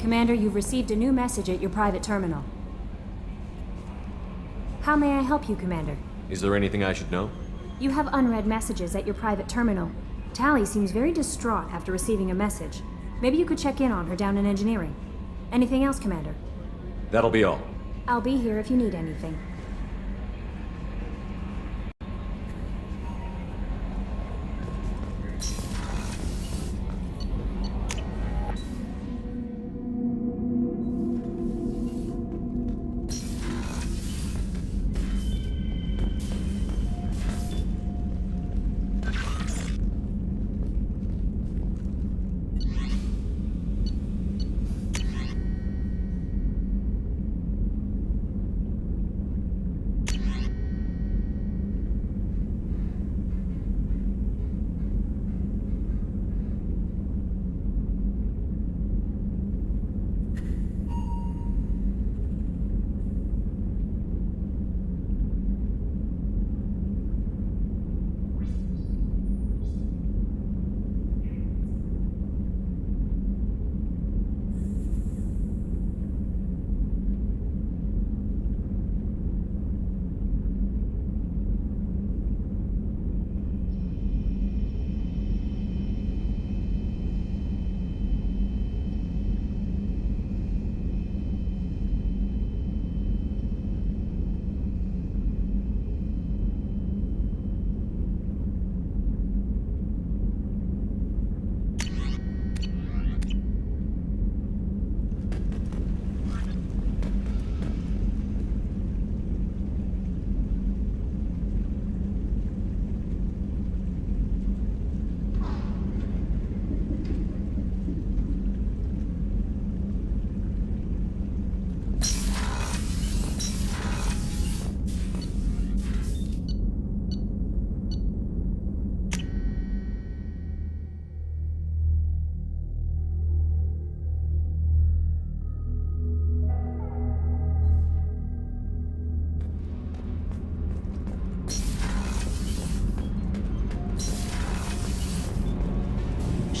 Commander, you've received a new message at your private terminal. How may I help you, Commander? Is there anything I should know? You have unread messages at your private terminal. Tally seems very distraught after receiving a message. Maybe you could check in on her down in engineering. Anything else, Commander? That'll be all. I'll be here if you need anything.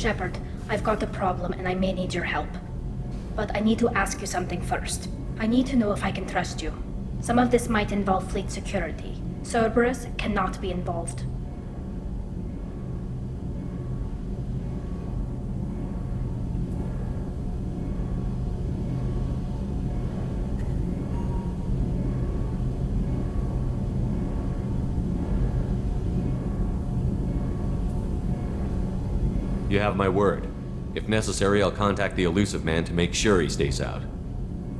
Shepard, I've got a problem and I may need your help. But I need to ask you something first. I need to know if I can trust you. Some of this might involve fleet security. Cerberus cannot be involved. You have my word. If necessary, I'll contact the elusive man to make sure he stays out.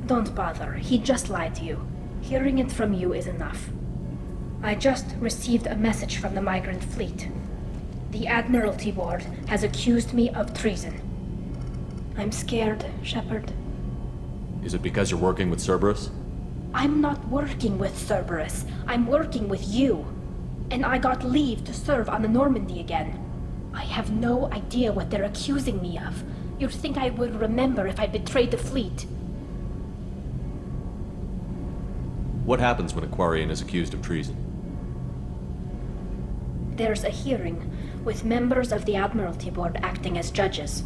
Don't bother. He just lied to you. Hearing it from you is enough. I just received a message from the migrant fleet. The Admiralty Board has accused me of treason. I'm scared, Shepard. Is it because you're working with Cerberus? I'm not working with Cerberus. I'm working with you. And I got leave to serve on the Normandy again. I have no idea what they're accusing me of. You'd think I would remember if I betrayed the fleet. What happens when a Quarian is accused of treason? There's a hearing, with members of the Admiralty Board acting as judges.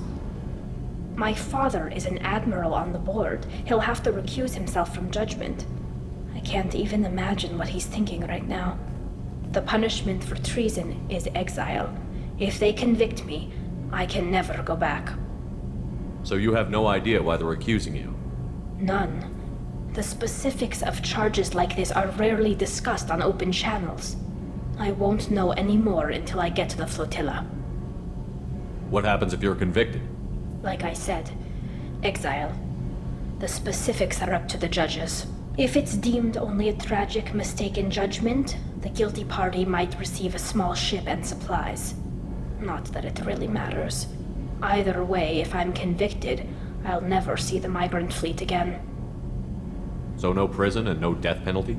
My father is an admiral on the board. He'll have to recuse himself from judgment. I can't even imagine what he's thinking right now. The punishment for treason is exile. If they convict me, I can never go back. So you have no idea why they're accusing you? None. The specifics of charges like this are rarely discussed on open channels. I won't know any more until I get to the flotilla. What happens if you're convicted? Like I said, exile. The specifics are up to the judges. If it's deemed only a tragic mistake in judgment, the guilty party might receive a small ship and supplies. Not that it really matters. Either way, if I'm convicted, I'll never see the migrant fleet again. So no prison and no death penalty?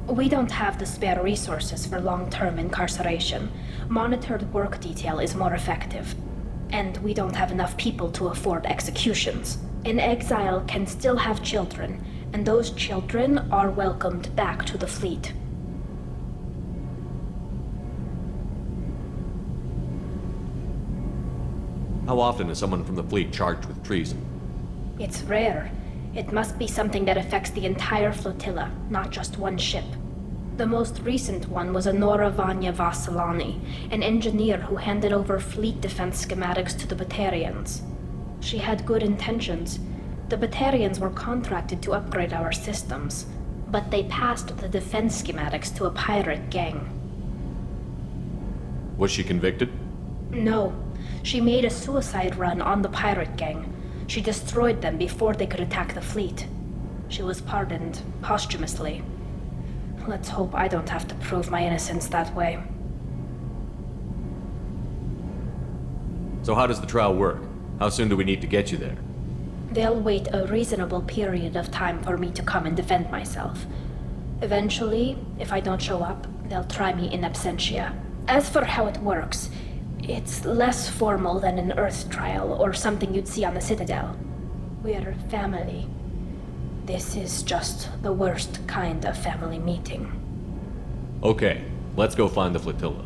We don't have the spare resources for long-term incarceration. Monitored work detail is more effective. And we don't have enough people to afford executions. An exile can still have children, and those children are welcomed back to the fleet. How often is someone from the fleet charged with treason? It's rare. It must be something that affects the entire flotilla, not just one ship. The most recent one was Honora Vanya Vassilani, an engineer who handed over fleet defense schematics to the Batarians. She had good intentions. The Batarians were contracted to upgrade our systems, but they passed the defense schematics to a pirate gang. Was she convicted? No. She made a suicide run on the pirate gang. She destroyed them before they could attack the fleet. She was pardoned posthumously. Let's hope I don't have to prove my innocence that way. So how does the trial work? How soon do we need to get you there? They'll wait a reasonable period of time for me to come and defend myself. Eventually, if I don't show up, they'll try me in absentia. As for how it works, it's less formal than an Earth trial or something you'd see on the Citadel. We're family. This is just the worst kind of family meeting. Okay, let's go find the flotilla.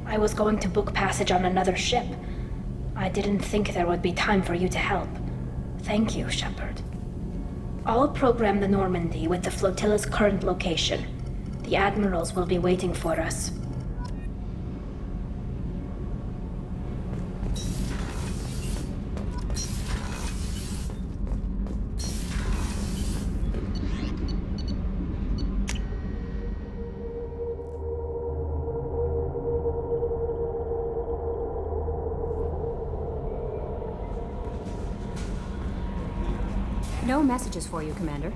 I was going to book passage on another ship. I didn't think there would be time for you to help. Thank you, Shepard. I'll program the Normandy with the flotilla's current location. The admirals will be waiting for us. No messages for you, Commander.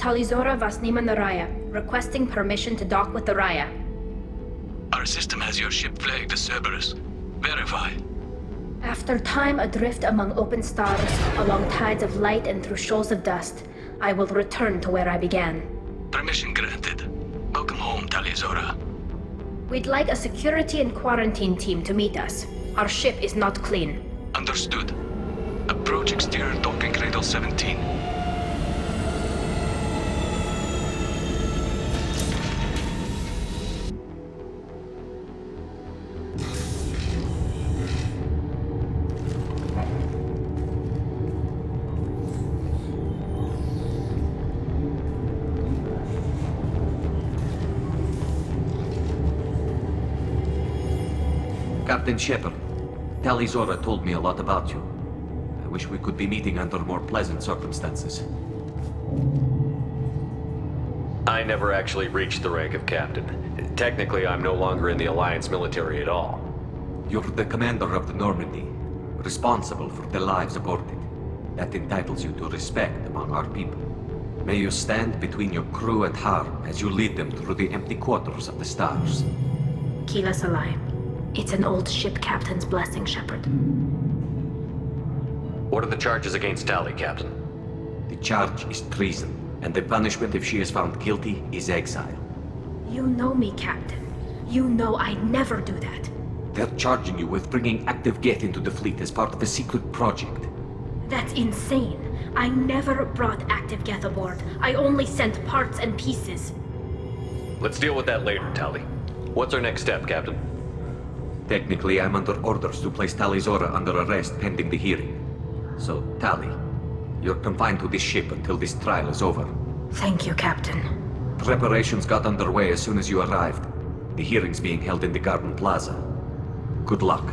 Talizora Vasnima Naraya, requesting permission to dock with the Raya. Our system has your ship flagged as Cerberus. Verify. After time adrift among open stars, along tides of light and through shoals of dust, I will return to where I began. Permission granted. Welcome home, Talizora. We'd like a security and quarantine team to meet us. Our ship is not clean. Understood. Approach exterior docking cradle 17. Captain Shepard, Talizora told me a lot about you. I wish we could be meeting under more pleasant circumstances. I never actually reached the rank of captain. Technically, I'm no longer in the Alliance military at all. You're the commander of the Normandy, responsible for the lives aborted. That entitles you to respect among our people. May you stand between your crew and harm as you lead them through the empty quarters of the stars. Kila Salai. It's an old ship captain's blessing, Shepard. What are the charges against Tali, Captain? The charge is treason, and the punishment if she is found guilty is exile. You know me, Captain. You know I never do that. They're charging you with bringing active Geth into the fleet as part of a secret project. That's insane. I never brought active Geth aboard. I only sent parts and pieces. Let's deal with that later, Tali. What's our next step, Captain? Technically, I'm under orders to place Tali Zora under arrest pending the hearing. So, Tali, you're confined to this ship until this trial is over. Thank you, Captain. Preparations got underway as soon as you arrived. The hearing's being held in the Garden Plaza. Good luck.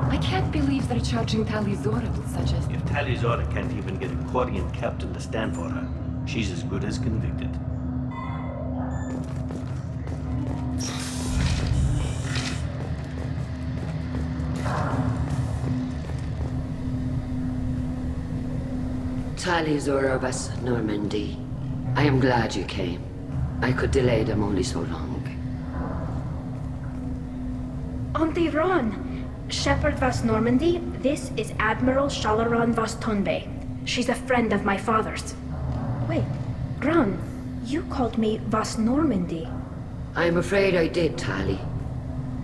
I can't believe they're charging Tali Zora with such a... If Tali Zora can't even get a Quarian captain to stand for her, she's as good as convicted. Tali Zora was Normandy. I am glad you came. I could delay them only so long. Auntie Ron! Shepard Vas Normandy, this is Admiral Shalaran Vas Tonbe. She's a friend of my father's. Wait, Ron, you called me Vas Normandy. I'm afraid I did, Tali.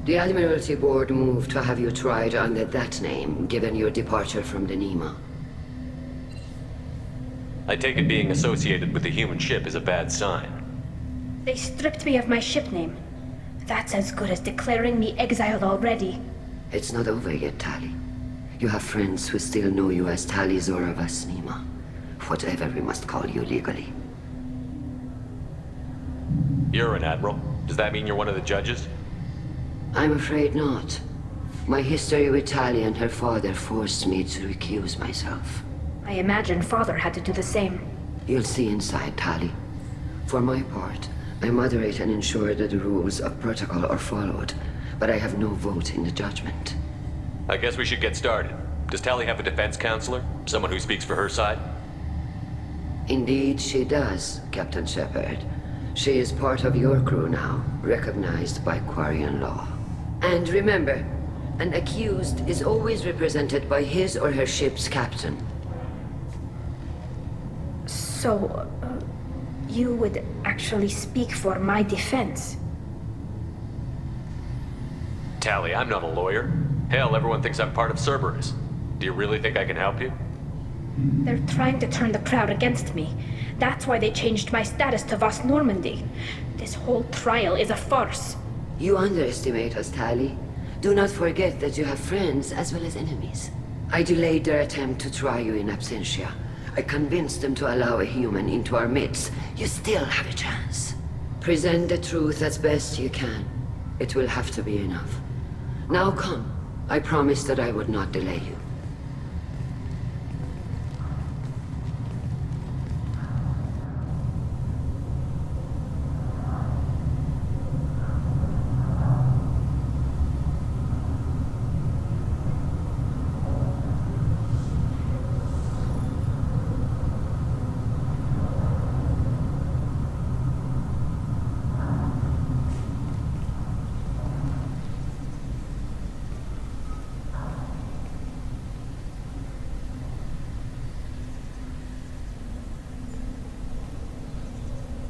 The Admiralty Board moved to have you tried under that name, given your departure from the Nima. I take it being associated with a human ship is a bad sign. They stripped me of my ship name. That's as good as declaring me exiled already. It's not over yet, Tali. You have friends who still know you as Tali Zora Vas Nima. Whatever we must call you legally. You're an admiral. Does that mean you're one of the judges? I'm afraid not. My history with Tali and her father forced me to recuse myself. I imagine father had to do the same. You'll see inside, Tali. For my part, I moderate and ensure that the rules of protocol are followed, but I have no vote in the judgment. I guess we should get started. Does Tali have a defense counselor? Someone who speaks for her side? Indeed, she does, Captain Shepard. She is part of your crew now, recognized by Quarian law. And remember, an accused is always represented by his or her ship's captain. So, you would actually speak for my defense? Tali, I'm not a lawyer. Hell, everyone thinks I'm part of Cerberus. Do you really think I can help you? They're trying to turn the crowd against me. That's why they changed my status to Vas Normandy. This whole trial is a farce. You underestimate us, Tali. Do not forget that you have friends as well as enemies. I delayed their attempt to try you in absentia. I convinced them to allow a human into our midst. You still have a chance. Present the truth as best you can. It will have to be enough. Now come. I promised that I would not delay you.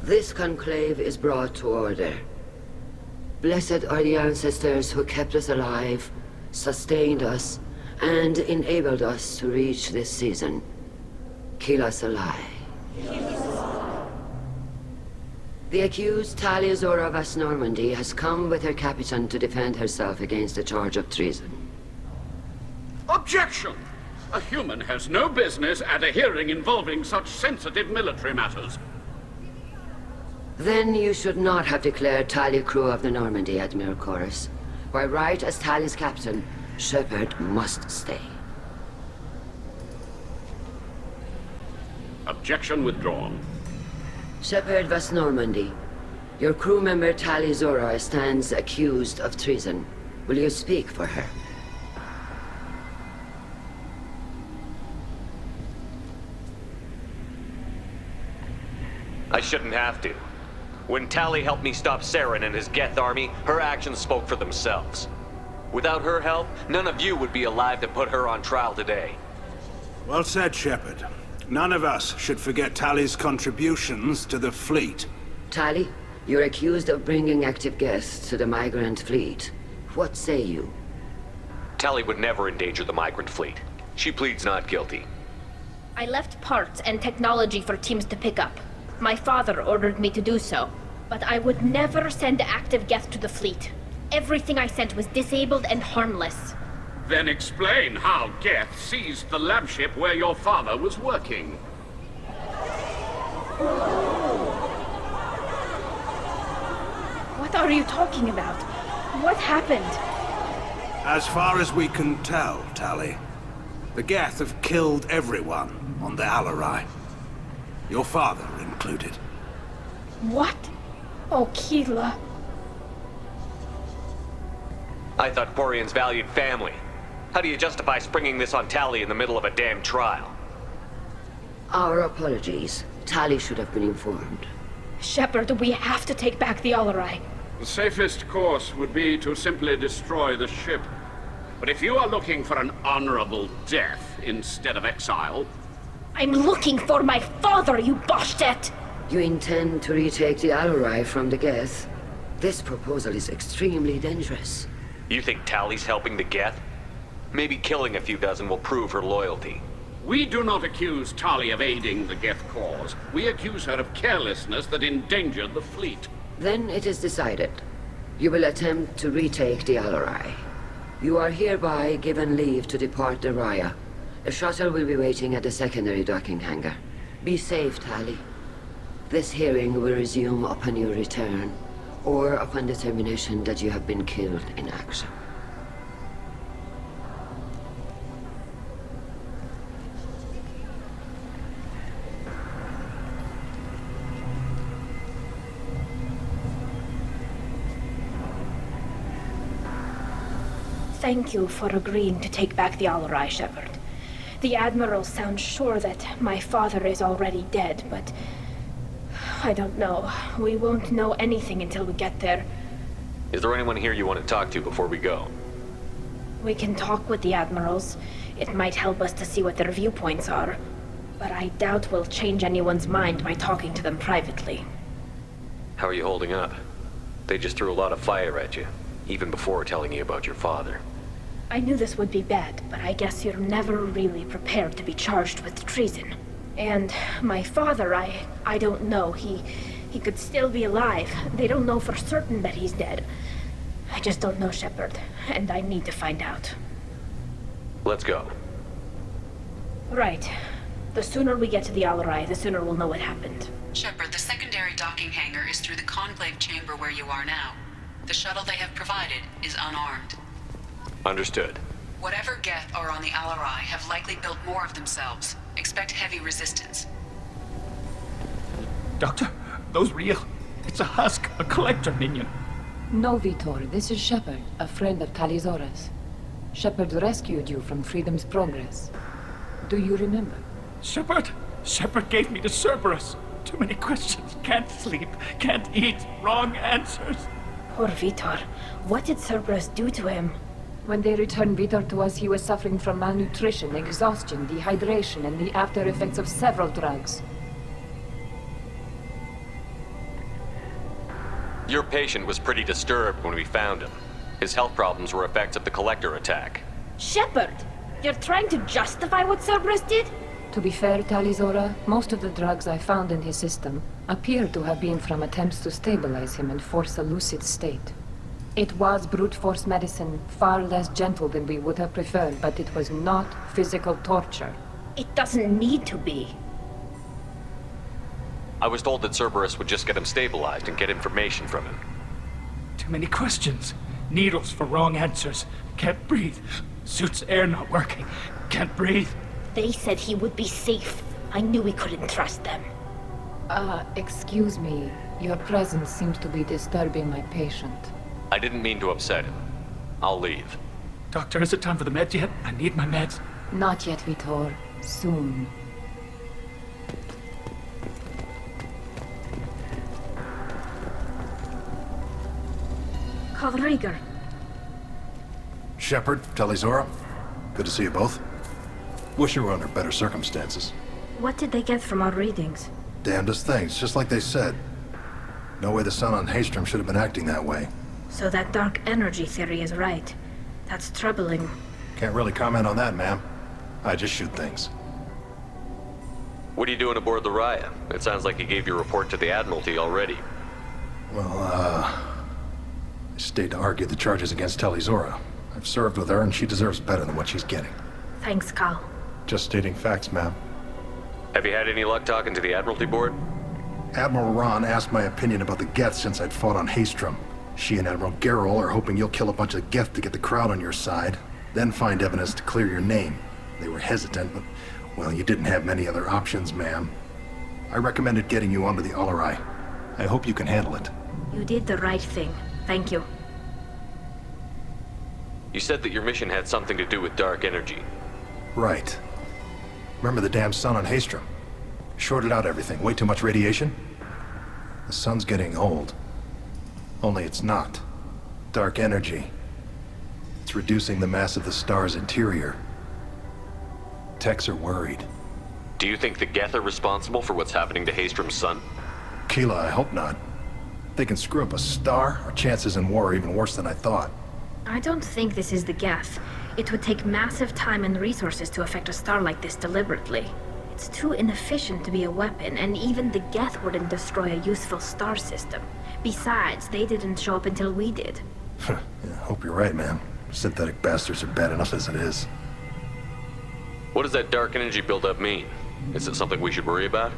This conclave is brought to order. Blessed are the ancestors who kept us alive, sustained us, and enabled us to reach this season. Kill us alive. The accused Tali Zora Vas Normandy has come with her captain to defend herself against the charge of treason. Objection! A human has no business at a hearing involving such sensitive military matters. Then you should not have declared Tali crew of the Normandy, Admiral Chorus. By right as Tali's captain, Shepard must stay. Objection withdrawn. Shepard Vas Normandy, your crew member Tali Zora stands accused of treason. Will you speak for her? I shouldn't have to. When Tali helped me stop Saren and his Geth army, her actions spoke for themselves. Without her help, none of you would be alive to put her on trial today. Well said, Shepard. None of us should forget Tali's contributions to the fleet. Tali, you're accused of bringing active guests to the migrant fleet. What say you? Tali would never endanger the migrant fleet. She pleads not guilty. I left parts and technology for teams to pick up. My father ordered me to do so, but I would never send active guests to the fleet. Everything I sent was disabled and harmless. Then explain how Geth seized the lab ship where your father was working. What are you talking about? What happened? As far as we can tell, Tali, the Geth have killed everyone on the Alarai. Your father included. What? Oh, Keela. I thought Quarians valued family. How do you justify springing this on Tali in the middle of a damn trial? Our apologies. Tali should have been informed. Shepard, we have to take back the Alarai. The safest course would be to simply destroy the ship. But if you are looking for an honorable death instead of exile... I'm looking for my father, you bastet! You intend to retake the Alarai from the Geth? This proposal is extremely dangerous. You think Tali's helping the Geth? Maybe killing a few dozen will prove her loyalty. We do not accuse Tali of aiding the Geth cause. We accuse her of carelessness that endangered the fleet. Then it is decided. You will attempt to retake the Alarai. You are hereby given leave to depart the Raya. A shuttle will be waiting at the secondary docking hangar. Be safe, Tali. This hearing will resume upon your return, or upon determination that you have been killed in action. Thank you for agreeing to take back the Alarai, Shepard. The Admiral sounds sure that my father is already dead, but... I don't know. We won't know anything until we get there. Is there anyone here you want to talk to before we go? We can talk with the Admirals. It might help us to see what their viewpoints are. But I doubt we'll change anyone's mind by talking to them privately. How are you holding up? They just threw a lot of fire at you, even before telling you about your father. I knew this would be bad, but I guess you're never really prepared to be charged with treason. And my father, I don't know. He could still be alive. They don't know for certain that he's dead. I just don't know, Shepard, and I need to find out. Let's go. Right. The sooner we get to the Alarai, the sooner we'll know what happened. Shepard, the secondary docking hangar is through the conclave chamber where you are now. The shuttle they have provided is unarmed. Understood. Whatever Geth are on the Alarai have likely built more of themselves. Expect heavy resistance. Doctor, those real. It's a husk, a collector minion. No, Vitor, this is Shepard, a friend of Talizora's. Shepard rescued you from Freedom's Progress. Do you remember? Shepard gave me to Cerberus. Too many questions. Can't sleep, can't eat. Wrong answers. Poor Vitor. What did Cerberus do to him? When they returned Vitor to us, he was suffering from malnutrition, exhaustion, dehydration, and the after effects of several drugs. Your patient was pretty disturbed when we found him. His health problems were effects of the Collector attack. Shepard! You're trying to justify what Cerberus did? To be fair, Talizora, most of the drugs I found in his system appear to have been from attempts to stabilize him and force a lucid state. It was brute force medicine, far less gentle than we would have preferred, but it was not physical torture. It doesn't need to be. I was told that Cerberus would just get him stabilized and get information from him. Too many questions. Needles for wrong answers. Can't breathe. Suit's air not working. Can't breathe. They said he would be safe. I knew we couldn't trust them. Excuse me. Your presence seems to be disturbing my patient. I didn't mean to upset him. I'll leave. Doctor, is it time for the meds yet? I need my meds. Not yet, Vitor. Soon. Call Rieger. Shepard, Talizora. Good to see you both. Wish you were under better circumstances. What did they get from our readings? Damnedest things, just like they said. No way the sun on Haystrom should have been acting that way. So that dark energy theory is right. That's troubling. Can't really comment on that, ma'am. I just shoot things. What are you doing aboard the Raya? It sounds like you gave your report to the Admiralty already. Well, I stayed to argue the charges against Talizora. I've served with her, and she deserves better than what she's getting. Thanks, Cal. Just stating facts, ma'am. Have you had any luck talking to the Admiralty board? Admiral Ron asked my opinion about the Geth since I'd fought on Haystrom. She and Admiral Gerrel are hoping you'll kill a bunch of Geth to get the crowd on your side, then find evidence to clear your name. They were hesitant, but, well, you didn't have many other options, ma'am. I recommended getting you onto the Alarai. I hope you can handle it. You did the right thing. Thank you. You said that your mission had something to do with dark energy. Right. Remember the damn sun on Haystrom? Shorted out everything. Way too much radiation? The sun's getting old. Only it's not. Dark energy. It's reducing the mass of the star's interior. Techs are worried. Do you think the Geth are responsible for what's happening to Haystrom's sun? Keela, I hope not. If they can screw up a star, our chances in war are even worse than I thought. I don't think this is the Geth. It would take massive time and resources to affect a star like this deliberately. It's too inefficient to be a weapon, and even the Geth wouldn't destroy a useful star system. Besides, they didn't show up until we did. Yeah, hope you're right, man. Synthetic bastards are bad enough as it is. What does that dark energy buildup mean? Is it something we should worry about?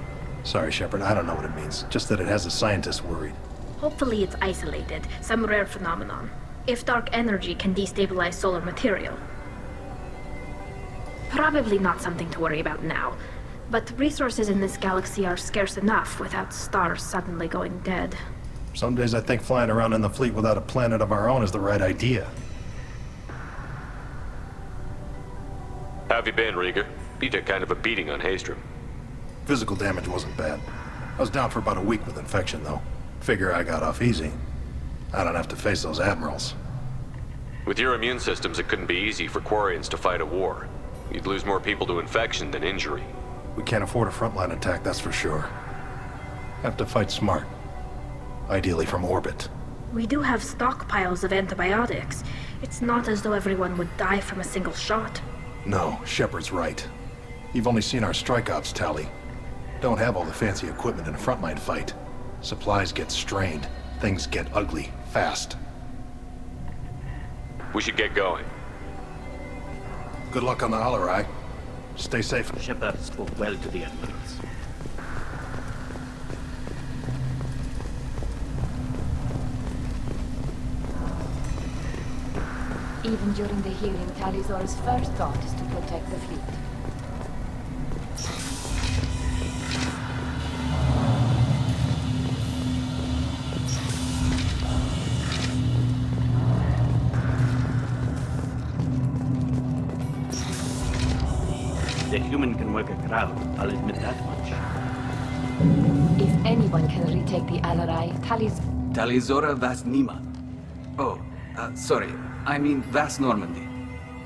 Sorry, Shepard, I don't know what it means. Just that it has the scientists worried. Hopefully it's isolated, some rare phenomenon. If dark energy can destabilize solar material. Probably not something to worry about now. But resources in this galaxy are scarce enough without stars suddenly going dead. Some days I think flying around in the fleet without a planet of our own is the right idea. How have you been, Rieger? You took kind of a beating on Haystrom. Physical damage wasn't bad. I was down for about a week with infection, though. Figure I got off easy. I don't have to face those admirals. With your immune systems, it couldn't be easy for Quarians to fight a war. You'd lose more people to infection than injury. We can't afford a frontline attack, that's for sure. Have to fight smart. Ideally from orbit. We do have stockpiles of antibiotics. It's not as though everyone would die from a single shot. No, Shepard's right. You've only seen our strike ops tally. Don't have all the fancy equipment in a frontline fight. Supplies get strained. Things get ugly, fast. We should get going. Good luck on the Alarai. Stay safe. Shepard spoke well to the admirals. Even during the hearing, Talizora's first thought is to protect the fleet. The human can work a crowd, I'll admit that much. If anyone can retake the Alarai, Talizora Vas Nima. Oh, sorry. I mean Vas Normandy.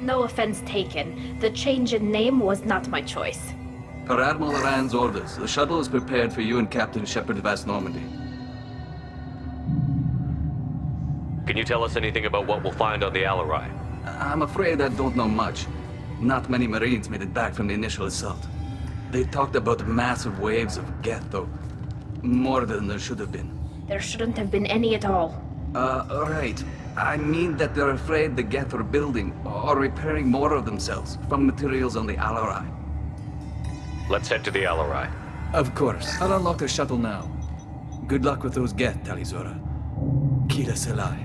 No offense taken. The change in name was not my choice. Per Admiral Rand's orders, the shuttle is prepared for you and Captain Shepard Vas Normandy. Can you tell us anything about what we'll find on the Alarai? I'm afraid I don't know much. Not many Marines made it back from the initial assault. They talked about massive waves of Geth, though. More than there should have been. There shouldn't have been any at all. Right. I mean that they're afraid the Geth are building or repairing more of themselves from materials on the Alarai. Let's head to the Alarai. Of course. I'll unlock the shuttle now. Good luck with those Geth, Talizora. Kila Selai.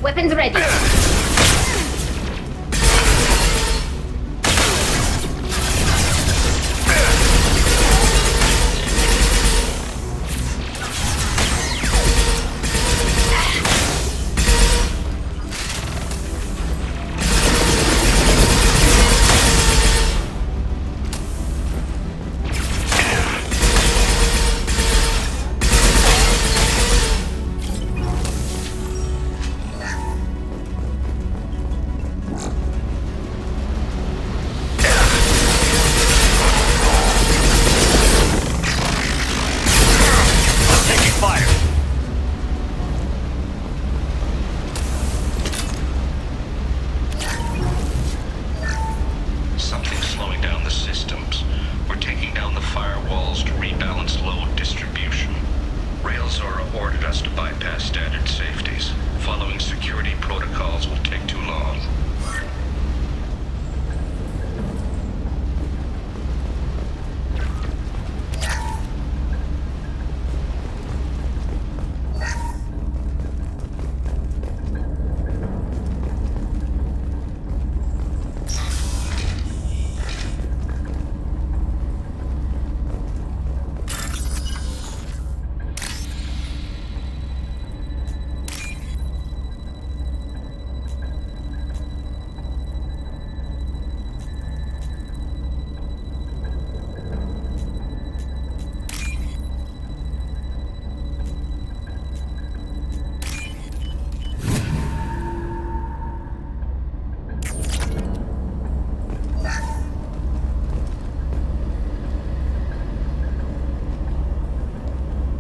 Weapons ready.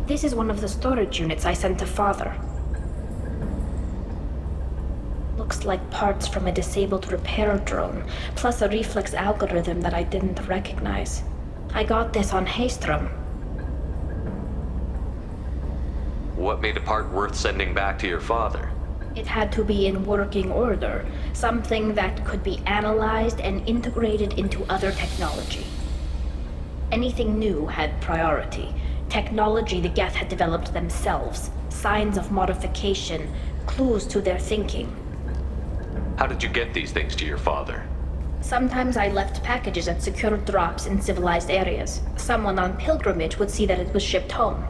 This is one of the storage units I sent to Father. Looks like parts from a disabled repair drone, plus a reflex algorithm that I didn't recognize. I got this on Haystrom. What made a part worth sending back to your father? It had to be in working order, something that could be analyzed and integrated into other technology. Anything new had priority. Technology the Geth had developed themselves, signs of modification, clues to their thinking. How did you get these things to your father? Sometimes I left packages at secured drops in civilized areas. Someone on pilgrimage would see that it was shipped home.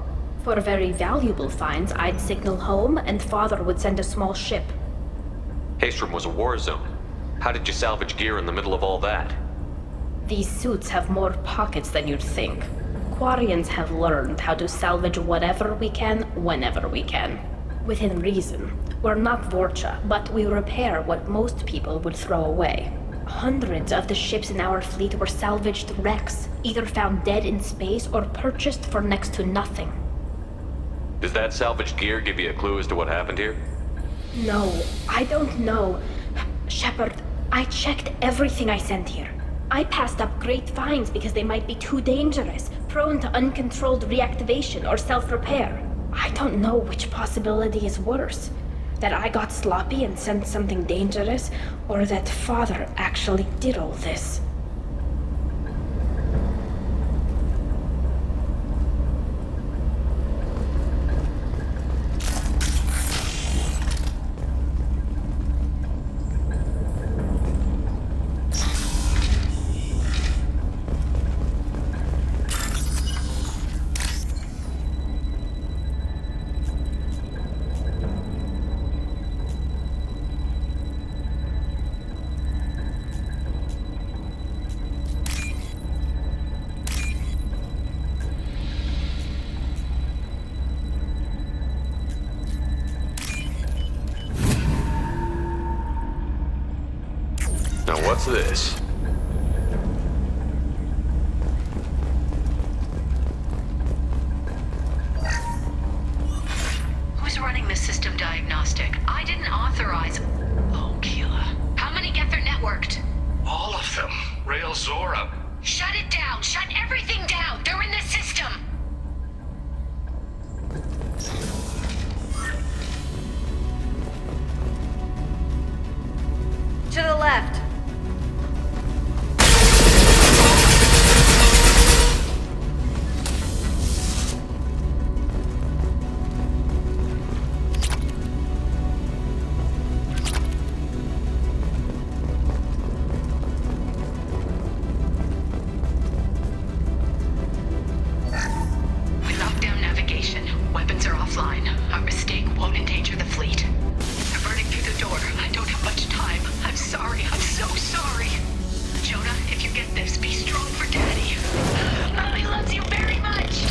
For very valuable finds, I'd signal home, and Father would send a small ship. Haystrom was a war zone. How did you salvage gear in the middle of all that? These suits have more pockets than you'd think. Quarians have learned how to salvage whatever we can, whenever we can. Within reason. We're not Vorcha, but we repair what most people would throw away. Hundreds of the ships in our fleet were salvaged wrecks, either found dead in space or purchased for next to nothing. Does that salvaged gear give you a clue as to what happened here? No, I don't know. Shepard, I checked everything I sent here. I passed up great finds because they might be too dangerous, prone to uncontrolled reactivation or self-repair. I don't know which possibility is worse. That I got sloppy and sent something dangerous, or that Father actually did all this. Now what's this? Who's running the system diagnostic? I didn't authorize... Oh, Keela. How many Geth are networked? All of them. Rail Zora. Shut it down! Shut everything down! They're in the system! To the left. We locked down navigation. Weapons are offline. Our mistake won't endanger the fleet. They're burning through the door. I don't have much time. I'm sorry. I'm so sorry. Jonah, if you get this, be strong for Daddy. Mommy loves you very much.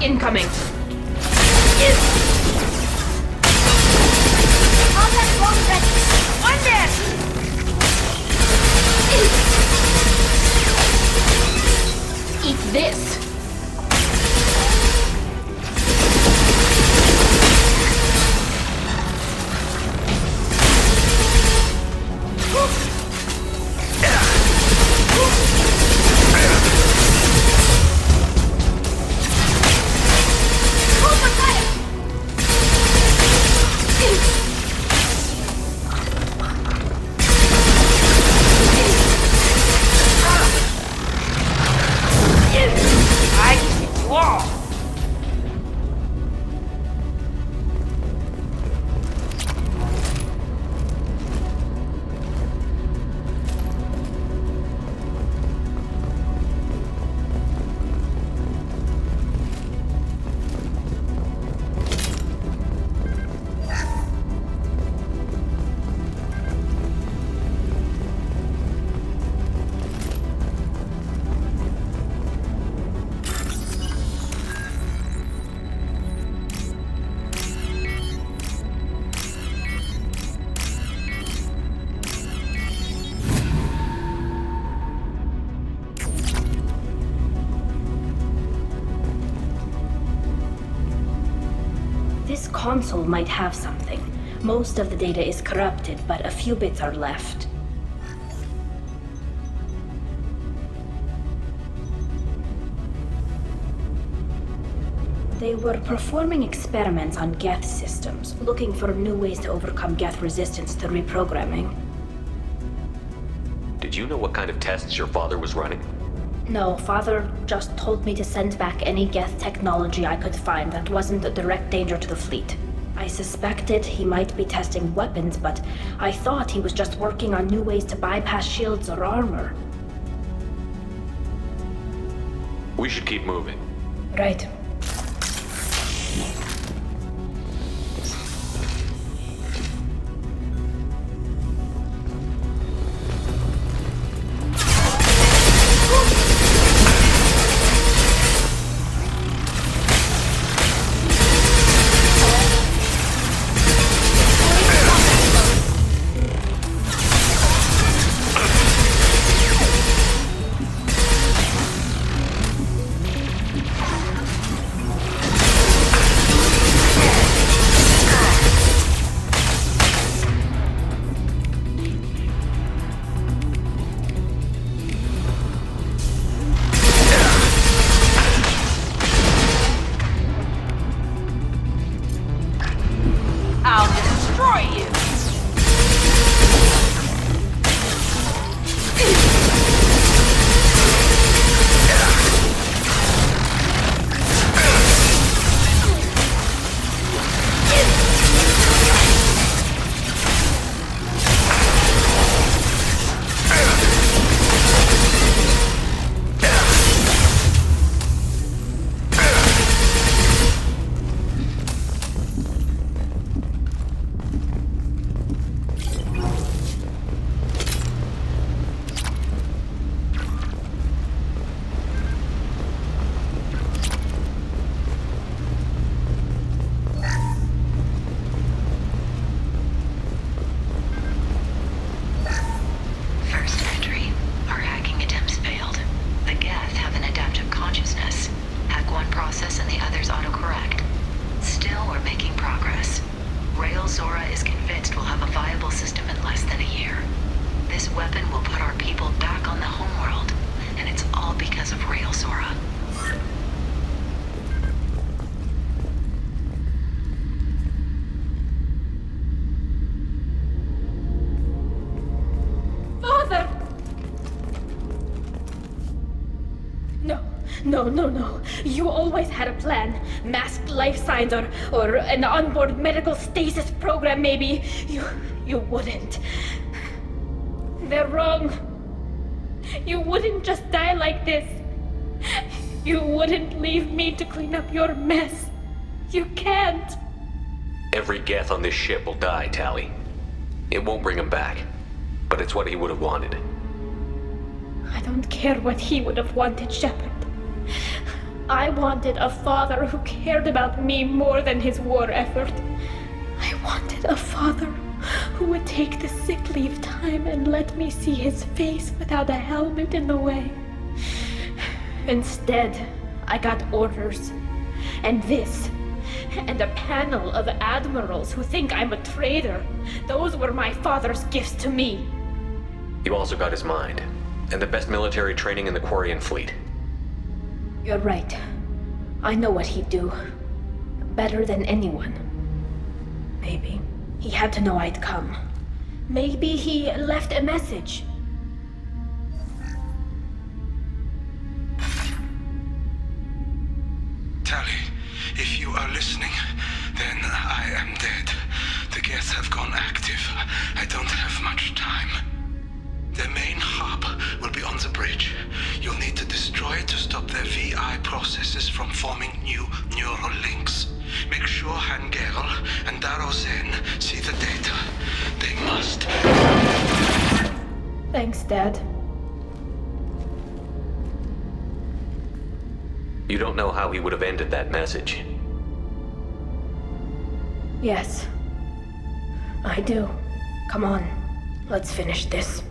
Incoming. Eat this. This console might have something. Most of the data is corrupted, but a few bits are left. They were performing experiments on Geth systems, looking for new ways to overcome Geth resistance to reprogramming. Did you know what kind of tests your father was running? No, Father just told me to send back any Geth technology I could find that wasn't a direct danger to the fleet. I suspected he might be testing weapons, but I thought he was just working on new ways to bypass shields or armor. We should keep moving. Right. I'll destroy you! No. You always had a plan. Masked life signs or an onboard medical stasis program, maybe. You wouldn't. They're wrong. You wouldn't just die like this. You wouldn't leave me to clean up your mess. You can't. Every Geth on this ship will die, Tali. It won't bring him back, but it's what he would have wanted. I don't care what he would have wanted, Shepard. I wanted a father who cared about me more than his war effort. I wanted a father who would take the sick leave time and let me see his face without a helmet in the way. Instead, I got orders. And this. And a panel of admirals who think I'm a traitor. Those were my father's gifts to me. You also got his mind, and the best military training in the Quarian fleet. You're right. I know what he'd do. Better than anyone. Maybe. He had to know I'd come. Maybe he left a message. Tali, if you are listening, then I am dead. The Geth have gone active. I don't have much time. Their main hub will be on the bridge. You'll need to destroy it to stop their VI processes from forming new neural links. Make sure Hangerl and Darozen see the data. They must. Thanks, Dad. You don't know how he would have ended that message. Yes. I do. Come on. Let's finish this.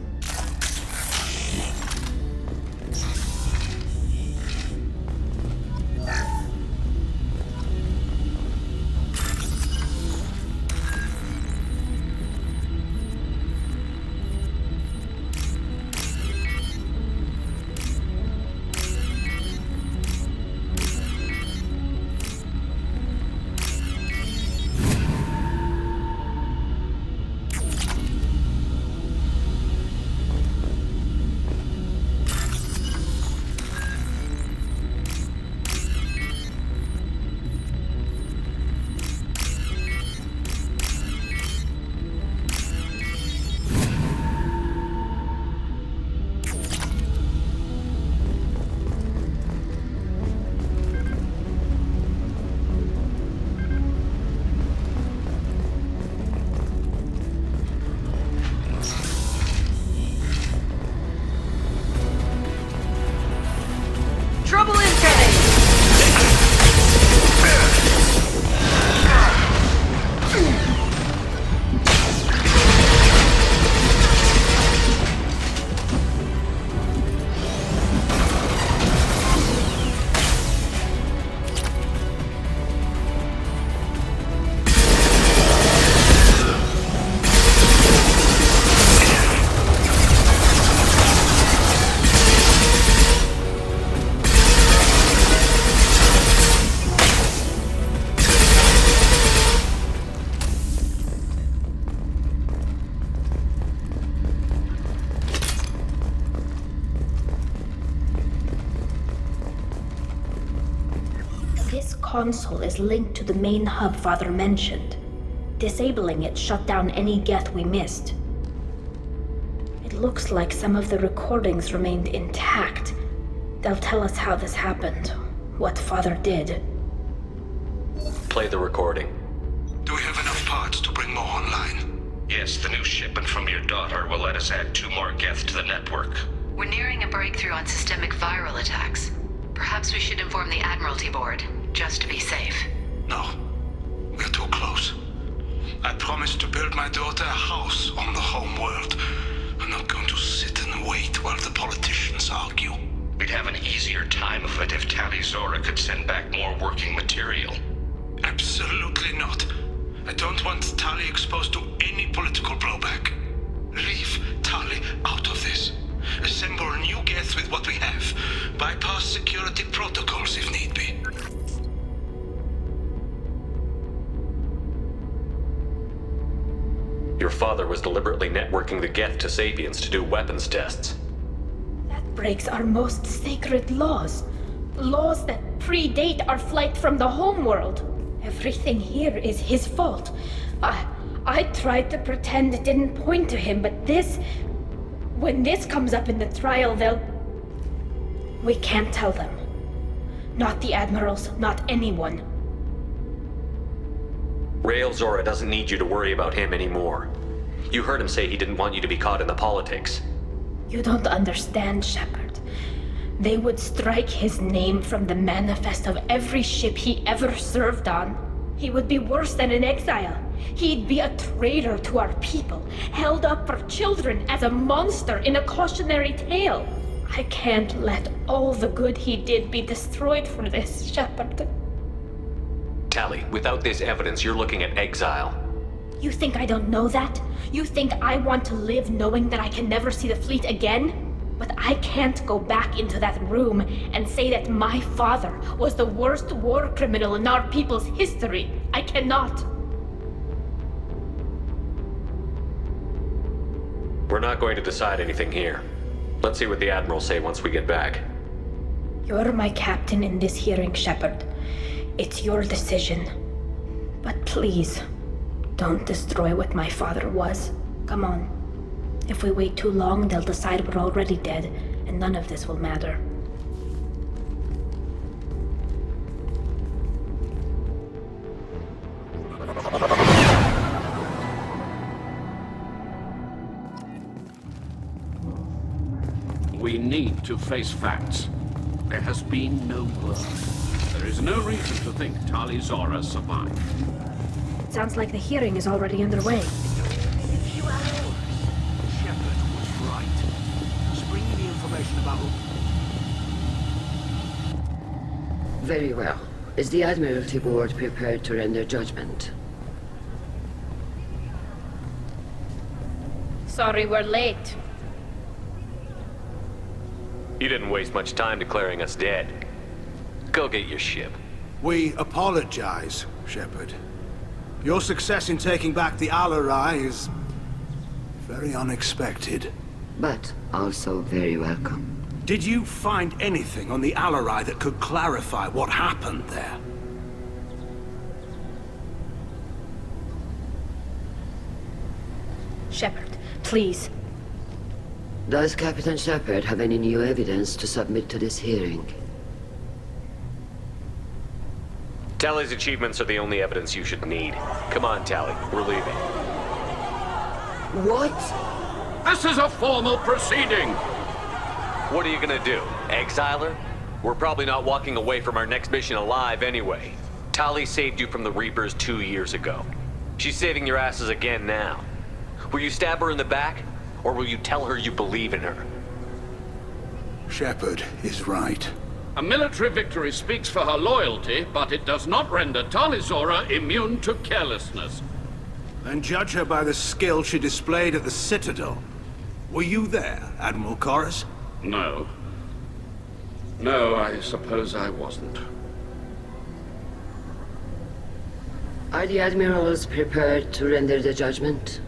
console is linked to the main hub Father mentioned. Disabling it shut down any Geth we missed. It looks like some of the recordings remained intact. They'll tell us how this happened, what Father did. Play the recording. Do we have enough parts to bring more online? Yes, the new shipment from your daughter will let us add 2 more Geth to the network. We're nearing a breakthrough on systemic viral attacks. Perhaps we should inform the Admiralty Board, just to be safe. No. We're too close. I promised to build my daughter a house on the home world. I'm not going to sit and wait while the politicians argue. We'd have an easier time of it if Tali Zora could send back more working material. Absolutely not. I don't want Tali exposed to any political blowback. Leave Tali out of this. Assemble new Geth with what we have. Bypass security protocols if need be. Your father was deliberately networking the Geth to Sapiens to do weapons tests. That breaks our most sacred laws. Laws that predate our flight from the homeworld. Everything here is his fault. I tried to pretend it didn't point to him, but this... When this comes up in the trial, we can't tell them. Not the admirals, not anyone. Rael Zora doesn't need you to worry about him anymore. You heard him say he didn't want you to be caught in the politics. You don't understand, Shepard. They would strike his name from the manifest of every ship he ever served on. He would be worse than an exile. He'd be a traitor to our people, held up for children as a monster in a cautionary tale. I can't let all the good he did be destroyed for this, Shepard. Tali, without this evidence, you're looking at exile. You think I don't know that? You think I want to live knowing that I can never see the fleet again? But I can't go back into that room and say that my father was the worst war criminal in our people's history. I cannot. We're not going to decide anything here. Let's see what the Admirals say once we get back. You're my captain in this hearing, Shepard. It's your decision. But please, don't destroy what my father was. Come on. If we wait too long, they'll decide we're already dead, and none of this will matter. We need to face facts. There has been no word. There is no reason to think Tali Zora survived. Sounds like the hearing is already underway. Shepard was right. Just bring me the information about... Very well. Is the Admiralty Board prepared to render judgment? Sorry we're late. You didn't waste much time declaring us dead. Go get your ship. We apologize, Shepard. Your success in taking back the Alarai is... very unexpected. But also very welcome. Did you find anything on the Alarai that could clarify what happened there? Shepard, please. Does Captain Shepard have any new evidence to submit to this hearing? Tali's achievements are the only evidence you should need. Come on, Tali. We're leaving. What? This is a formal proceeding! What are you gonna do? Exile her? We're probably not walking away from our next mission alive anyway. Tali saved you from the Reapers 2 years ago. She's saving your asses again now. Will you stab her in the back? Or will you tell her you believe in her? Shepard is right. A military victory speaks for her loyalty, but it does not render Tali Zora immune to carelessness. Then judge her by the skill she displayed at the Citadel. Were you there, Admiral Corus? No. No, I suppose I wasn't. Are the Admirals prepared to render the judgment?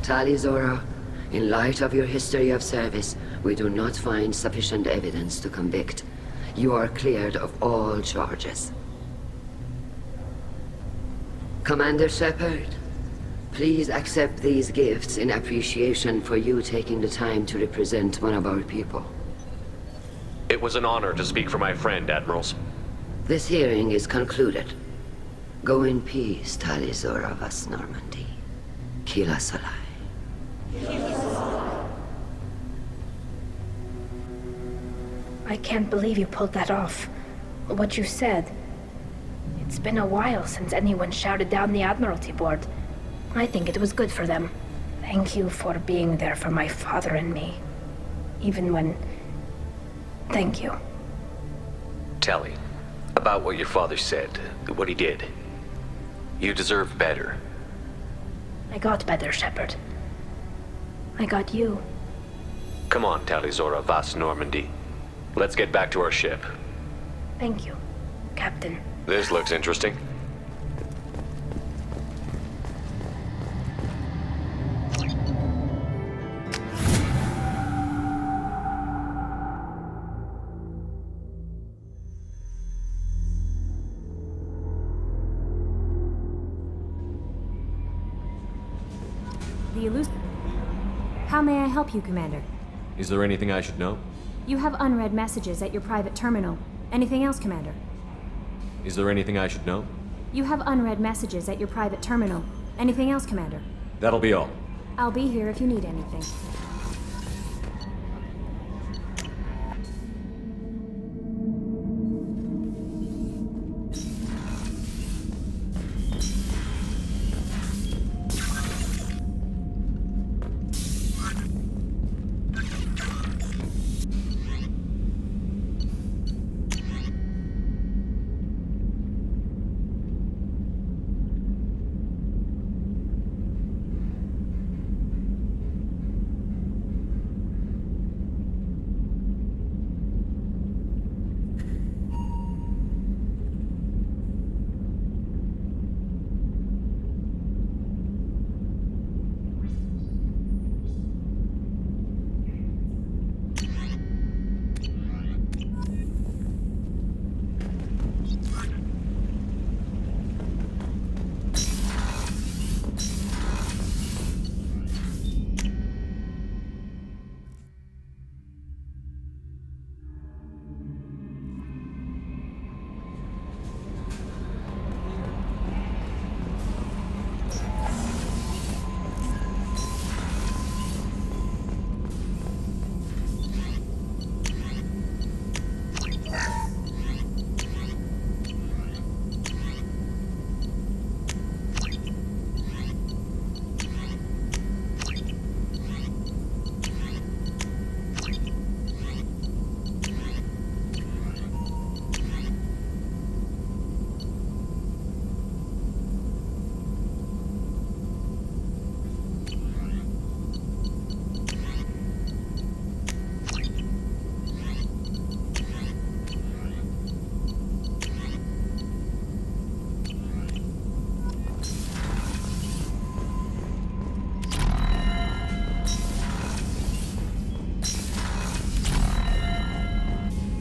Tali Zora, in light of your history of service, we do not find sufficient evidence to convict. You are cleared of all charges. Commander Shepard, please accept these gifts in appreciation for you taking the time to represent one of our people. It was an honor to speak for my friend, Admirals. This hearing is concluded. Go in peace, Tali Zora Vas Normandy. Kila Salai. I can't believe you pulled that off. What you said. It's been a while since anyone shouted down the Admiralty Board. I think it was good for them. Thank you for being there for my father and me. Even when... Thank you. Tali, about what your father said, what he did. You deserve better. I got better, Shepard. I got you. Come on, Tali Zora Vas Normandy. Let's get back to our ship. Thank you, Captain. This looks interesting. How may I help you, Commander? Is there anything I should know? You have unread messages at your private terminal. Anything else, Commander? Is there anything I should know? You have unread messages at your private terminal. Anything else, Commander? That'll be all. I'll be here if you need anything.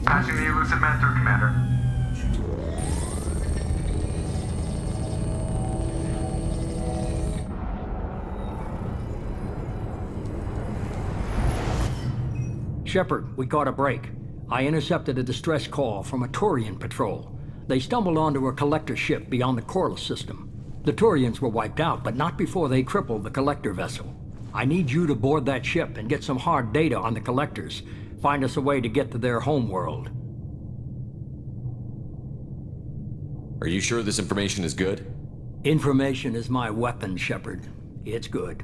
Passing the elusive man through, Commander. Shepard, we got a break. I intercepted a distress call from a Turian patrol. They stumbled onto a collector ship beyond the Corliss system. The Turians were wiped out, but not before they crippled the collector vessel. I need you to board that ship and get some hard data on the collectors. Find us a way to get to their homeworld. Are you sure this information is good? Information is my weapon, Shepard. It's good.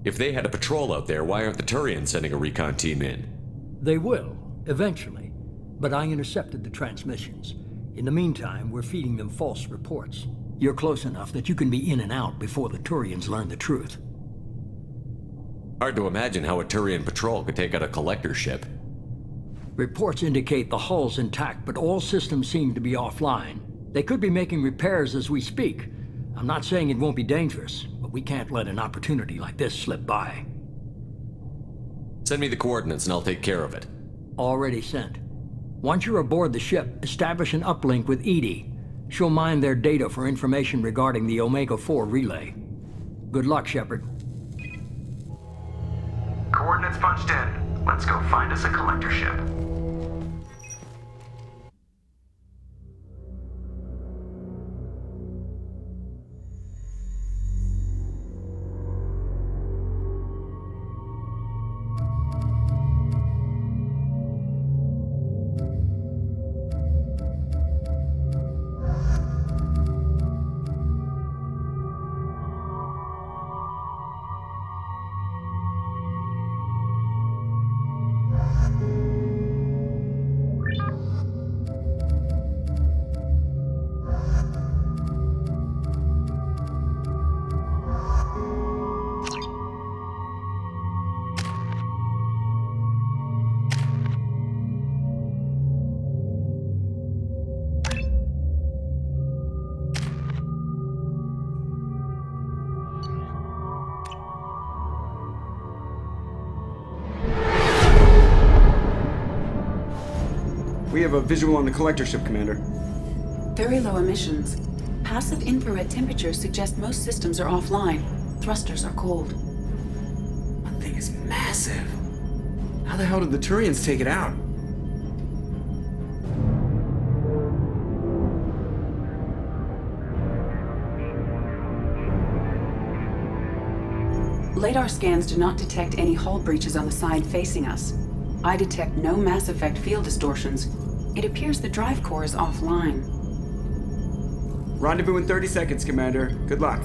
If they had a patrol out there, why aren't the Turians sending a recon team in? They will, eventually. But I intercepted the transmissions. In the meantime, we're feeding them false reports. You're close enough that you can be in and out before the Turians learn the truth. Hard to imagine how a Turian patrol could take out a collector ship. Reports indicate the hull's intact, but all systems seem to be offline. They could be making repairs as we speak. I'm not saying it won't be dangerous, but we can't let an opportunity like this slip by. Send me the coordinates and I'll take care of it. Already sent. Once you're aboard the ship, establish an uplink with Edie. She'll mine their data for information regarding the Omega-4 relay. Good luck, Shepard. Coordinates punched in. Let's go find us a collector ship. We have a visual on the collector ship, Commander. Very low emissions. Passive infrared temperatures suggest most systems are offline. Thrusters are cold. That thing is massive. How the hell did the Turians take it out? Radar scans do not detect any hull breaches on the side facing us. I detect no Mass Effect field distortions. It appears the drive core is offline. Rendezvous in 30 seconds, Commander. Good luck.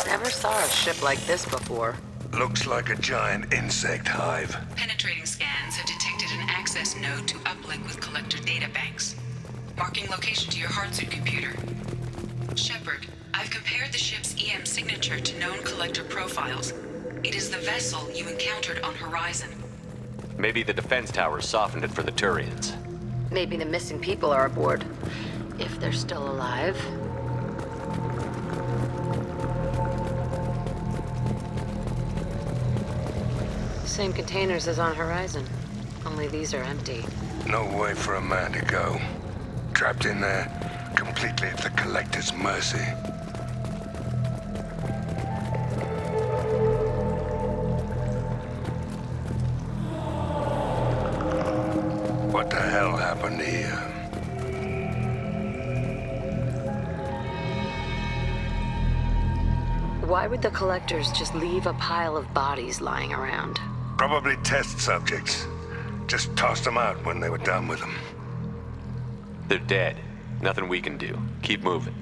Never saw a ship like this before. Looks like a giant insect hive. Penetrating scans have detected an access node to uplink with collector databanks. Marking location to your hardsuit computer. Shepard, I've compared the ship's EM signature to known collector profiles. It is the vessel you encountered on Horizon. Maybe the defense towers softened it for the Turians. Maybe the missing people are aboard. If they're still alive. Same containers as on Horizon. Only these are empty. No way for a man to go. Trapped in there, completely at the Collector's mercy. What the hell happened here? Why would the Collectors just leave a pile of bodies lying around? Probably test subjects. Just tossed them out when they were done with them. They're dead. Nothing we can do. Keep moving.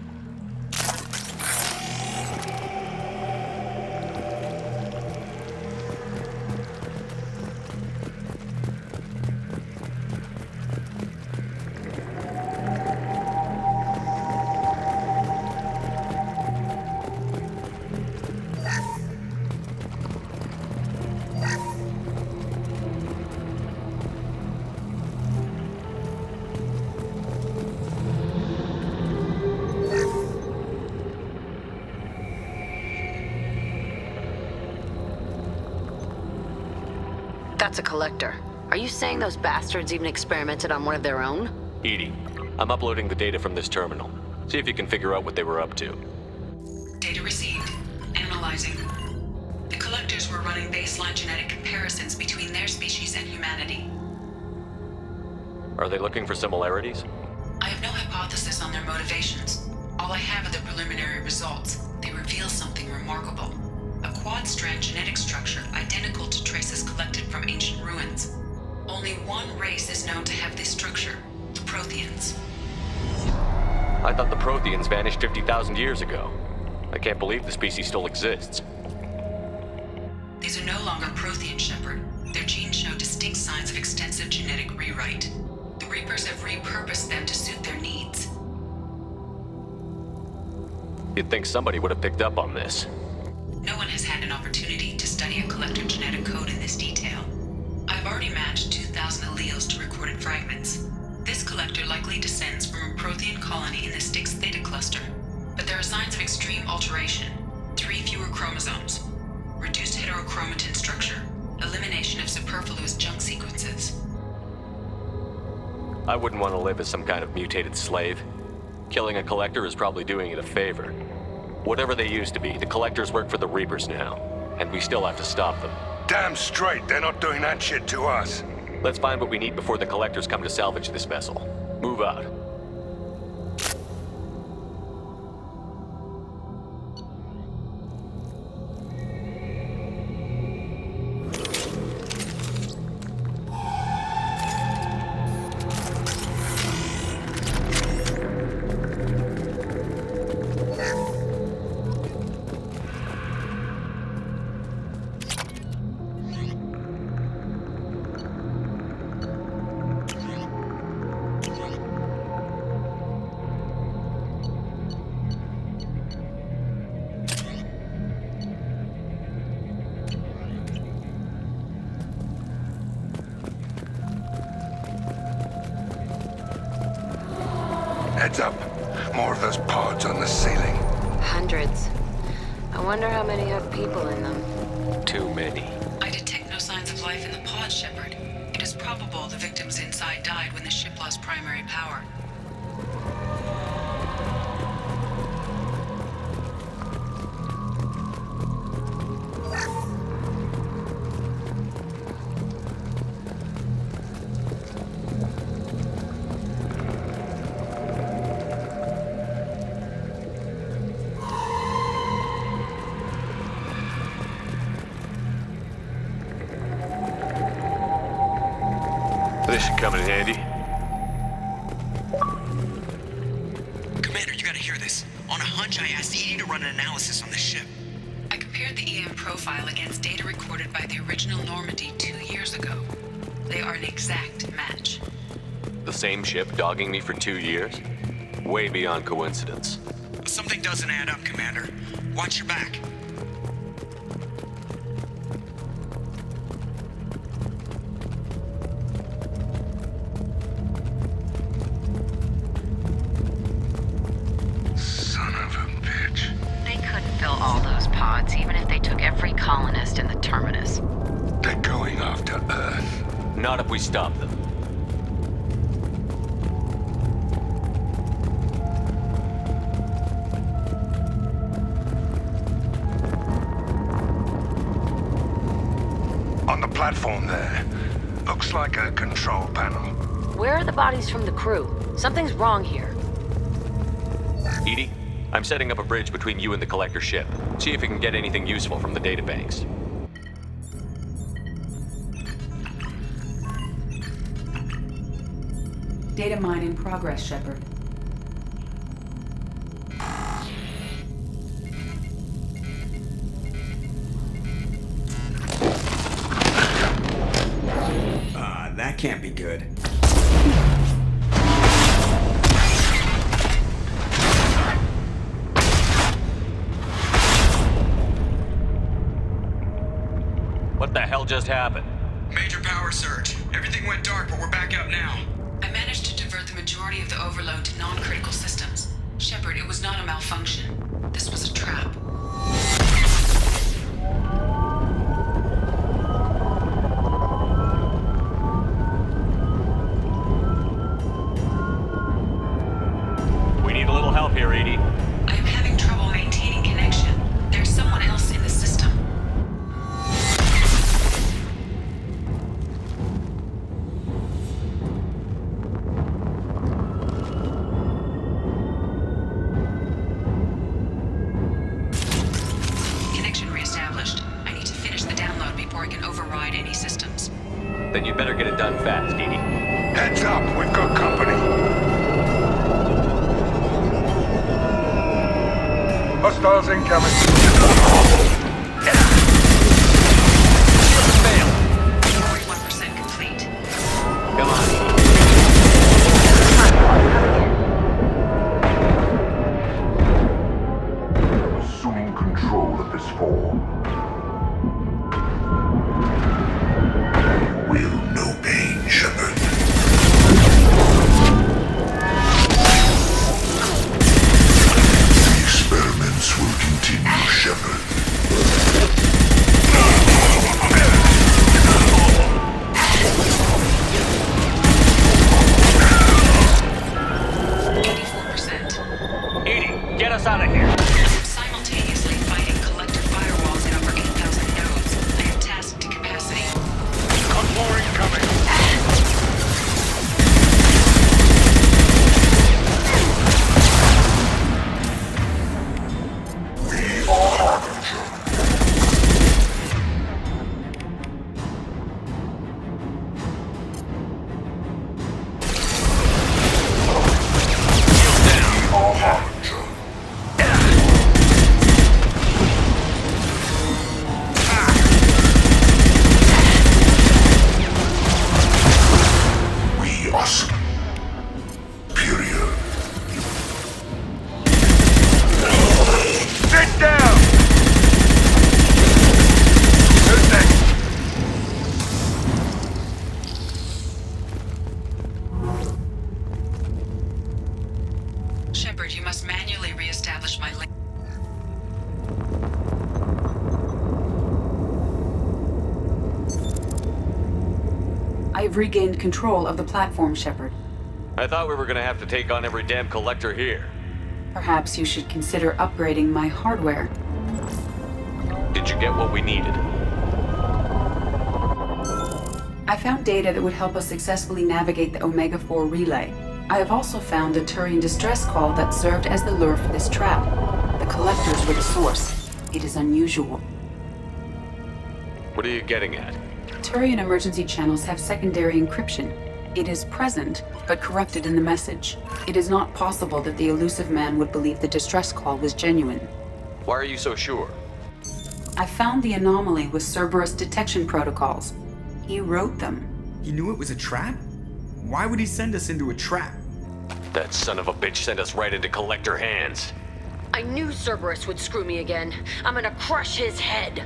That's a Collector. Are you saying those bastards even experimented on one of their own? Edie, I'm uploading the data from this terminal. See if you can figure out what they were up to. Data received. Analyzing. The Collectors were running baseline genetic comparisons between their species and humanity. Are they looking for similarities? I on their motivations. All I have are the preliminary results. They reveal something remarkable. A quad-strand genetic structure identical to traces collected from ancient ruins. Only one race is known to have this structure, the Protheans. I thought the Protheans vanished 50,000 years ago. I can't believe the species still exists. These are no longer Prothean, Shepard. Their genes show distinct signs of extensive genetic rewrite. The Reapers have repurposed them to suit their needs. You'd think somebody would have picked up on this. No one has had an opportunity to study a collector genetic code in this detail. I've already matched 2,000 alleles to recorded fragments. This collector likely descends from a Prothean colony in the Styx Theta cluster, but there are signs of extreme alteration. 3 fewer chromosomes, reduced heterochromatin structure, elimination of superfluous junk sequences. I wouldn't want to live as some kind of mutated slave. Killing a collector is probably doing it a favor. Whatever they used to be, the collectors work for the Reapers now, and we still have to stop them. Damn straight, they're not doing that shit to us. Let's find what we need before the collectors come to salvage this vessel. Move out. Heads up. More of those pods on the ceiling. Hundreds. I wonder how many have people in them. Too many. I detect no signs of life in the pod, Shepard. It is probable the victims inside died when the ship lost primary power. This should come in handy. Commander, you gotta hear this. On a hunch, I asked Edie to run an analysis on the ship. I compared the EM profile against data recorded by the original Normandy 2 years ago. They are an exact match. The same ship dogging me for 2 years? Way beyond coincidence. Something doesn't add up, Commander. Watch your back. Son of a bitch. They couldn't fill all those pods, even if they took every colonist in the terminus. They're going after Earth. Not if we stop them. On the platform there. Looks like a control panel. Where are the bodies from the crew? Something's wrong here. Edie, I'm setting up a bridge between you and the collector ship. See if you can get anything useful from the databanks. Data mine in progress, Shepard. That can't be good. What the hell just happened? Major power surge. Everything went dark, but we're back up now. I managed to divert the majority of the overload to non-critical systems. Shepard, it was not a malfunction. This was a trap. We need a little help here, Edie. I am having trouble maintaining connection. There's someone else in the system. Heads up, we've got company. Hostiles incoming. Fail. 41% complete. Come on. Assuming control of this form. Will no pain, Shepard. The experiments will continue, Shepard. Edie, get us out of here. Simultaneously fighting collector firewalls at over 8,000 nodes. I am tasked to capacity. Convoy incoming. We are Harbinger. We are Harbinger. We are superior. Sit down! Who's next? Shepard, you must manually re-establish my link. I've regained control of the platform, Shepard. I thought we were gonna have to take on every damn collector here. Perhaps you should consider upgrading my hardware. Did you get what we needed? I found data that would help us successfully navigate the Omega-4 relay. I have also found a Turian distress call that served as the lure for this trap. The collectors were the source. It is unusual. What are you getting at? Turian emergency channels have secondary encryption. It is present, but corrupted in the message. It is not possible that the elusive man would believe the distress call was genuine. Why are you so sure? I found the anomaly with Cerberus detection protocols. He wrote them. He knew it was a trap? Why would he send us into a trap? That son of a bitch sent us right into collector hands. I knew Cerberus would screw me again. I'm gonna crush his head.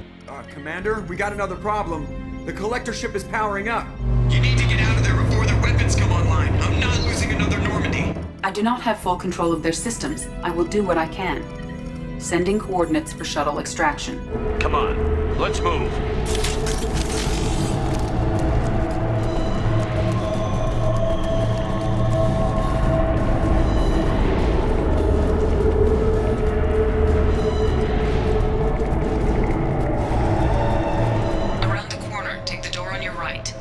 Commander, we got another problem. The collector ship is powering up. You need to get out of there before their weapons come online. I'm not losing another Normandy. I do not have full control of their systems. I will do what I can. Sending coordinates for shuttle extraction. Come on, let's move. Around the corner, take the door on your right.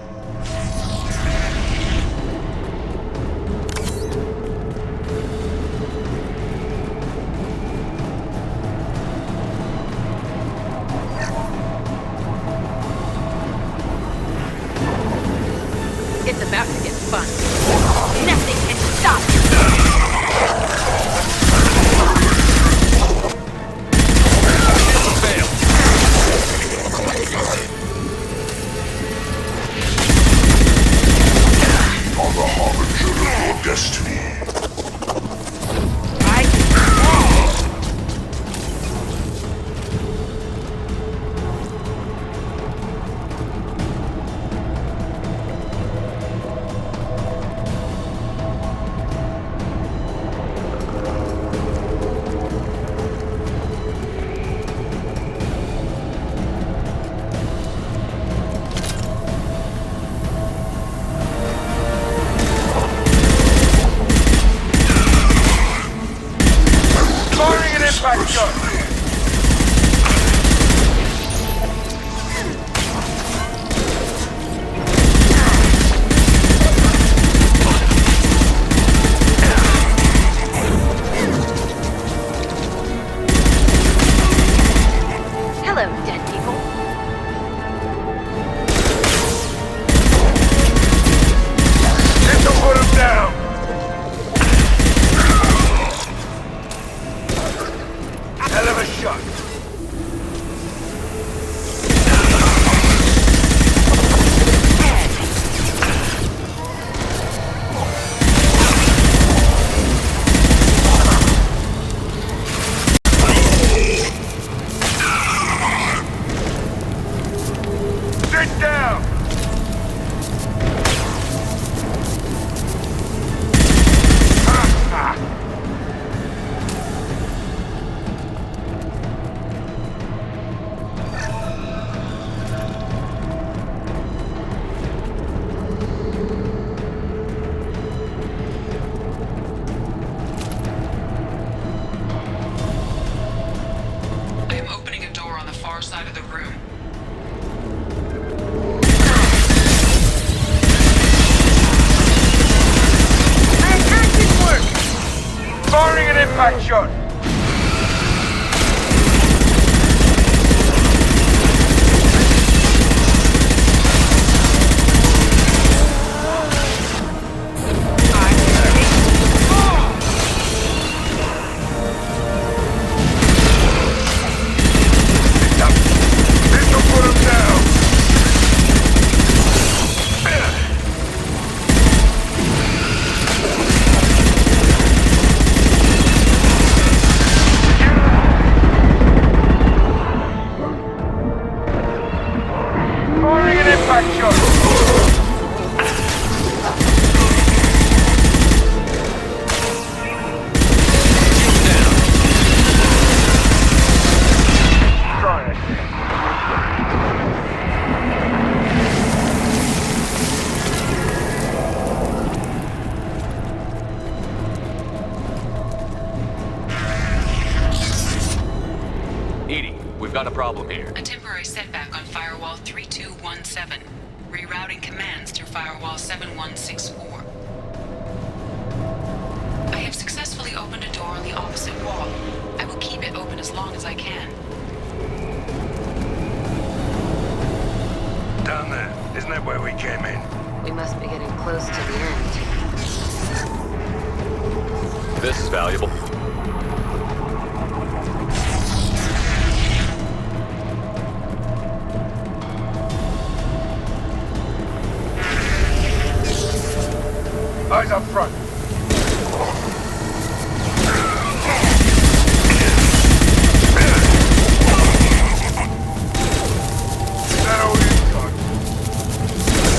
It's about to get fun. Nothing can stop you. Fail. On the harbinger of your destiny. Firing an impact gun! Hello, dead people. It's impact shot! Got a problem here. A temporary setback on Firewall 3217. Rerouting commands through Firewall 7164. I have successfully opened a door on the opposite wall. I will keep it open as long as I can. Down there. Isn't that where we came in? We must be getting close to the end. This is valuable. Eyes up front. Is that all you've got?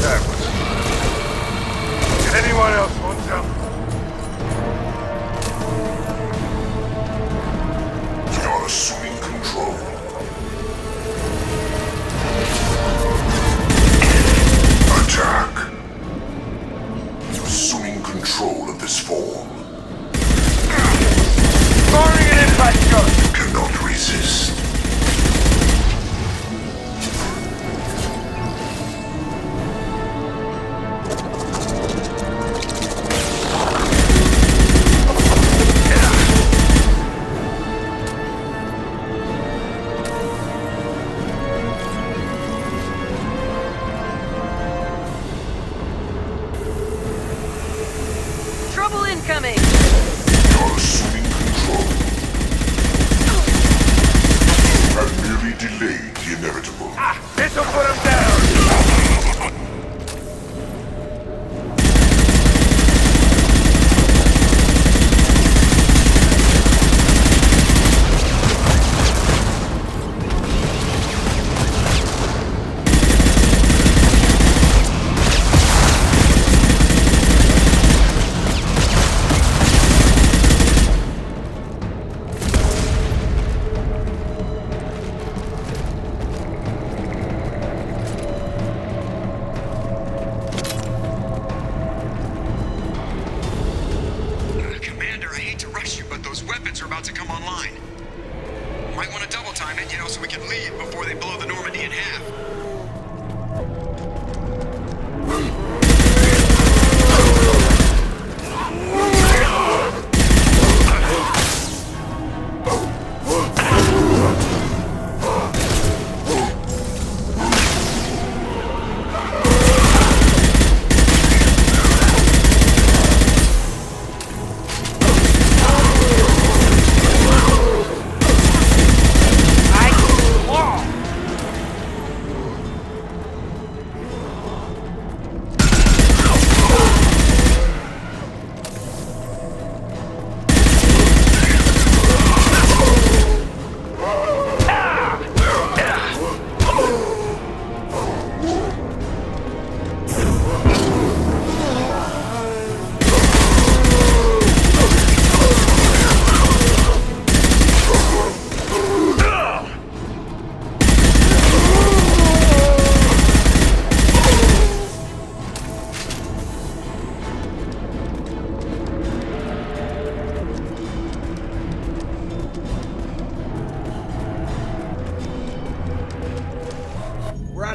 That was... Did anyone else want some? You're assuming control. Attack. Assuming control of this form. Firing an impact shot! You cannot resist. Trouble incoming! You're assuming control. I've merely delayed the inevitable. This'll put him down! So we can leave before they blow the Normandy in half.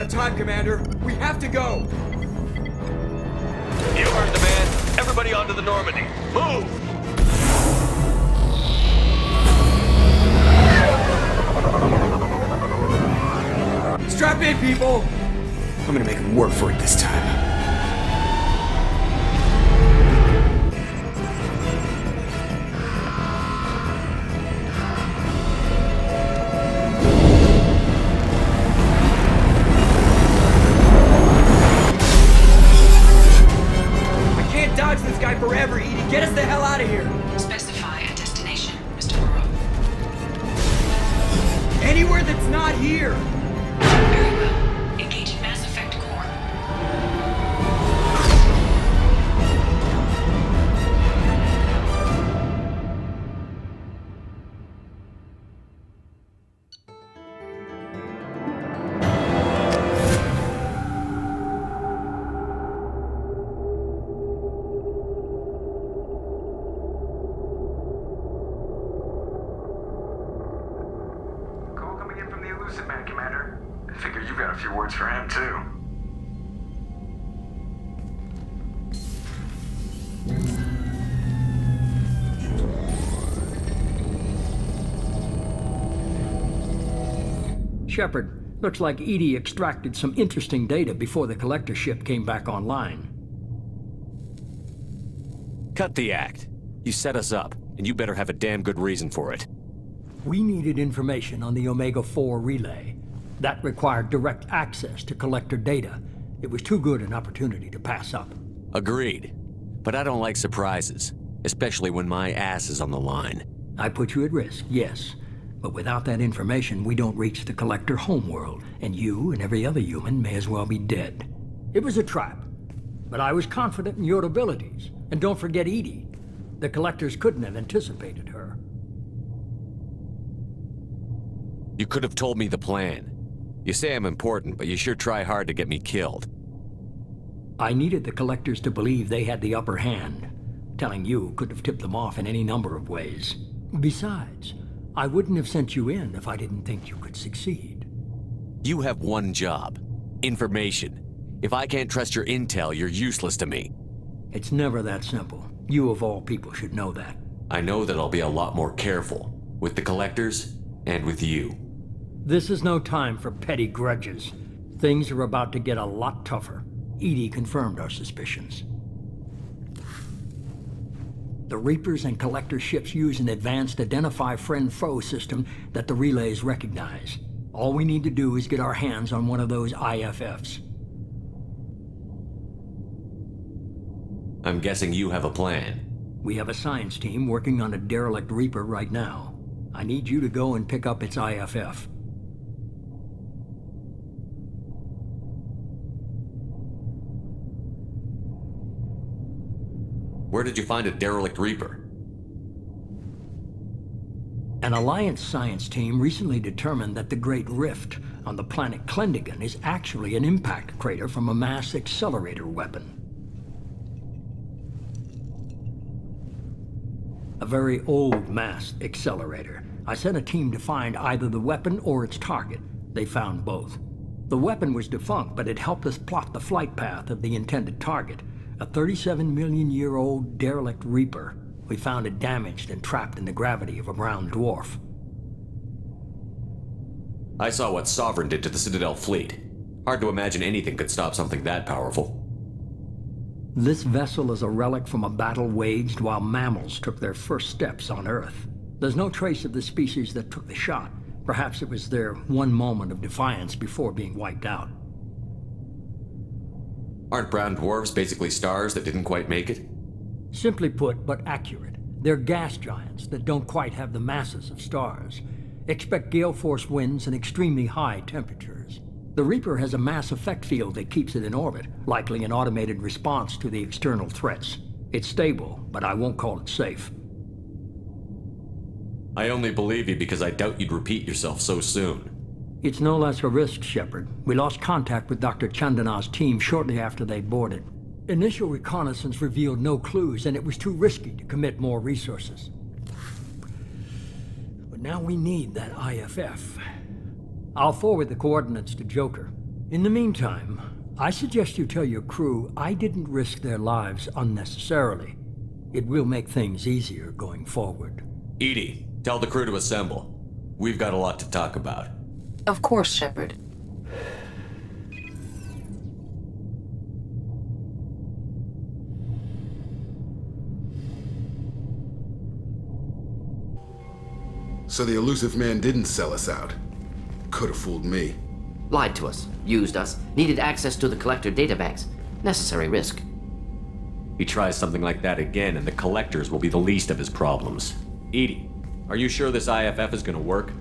Time, Commander. We have to go. You heard the man. Everybody onto the Normandy. Move! Strap in, people! I'm gonna make him work for it this time. I can't dodge this guy forever, Edie. Get us the hell out of here! Specify a destination, Mr. Burrow. Anywhere that's not here! Very well. Engaging Mass Effect core. Call coming in from the Elusive Man, Commander. I figure you got a few words for him, too. Shepard, looks like Edie extracted some interesting data before the collector ship came back online. Cut the act. You set us up, and you better have a damn good reason for it. We needed information on the Omega-4 relay. That required direct access to collector data. It was too good an opportunity to pass up. Agreed. But I don't like surprises, especially when my ass is on the line. I put you at risk, yes. But without that information, we don't reach the collector homeworld, and you and every other human may as well be dead. It was a trap, but I was confident in your abilities. And don't forget Edie. The collectors couldn't have anticipated her. You could have told me the plan. You say I'm important, but you sure try hard to get me killed. I needed the collectors to believe they had the upper hand. Telling you could have tipped them off in any number of ways. Besides, I wouldn't have sent you in if I didn't think you could succeed. You have one job. Information. If I can't trust your intel, you're useless to me. It's never that simple. You of all people should know that. I know that I'll be a lot more careful. With the collectors, and with you. This is no time for petty grudges. Things are about to get a lot tougher. Edie confirmed our suspicions. The Reapers and Collector ships use an advanced identify friend-foe system that the relays recognize. All we need to do is get our hands on one of those IFFs. I'm guessing you have a plan. We have a science team working on a derelict Reaper right now. I need you to go and pick up its IFF. Where did you find a derelict Reaper? An Alliance science team recently determined that the Great Rift on the planet Klendigan is actually an impact crater from a mass accelerator weapon. A very old mass accelerator. I sent a team to find either the weapon or its target. They found both. The weapon was defunct, but it helped us plot the flight path of the intended target. A 37-million-year-old derelict Reaper. We found it damaged and trapped in the gravity of a brown dwarf. I saw what Sovereign did to the Citadel fleet. Hard to imagine anything could stop something that powerful. This vessel is a relic from a battle waged while mammals took their first steps on Earth. There's no trace of the species that took the shot. Perhaps it was their one moment of defiance before being wiped out. Aren't brown dwarves basically stars that didn't quite make it? Simply put, but accurate. They're gas giants that don't quite have the masses of stars. Expect gale force winds and extremely high temperatures. The Reaper has a mass effect field that keeps it in orbit, likely an automated response to the external threats. It's stable, but I won't call it safe. I only believe you because I doubt you'd repeat yourself so soon. It's no less a risk, Shepard. We lost contact with Dr. Chandana's team shortly after they boarded. Initial reconnaissance revealed no clues, and it was too risky to commit more resources. But now we need that IFF. I'll forward the coordinates to Joker. In the meantime, I suggest you tell your crew I didn't risk their lives unnecessarily. It will make things easier going forward. Edie, tell the crew to assemble. We've got a lot to talk about. Of course, Shepard. So the elusive man didn't sell us out. Could have fooled me. Lied to us, used us, needed access to the collector databanks. Necessary risk. He tries something like that again, and the collectors will be the least of his problems. Edie, are you sure this IFF is gonna work?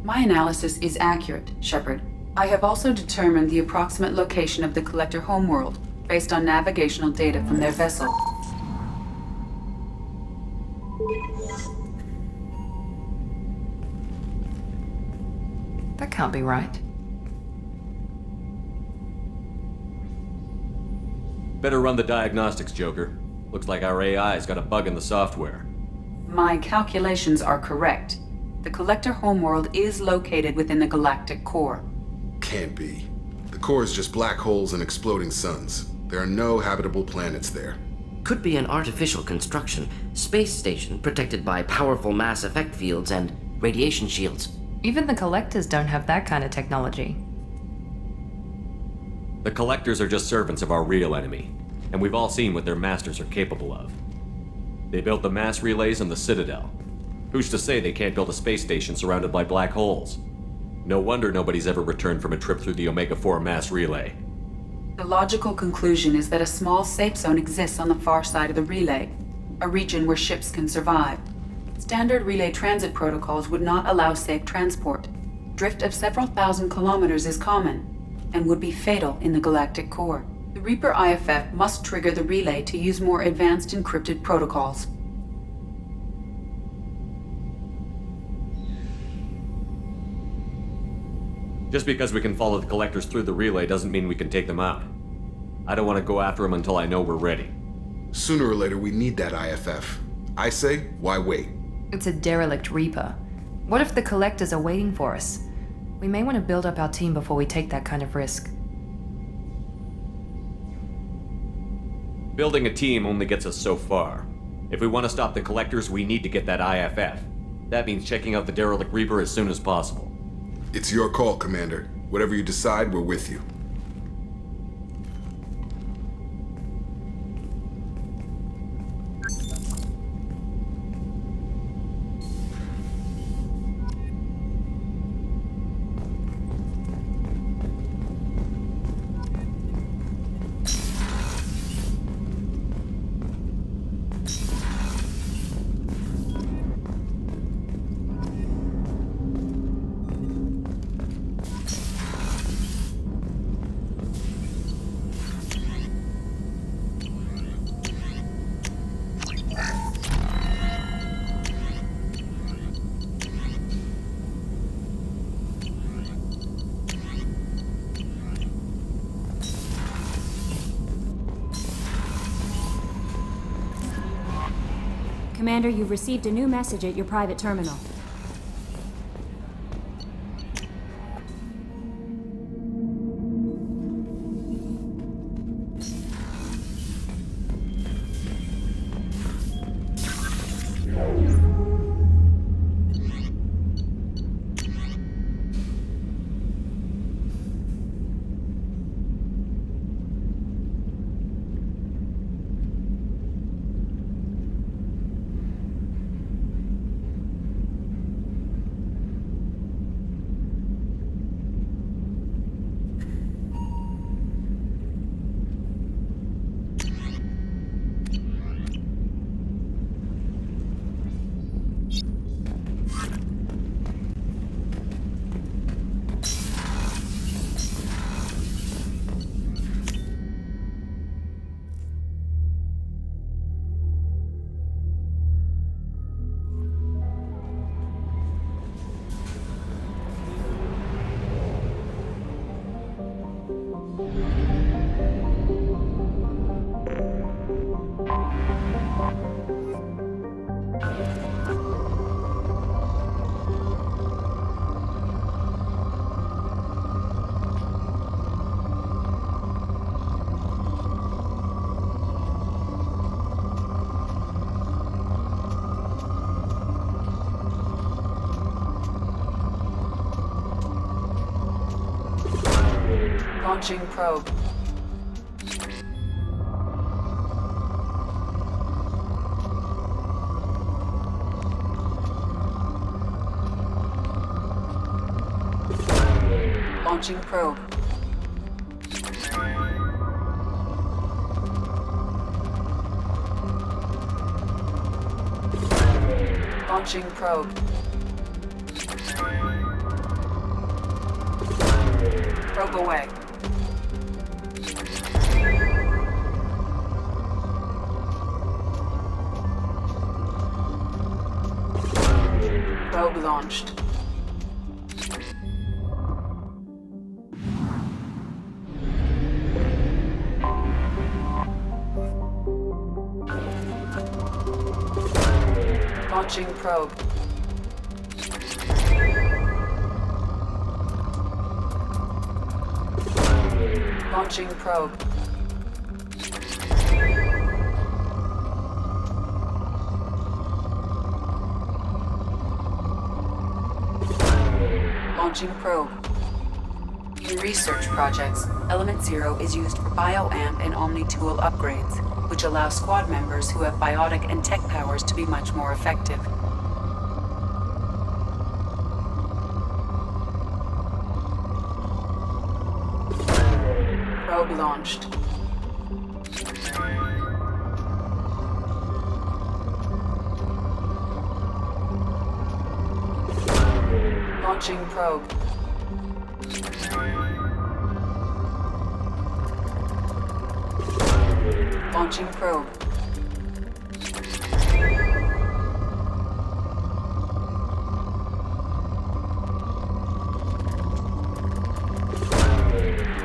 My analysis is accurate, Shepard. I have also determined the approximate location of the collector homeworld, based on navigational data from their vessel. That can't be right. Better run the diagnostics, Joker. Looks like our AI's got a bug in the software. My calculations are correct. The collector homeworld is located within the galactic core. Can't be. The core is just black holes and exploding suns. There are no habitable planets there. Could be an artificial construction. Space station protected by powerful mass effect fields and radiation shields. Even the collectors don't have that kind of technology. The collectors are just servants of our real enemy, and we've all seen what their masters are capable of. They built the mass relays in the Citadel. Who's to say they can't build a space station surrounded by black holes? No wonder nobody's ever returned from a trip through the Omega-4 mass relay. The logical conclusion is that a small safe zone exists on the far side of the relay, a region where ships can survive. Standard relay transit protocols would not allow safe transport. Drift of several thousand kilometers is common, and would be fatal in the galactic core. The Reaper IFF must trigger the relay to use more advanced encrypted protocols. Just because we can follow the collectors through the relay doesn't mean we can take them out. I don't want to go after them until I know we're ready. Sooner or later, we need that IFF. I say, why wait? It's a derelict Reaper. What if the collectors are waiting for us? We may want to build up our team before we take that kind of risk. Building a team only gets us so far. If we want to stop the collectors, we need to get that IFF. That means checking out the derelict Reaper as soon as possible. It's your call, Commander. Whatever you decide, we're with you. Commander, you've received a new message at your private terminal. Launching probe. Launching probe. Launching probe. Probe away. Probe launched. Launching probe. Launching probe. Launching probe. In research projects, Element Zero is used for bioamp and omni-tool upgrades, which allow squad members who have biotic and tech powers to be much more effective. Probe launched. Launching probe. Launching probe.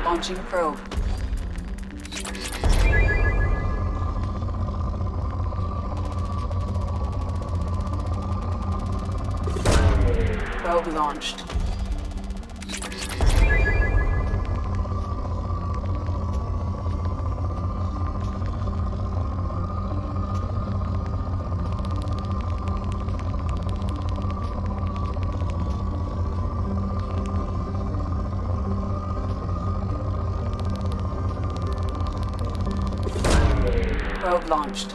Launching probe. Probe launched. Probe launched.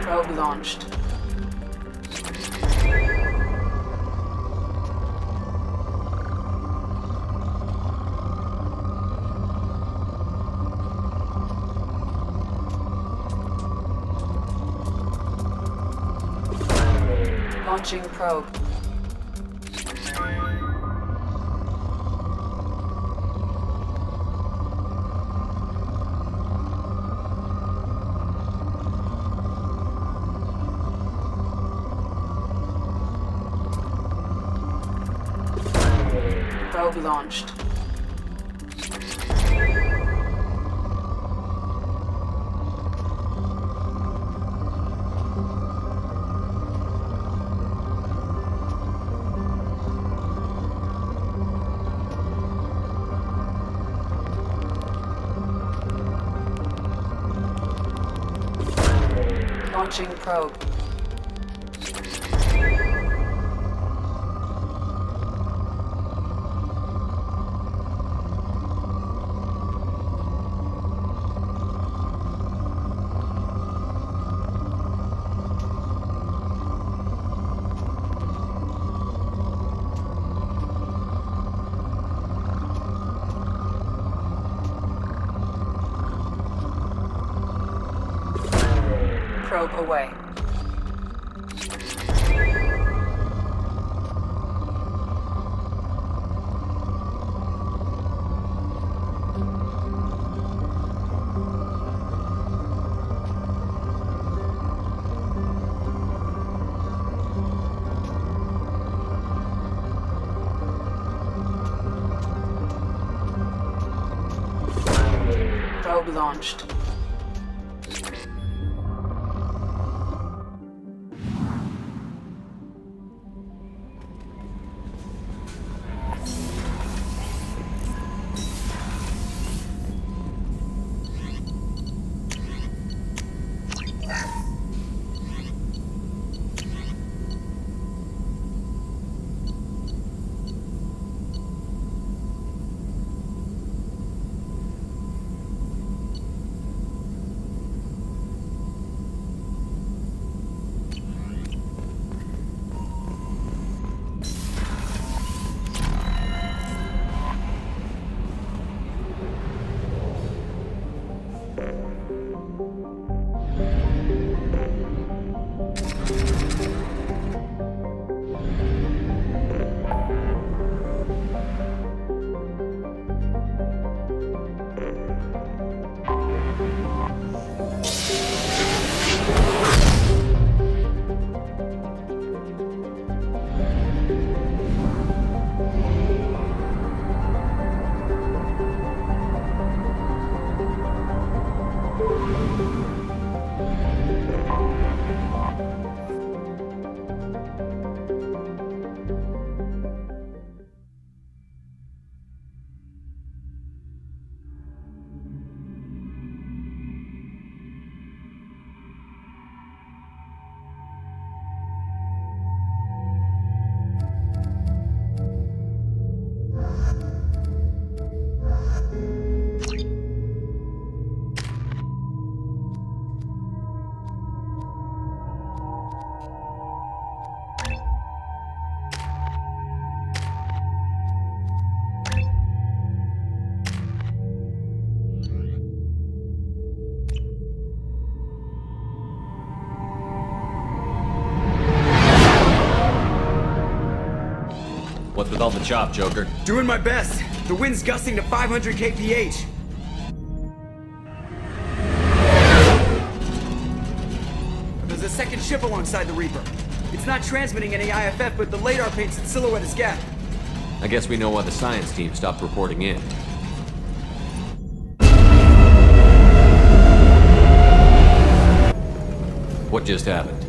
Probe launched. Launching probe. Probe launched. Launching probe. Probe away. Probe launched. What's with all the chop, Joker? Doing my best. The wind's gusting to 500 kph. There's a second ship alongside the Reaper. It's not transmitting any IFF, but the radar paints its silhouette as Geth. I guess we know why the science team stopped reporting in. What just happened?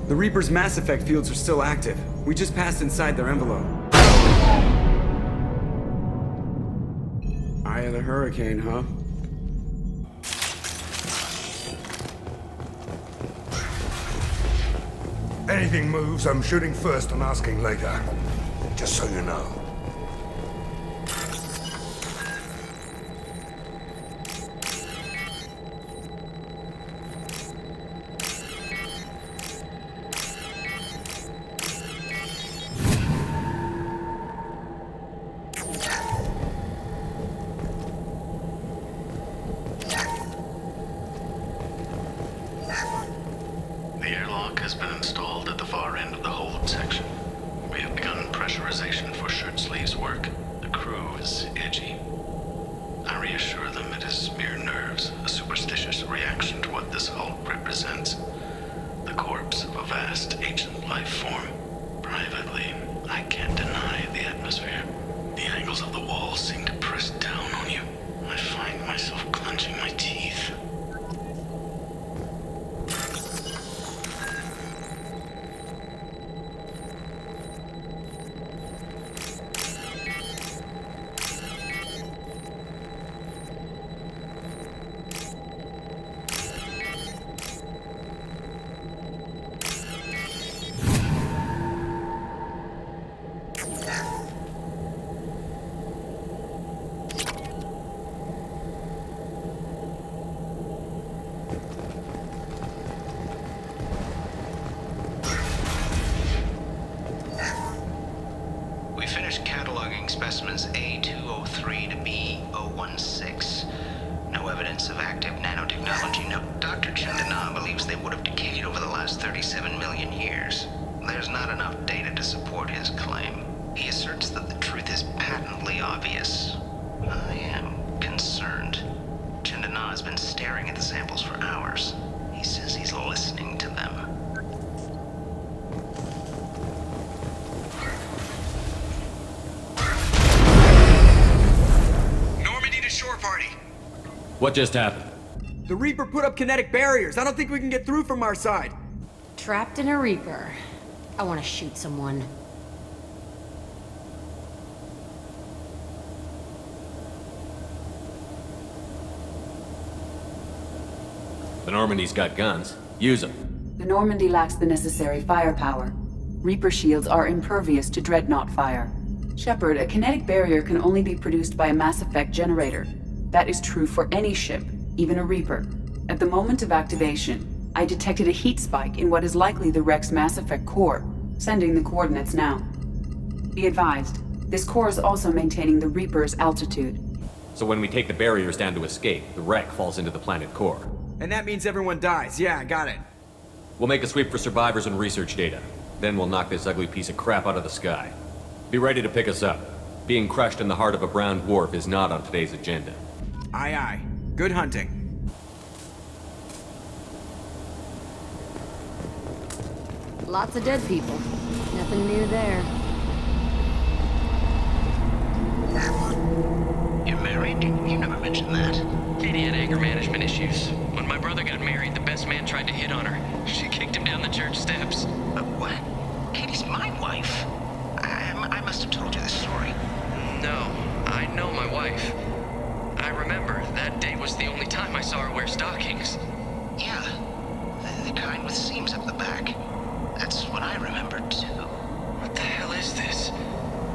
The Reaper's mass effect fields are still active. We just passed inside their envelope. Eye of the hurricane, huh? Anything moves, I'm shooting first and asking later. Just so you know. The airlock has been installed at the far end of the hold section. We have begun pressurization for shirt sleeves work. The crew is edgy. I reassure them it is mere nerves, a superstitious reaction to what this hulk represents. The corpse of a vast ancient life form. Privately, I can't deny the atmosphere. The angles of the walls seem to press down on you. I find myself clenching my teeth. We finished cataloging specimens A203 to B016. No evidence of active nanotechnology. No, Dr. Chandana believes they would have decayed over the last 37 million years. There's not enough data to support his claim. He asserts that the truth is patently obvious. I am concerned. Chandana has been staring at the samples for hours. He says he's listening to them. Party. What just happened? The Reaper put up kinetic barriers. I don't think we can get through from our side. Trapped in a Reaper. I want to shoot someone. The Normandy's got guns. Use them. The Normandy lacks the necessary firepower. Reaper shields are impervious to dreadnought fire. Shepard, a kinetic barrier can only be produced by a mass effect generator. That is true for any ship, even a Reaper. At the moment of activation, I detected a heat spike in what is likely the wreck's mass effect core, sending the coordinates now. Be advised, this core is also maintaining the Reaper's altitude. So when we take the barriers down to escape, the wreck falls into the planet core. And that means everyone dies. Yeah, I got it. We'll make a sweep for survivors and research data. Then we'll knock this ugly piece of crap out of the sky. Be ready to pick us up. Being crushed in the heart of a brown dwarf is not on today's agenda. Aye, aye. Good hunting. Lots of dead people. Nothing new there. You're married? You never mentioned that. Katie had anger management issues. When my brother got married, the best man tried to hit on her. She kicked him down the church steps. What? Katie's my wife. I must have told you this story. No, I know my wife. I remember that day was the only time I saw her wear stockings. Yeah, the kind with seams up the back. That's what I remembered, too. What the hell is this?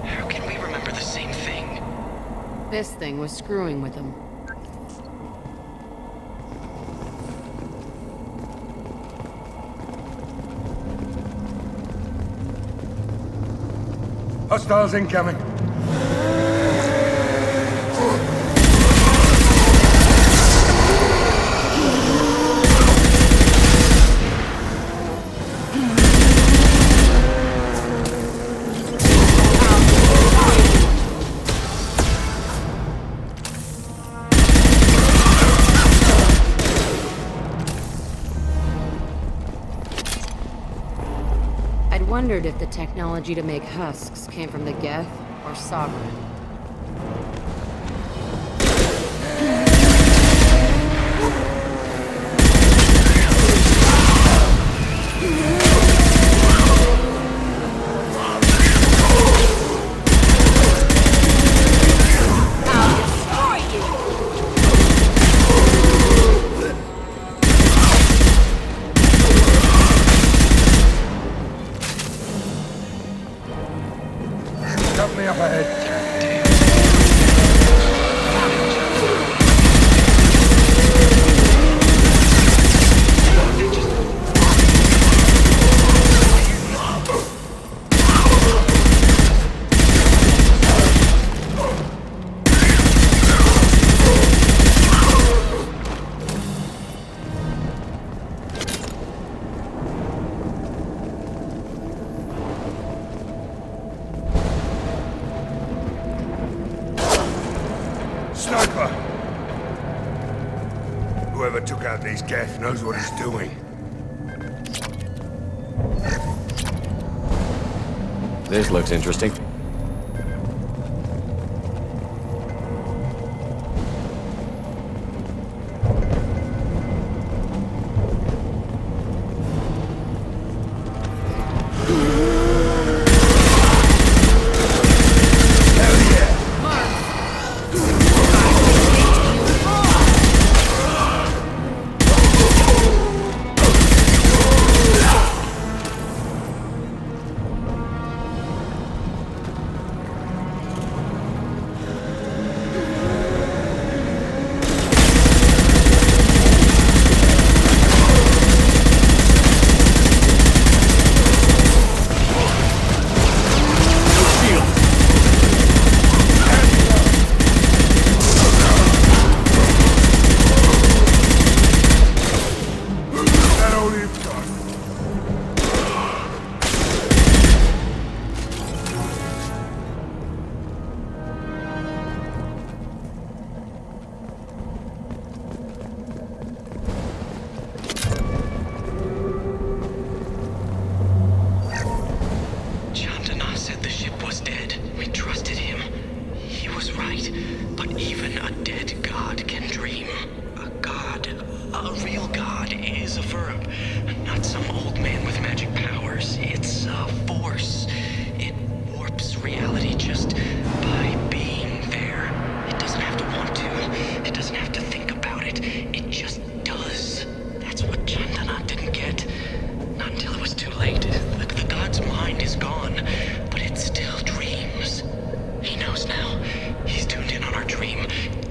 How can we remember the same thing? This thing was screwing with him. Hostiles incoming. I'd wondered if the technology to make husks came from the Geth or Sovereign. Company up ahead. Sniper! Whoever took out these Geth knows what he's doing. This looks interesting.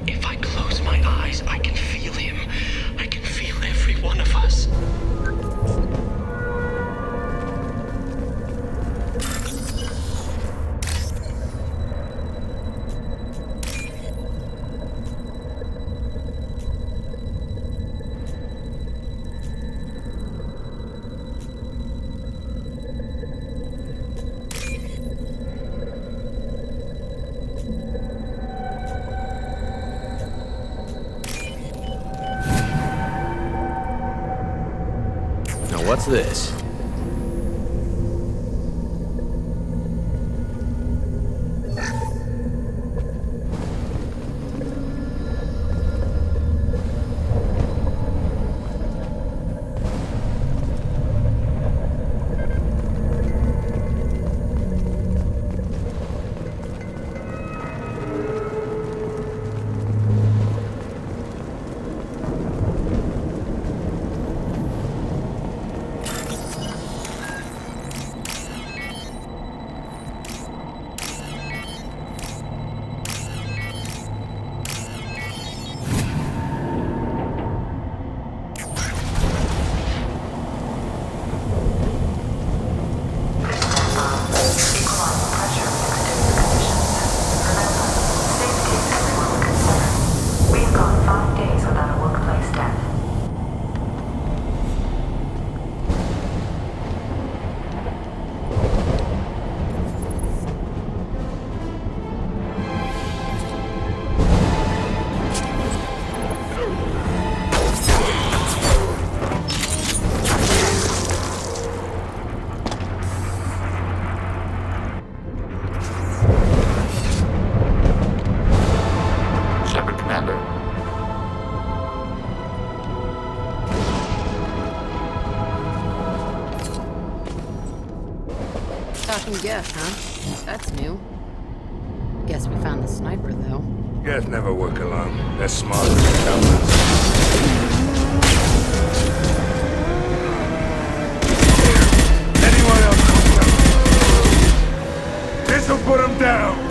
If I close my eyes, I can feel him. I can feel every one of us. What's this? Talking Geth, huh? That's new. Guess we found the sniper, though. Geth never work alone. They're smarter than numbers. Anyone else want something? This'll put them down!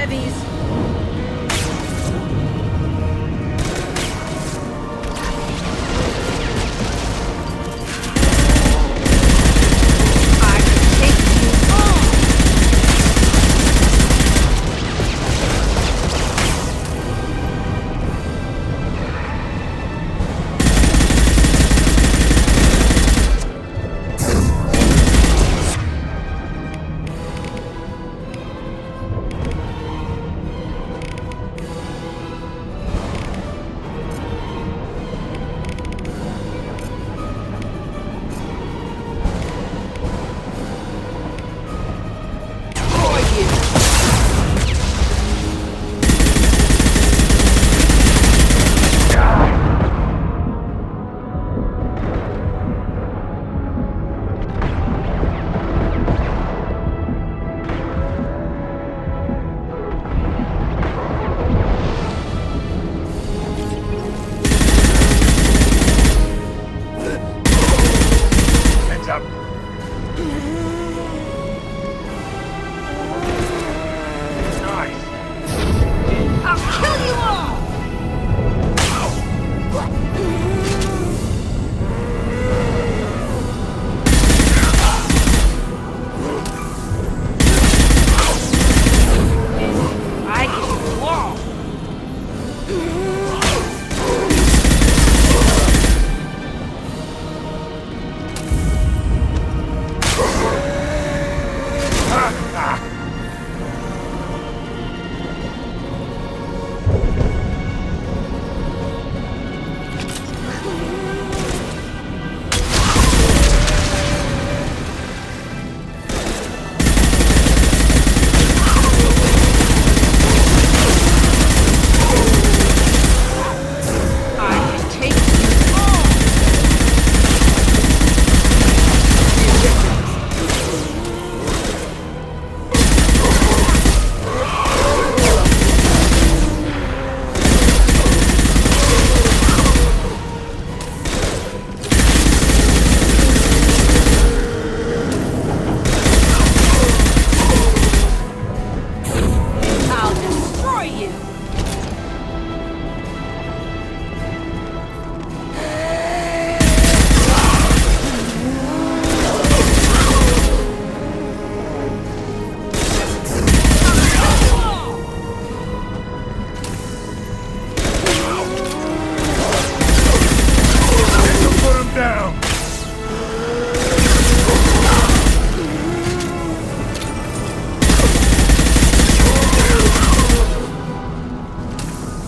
heavies.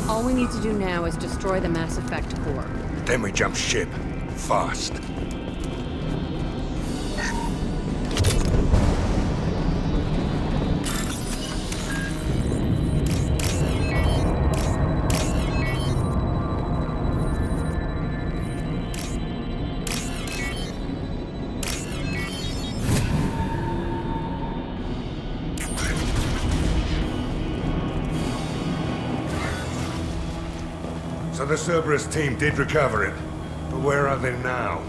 All we need to do now is destroy the Mass Effect core. Then we jump ship. Fast. So the Cerberus team did recover it, but where are they now?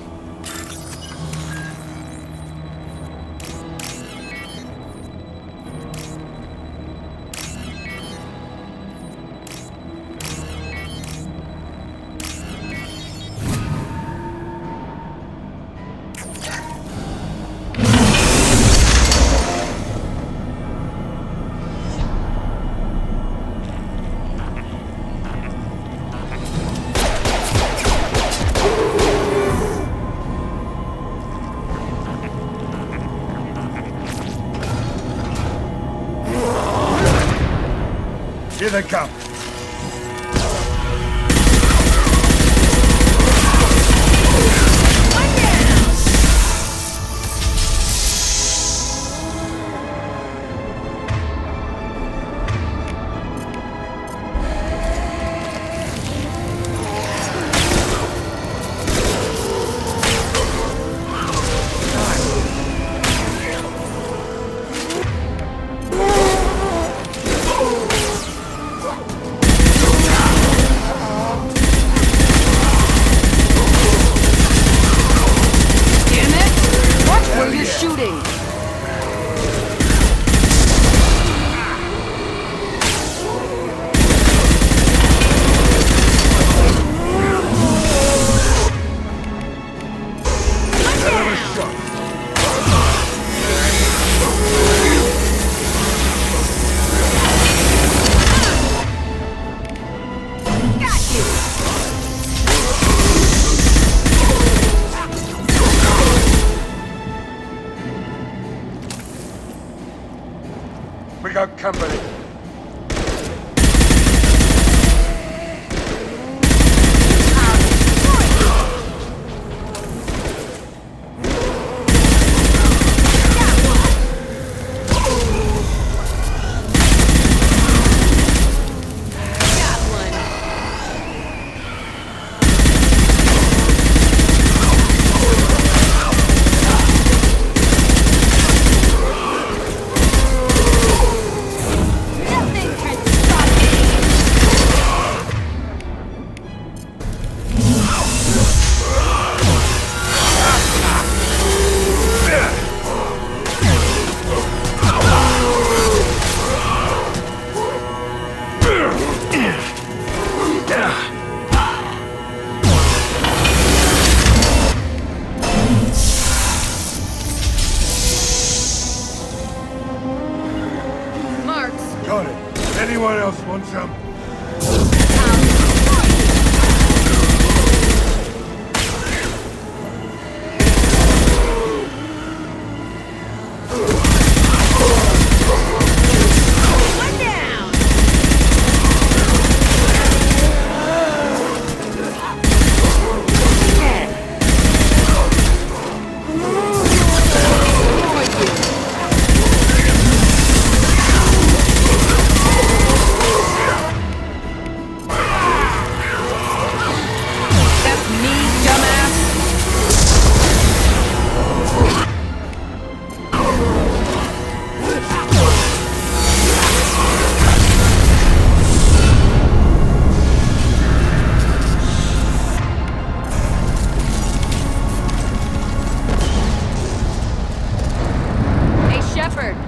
Here they come. We got company. Got it. Anyone else want some?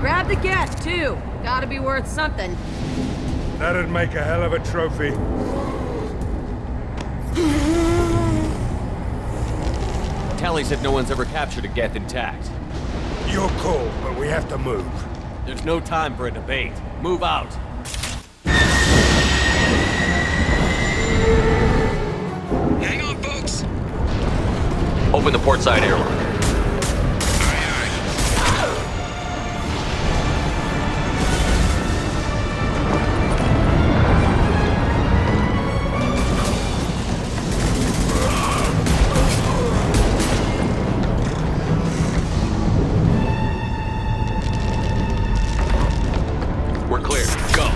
Grab the Geth, too. Gotta be worth something. That'd make a hell of a trophy. Tally said no one's ever captured a Geth intact. Your call, but we have to move. There's no time for a debate. Move out. Hang on, folks. Open the port side airlock. We're clear. Go.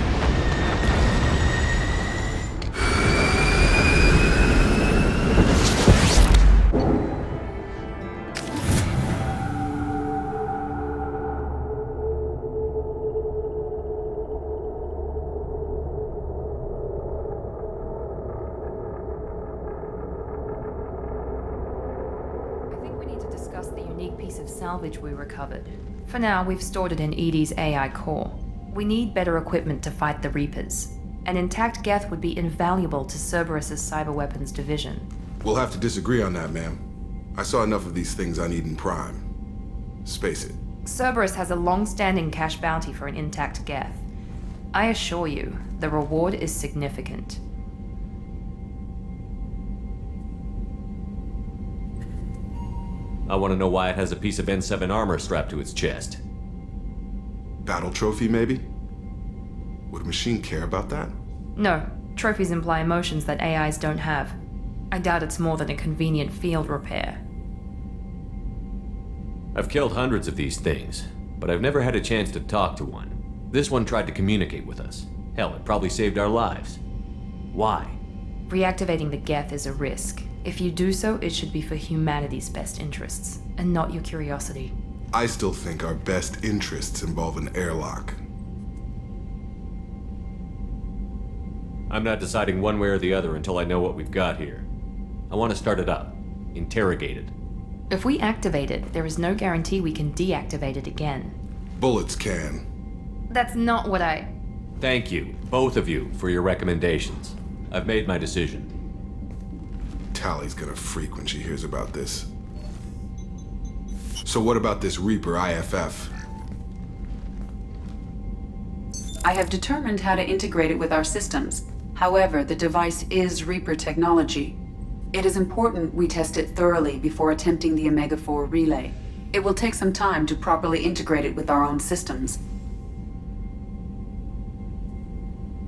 Discuss the unique piece of salvage we recovered. For now, we've stored it in Edie's AI core. We need better equipment to fight the Reapers. An intact Geth would be invaluable to Cerberus's cyber weapons division. We'll have to disagree on that, ma'am. I saw enough of these things on Eden Prime. Space it. Cerberus has a long-standing cash bounty for an intact Geth. I assure you, the reward is significant. I want to know why it has a piece of N7 armor strapped to its chest. Battle trophy, maybe? Would a machine care about that? No, trophies imply emotions that AIs don't have. I doubt it's more than a convenient field repair. I've killed hundreds of these things, but I've never had a chance to talk to one. This one tried to communicate with us. Hell, it probably saved our lives. Why? Reactivating the Geth is a risk. If you do so, it should be for humanity's best interests, and not your curiosity. I still think our best interests involve an airlock. I'm not deciding one way or the other until I know what we've got here. I want to start it up. Interrogate it. If we activate it, there is no guarantee we can deactivate it again. Bullets can. That's not what I... Thank you, both of you, for your recommendations. I've made my decision. Tally's gonna freak when she hears about this. So what about this Reaper IFF? I have determined how to integrate it with our systems. However, the device is Reaper technology. It is important we test it thoroughly before attempting the Omega-4 relay. It will take some time to properly integrate it with our own systems.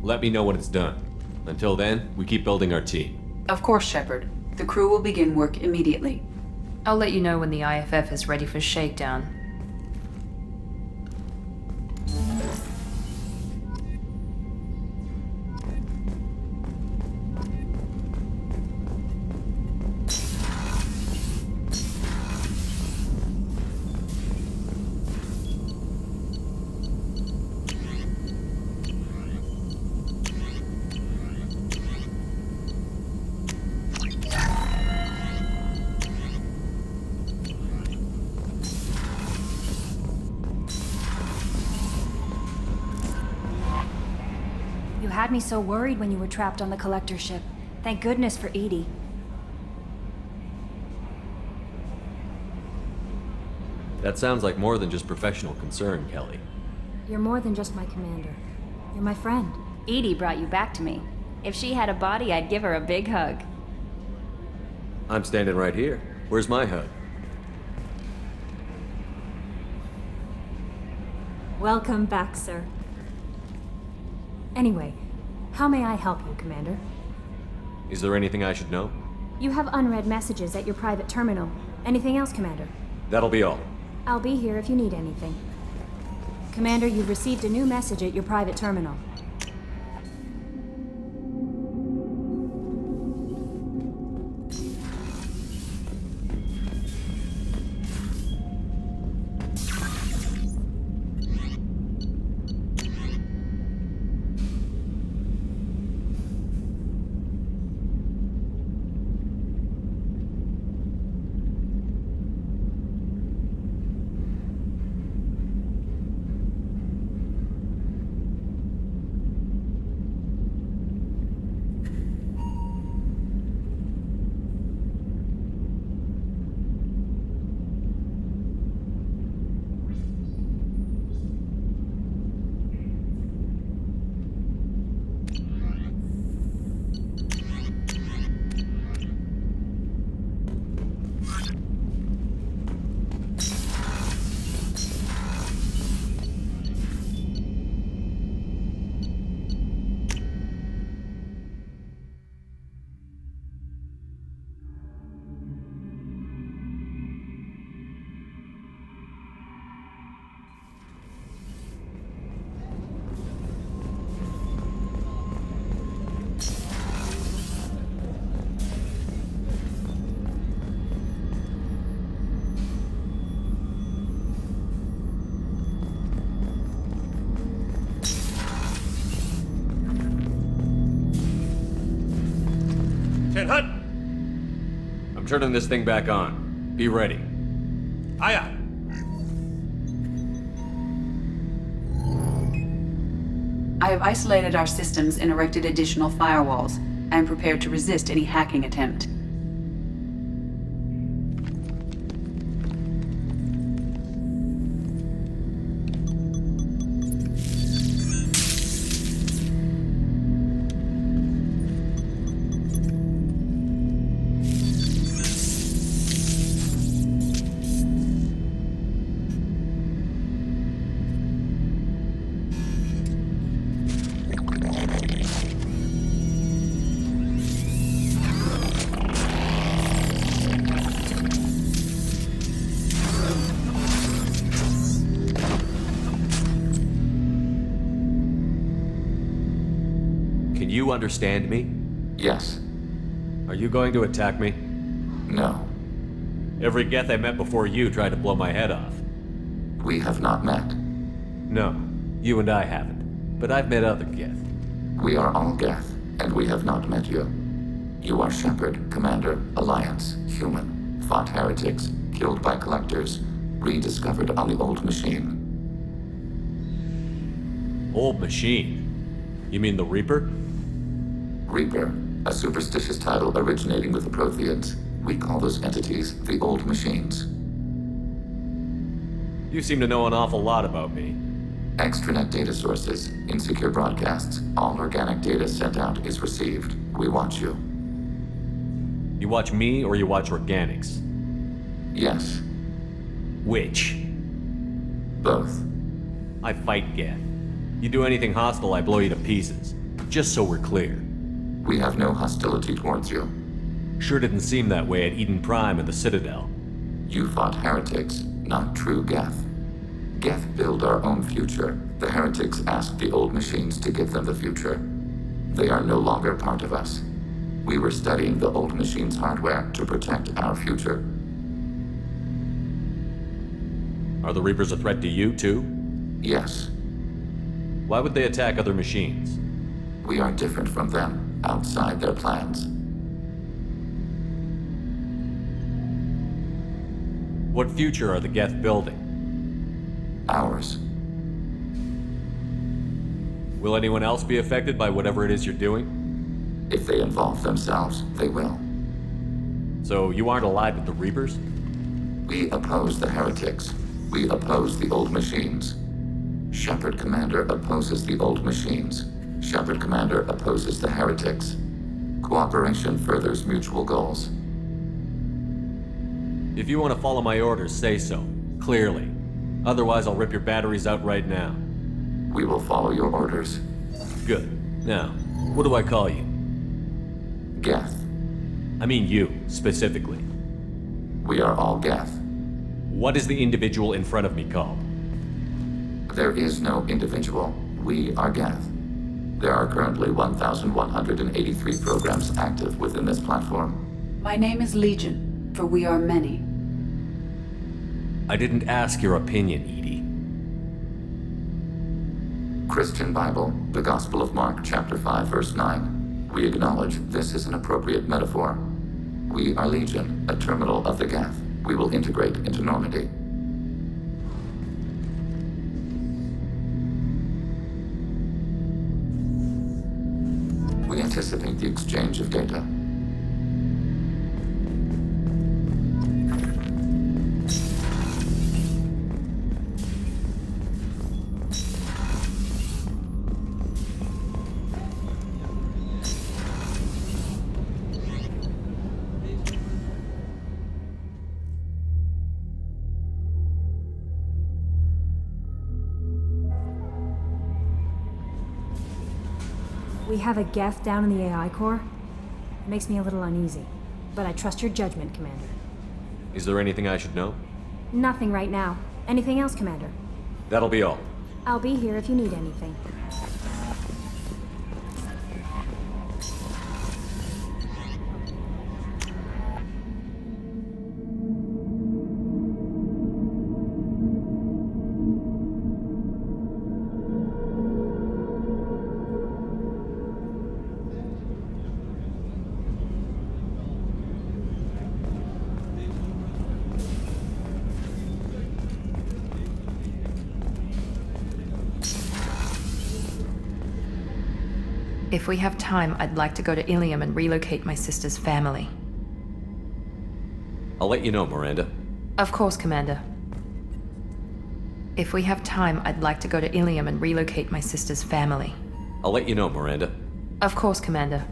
Let me know when it's done. Until then, we keep building our team. Of course, Shepard. The crew will begin work immediately. I'll let you know when the IFF is ready for shakedown. You had me so worried when you were trapped on the collector ship. Thank goodness for Edie. That sounds like more than just professional concern, Kelly. You're more than just my commander. You're my friend. Edie brought you back to me. If she had a body, I'd give her a big hug. I'm standing right here. Where's my hug? Welcome back, sir. Anyway, how may I help you, Commander? Is there anything I should know? You have unread messages at your private terminal. Anything else, Commander? That'll be all. I'll be here if you need anything. Commander, you've received a new message at your private terminal. Hut! I'm turning this thing back on. Be ready. Aye, aye. I have isolated our systems and erected additional firewalls. I am prepared to resist any hacking attempt. Can you understand me? Yes. Are you going to attack me? No. Every Geth I met before you tried to blow my head off. We have not met. No, you and I haven't. But I've met other Geth. We are all Geth, and we have not met you. You are Shepard, Commander, Alliance, human, fought heretics, killed by collectors, rediscovered on the old machine. Old machine? You mean the Reaper? Reaper, a superstitious title originating with the Protheans. We call those entities the old machines. You seem to know an awful lot about me. Extranet data sources, insecure broadcasts, all organic data sent out is received. We watch you. You watch me or you watch organics? Yes. Which? Both. I fight Geth. You do anything hostile, I blow you to pieces. Just so we're clear. We have no hostility towards you. Sure didn't seem that way at Eden Prime and the Citadel. You fought heretics, not true Geth. Geth build our own future. The heretics asked the old machines to give them the future. They are no longer part of us. We were studying the old machines' hardware to protect our future. Are the Reapers a threat to you, too? Yes. Why would they attack other machines? We are different from them, outside their plans. What future are the Geth building? Ours. Will anyone else be affected by whatever it is you're doing? If they involve themselves, they will. So you aren't allied with the Reapers? We oppose the heretics. We oppose the old machines. Shepard Commander opposes the old machines. Shepard Commander opposes the heretics. Cooperation furthers mutual goals. If you want to follow my orders, say so. Clearly. Otherwise, I'll rip your batteries out right now. We will follow your orders. Good. Now, what do I call you? Geth. I mean you, specifically. We are all Geth. What is the individual in front of me called? There is no individual. We are Geth. There are currently 1,183 programs active within this platform. My name is Legion, for we are many. I didn't ask your opinion, Edie. Christian Bible, the Gospel of Mark, chapter 5, verse 9. We acknowledge this is an appropriate metaphor. We are Legion, a terminal of the Geth. We will integrate into Normandy. We anticipate the exchange of data. We have a Geth down in the AI core? It makes me a little uneasy. But I trust your judgment, Commander. Is there anything I should know? Nothing right now. Anything else, Commander? That'll be all. I'll be here if you need anything. If we have time, I'd like to go to Ilium and relocate my sister's family. I'll let you know, Miranda. Of course, Commander. If we have time, I'd like to go to Ilium and relocate my sister's family. I'll let you know, Miranda. Of course, Commander.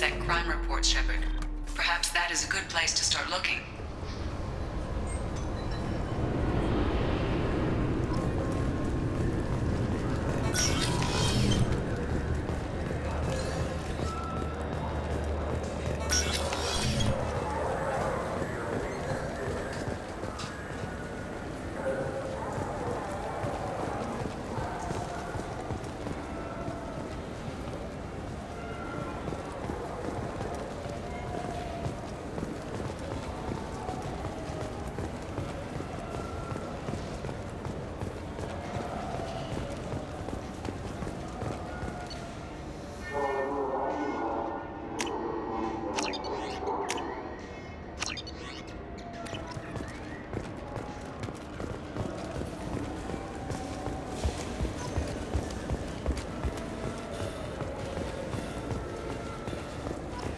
C-Sec crime reports, Shepard. Perhaps that is a good place to start looking.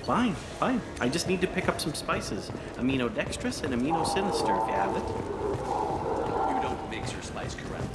Fine, fine. I just need to pick up some spices. Aminodextrous and aminosinister, if you have it. You don't mix your spice correctly.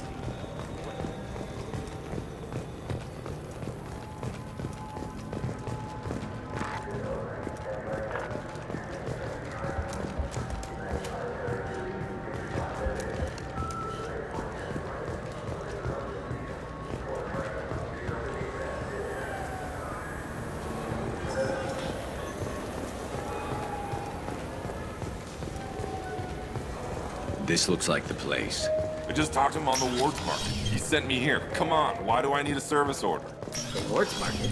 This looks like the place. I just talked to him on the Wards Market. He sent me here. Come on, why do I need a service order? The Wards Market?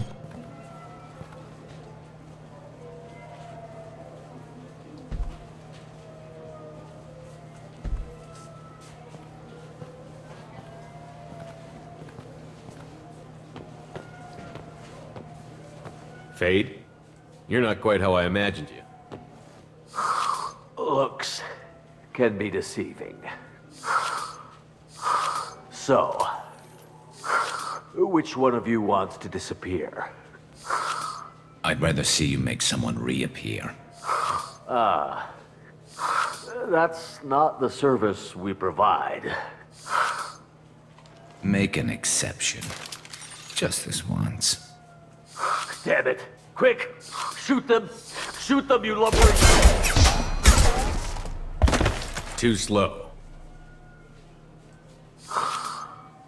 Fade? You're not quite how I imagined you. Looks can be deceiving. So, which one of you wants to disappear? I'd rather see you make someone reappear. That's not the service we provide. Make an exception. Just this once. Damn it. Quick! Shoot them! Shoot them, you lumbering... Too slow.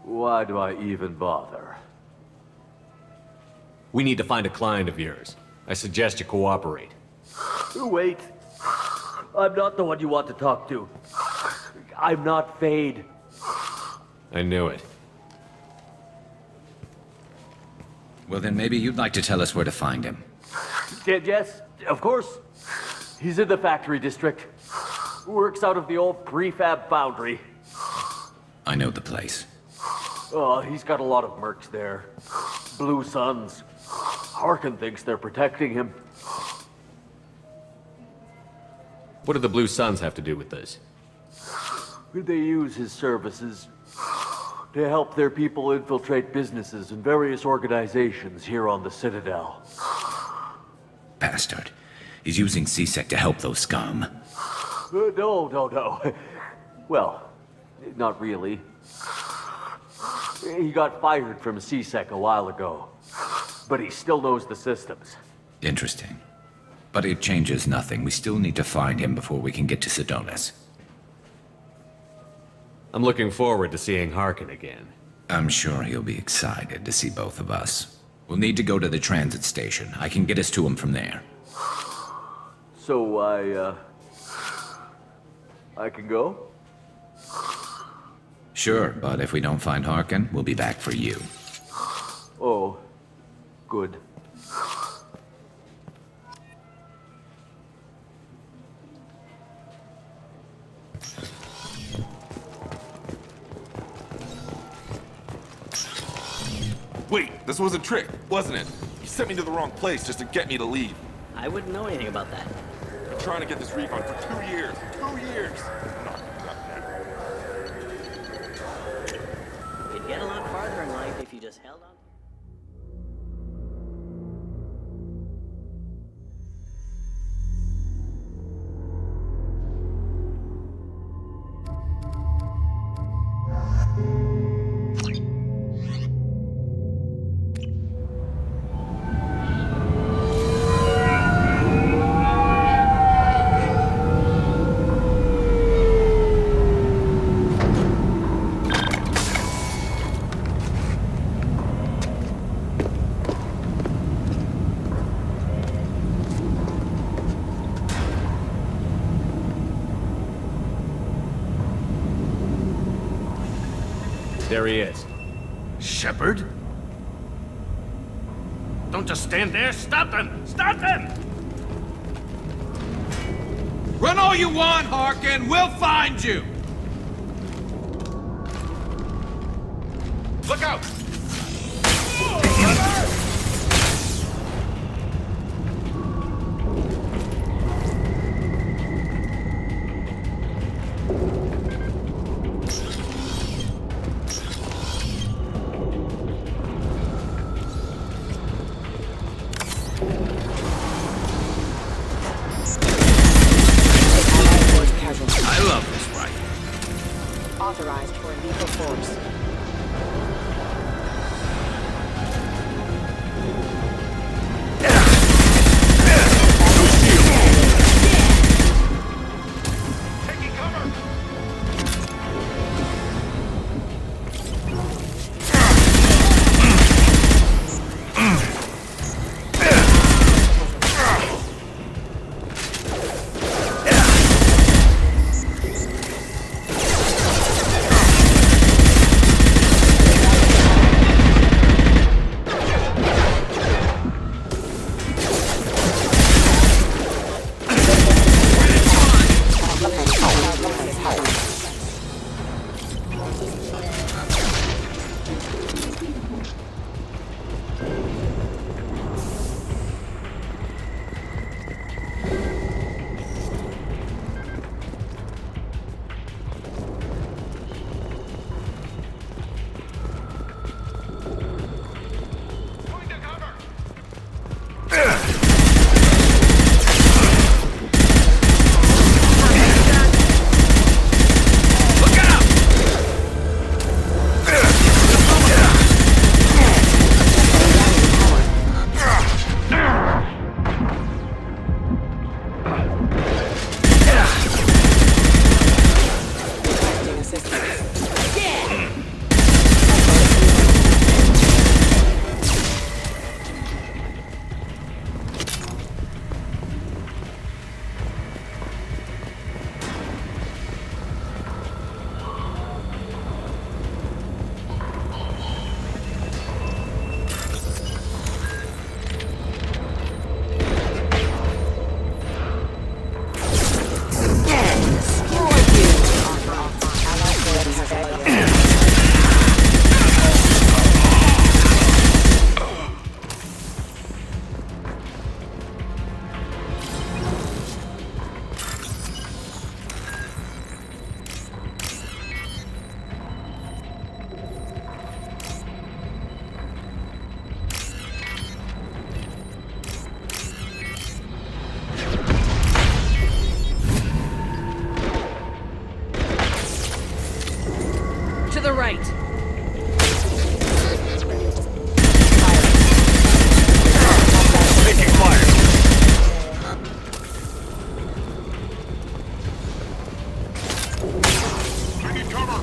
Why do I even bother? We need to find a client of yours. I suggest you cooperate. Wait. I'm not the one you want to talk to. I'm not Fade. I knew it. Well, then maybe you'd like to tell us where to find him. Yes, of course. He's in the factory district. Works out of the old prefab foundry. I know the place. Oh, he's got a lot of mercs there. Blue Suns. Harkin thinks they're protecting him. What do the Blue Suns have to do with this? They use his services to help their people infiltrate businesses and various organizations here on the Citadel. Bastard. He's using C-Sec to help those scum. No. Well, not really. He got fired from C-Sec a while ago, but he still knows the systems. Interesting. But it changes nothing. We still need to find him before we can get to Sedonis. I'm looking forward to seeing Harkin again. I'm sure he'll be excited to see both of us. We'll need to go to the transit station. I can get us to him from there. So I can go? Sure, but if we don't find Harkin, we'll be back for you. Oh, good. Wait, this was a trick, wasn't it? You sent me to the wrong place just to get me to leave. I wouldn't know anything about that. I'm trying to get this refund for 2 years. 2 years! You'd get a lot farther in life if you just held on. There he is. Shepard? Don't just stand there. Stop them! Stop them! Run all you want, Harkin. We'll find you. Look out! I love this rifle. Authorized for lethal force. To the right. Taking fire. I need cover.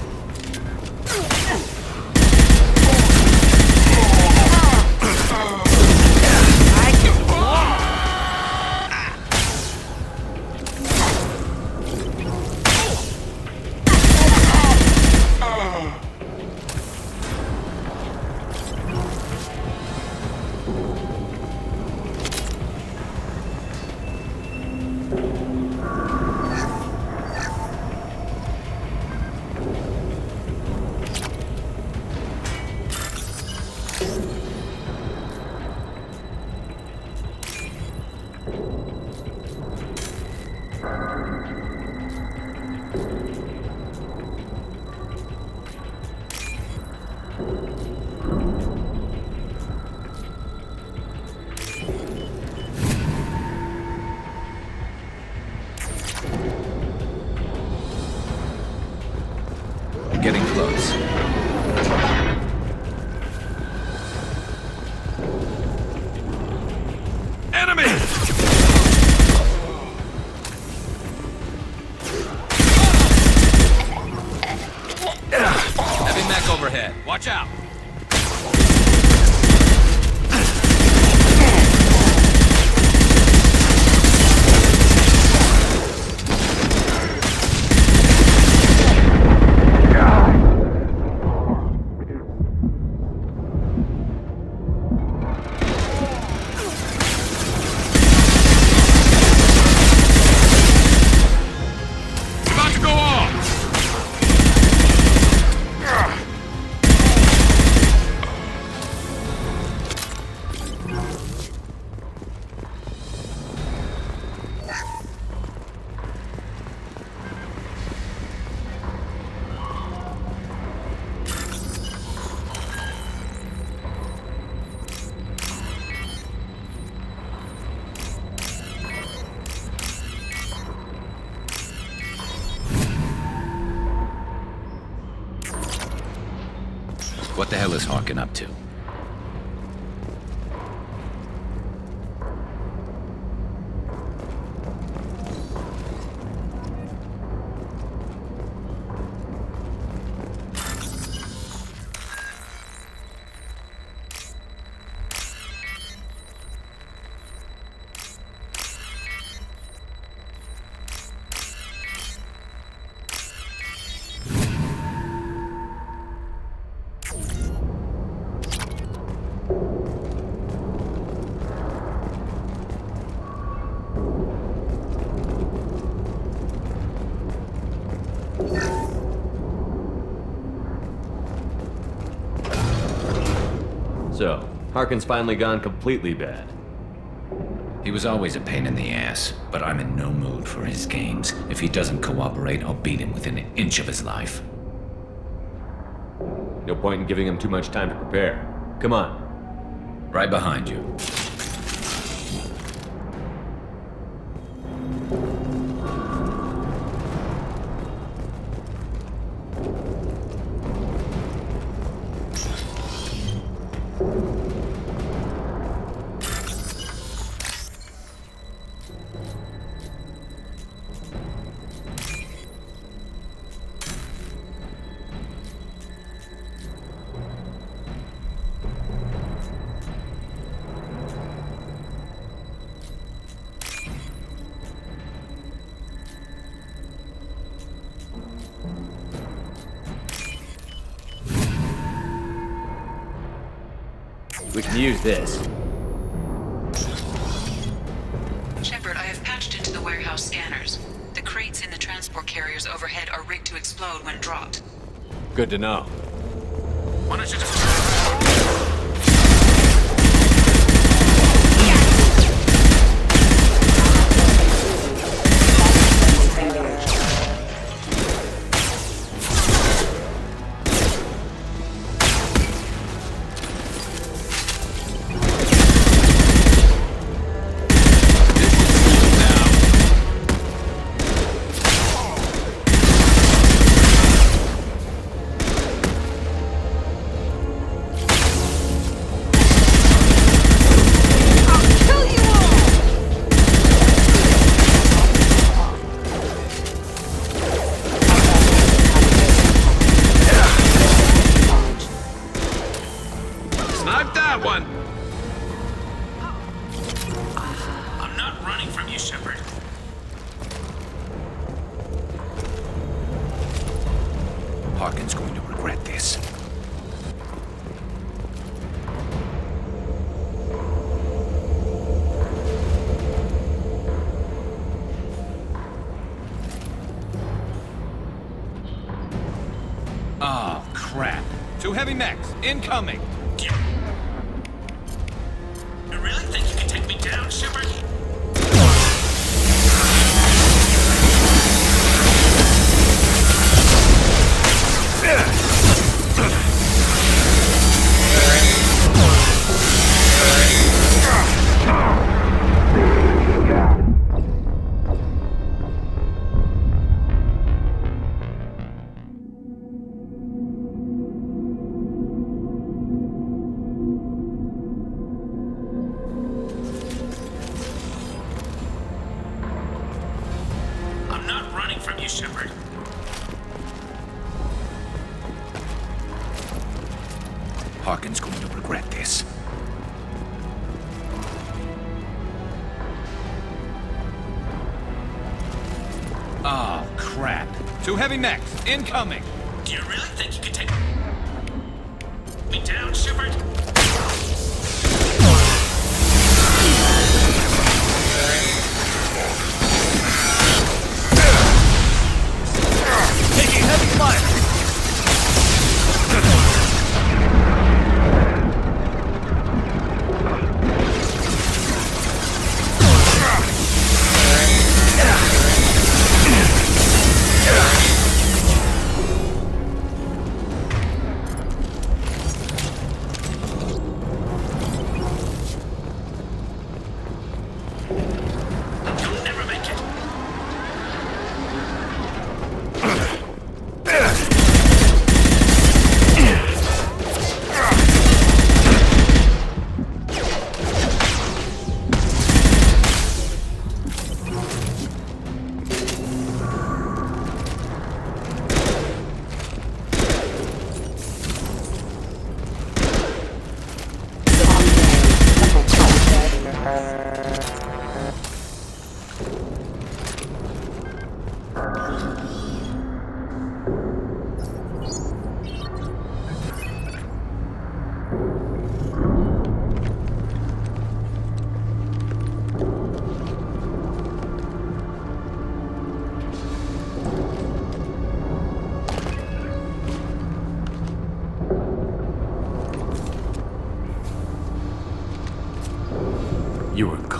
Getting close. Enemy! Heavy mech overhead. Watch out. the hell is Harkin up to? So, Harkin's finally gone completely bad. He was always a pain in the ass, but I'm in no mood for his games. If he doesn't cooperate, I'll beat him within an inch of his life. No point in giving him too much time to prepare. Come on. Right behind you. We can use this. Shepard, I have patched into the warehouse scanners. The crates in the transport carriers overhead are rigged to explode when dropped. Good to know. Why don't you just... Snipe that one! I'm not running from you, Shepard. Harkin's going to regret this. Oh, crap. 2 heavy mechs, incoming! You really think you can take me down, Shepard? I'm not running from you, Shepard. Harkin's going to regret this. Oh, crap. 2 heavy mechs, incoming! Do you really think you can take me down, Shepard? Taking heavy fire!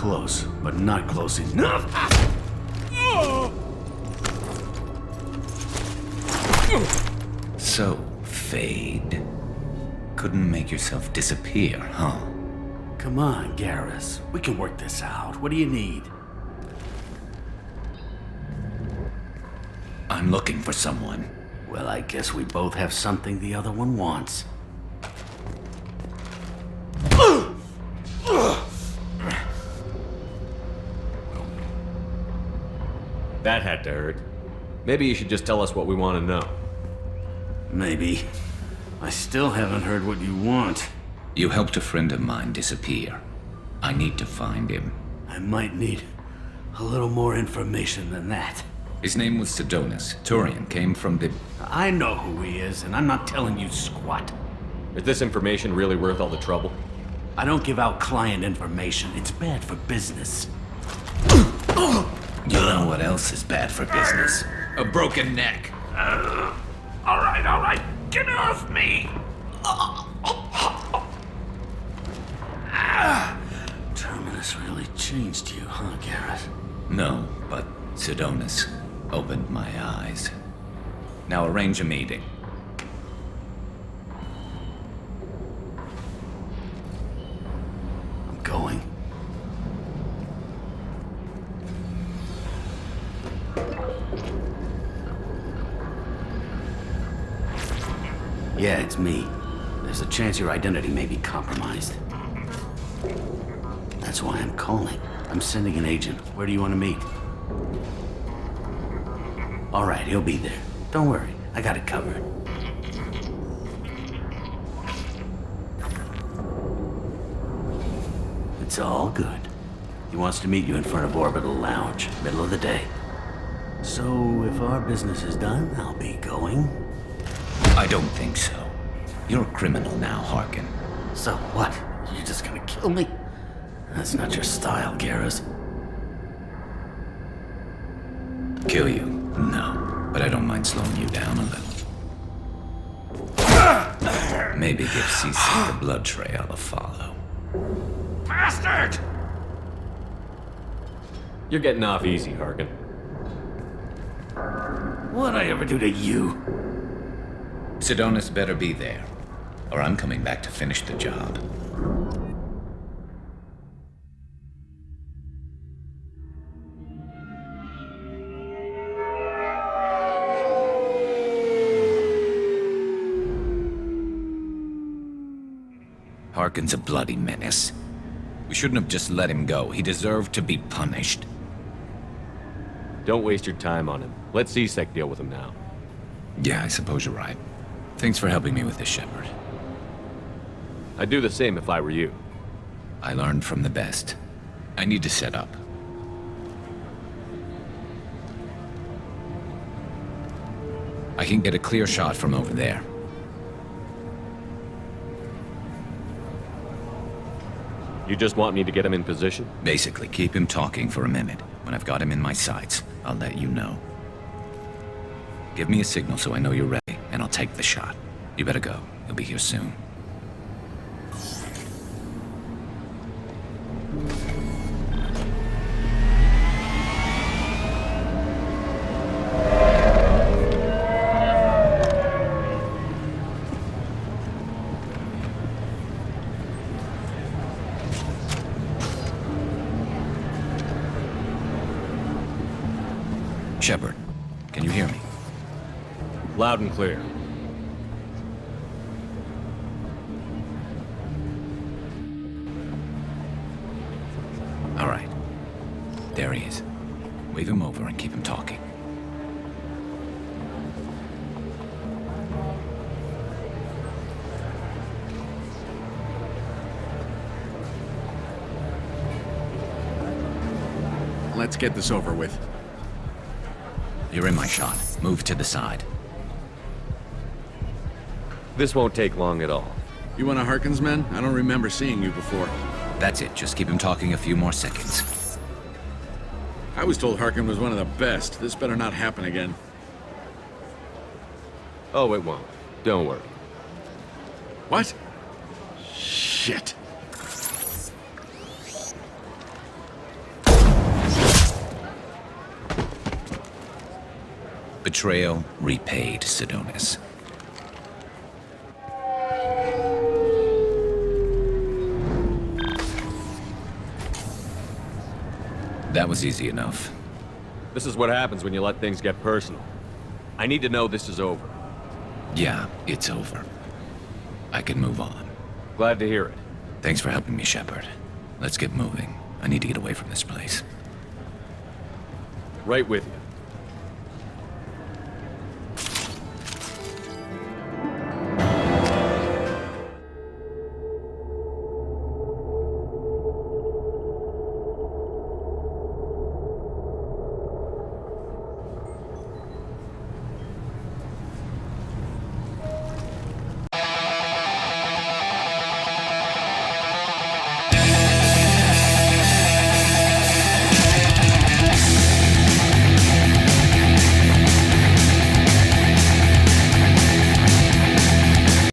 close, but not close enough. So, Fade. Couldn't make yourself disappear, huh? Come on, Garrus. We can work this out. What do you need? I'm looking for someone. Well, I guess we both have something the other one wants. That had to hurt. Maybe you should just tell us what we want to know. Maybe. I still haven't heard what you want. You helped a friend of mine disappear. I need to find him. I might need a little more information than that. His name was Sidonus. Turian came from the... I know who he is, and I'm not telling you squat. Is this information really worth all the trouble? I don't give out client information. It's bad for business. You know what else is bad for business? A broken neck. All right. Get off me! Terminus really changed you, huh, Garrus? No, but Sidonus opened my eyes. Now arrange a meeting. I'm going. Yeah, it's me. There's a chance your identity may be compromised. That's why I'm calling. I'm sending an agent. Where do you want to meet? All right, he'll be there. Don't worry, I got it covered. It's all good. He wants to meet you in front of Orbital Lounge, middle of the day. So, if our business is done, I'll be going. I don't think so. You're a criminal now, Harkin. So what? You're just gonna kill me? That's not your style, Garrus. Kill you? No. But I don't mind slowing you down a little. Maybe give CC the blood trail a follow. Bastard! You're getting off easy, Harkin. What'd I ever do to you? Sidonus better be there, or I'm coming back to finish the job. Harkin's a bloody menace. We shouldn't have just let him go. He deserved to be punished. Don't waste your time on him. Let C-Sec deal with him now. Yeah, I suppose you're right. Thanks for helping me with this, Shepard. I'd do the same if I were you. I learned from the best. I need to set up. I can get a clear shot from over there. You just want me to get him in position? Basically, keep him talking for a minute. When I've got him in my sights, I'll let you know. Give me a signal so I know you're ready, and I'll take the shot. You better go. He'll be here soon. Shepard, can you hear me? Loud and clear. All right. There he is. Wave him over and keep him talking. Let's get this over with. You're in my shot. Move to the side. This won't take long at all. You one of Harkin's men? I don't remember seeing you before. That's it. Just keep him talking a few more seconds. I was told Harkin was one of the best. This better not happen again. Oh, it won't. Don't worry. What? Shit. Betrayal repaid, Sidonis. That was easy enough. This is what happens when you let things get personal. I need to know this is over. Yeah, it's over. I can move on. Glad to hear it. Thanks for helping me, Shepard. Let's get moving. I need to get away from this place. Right with you.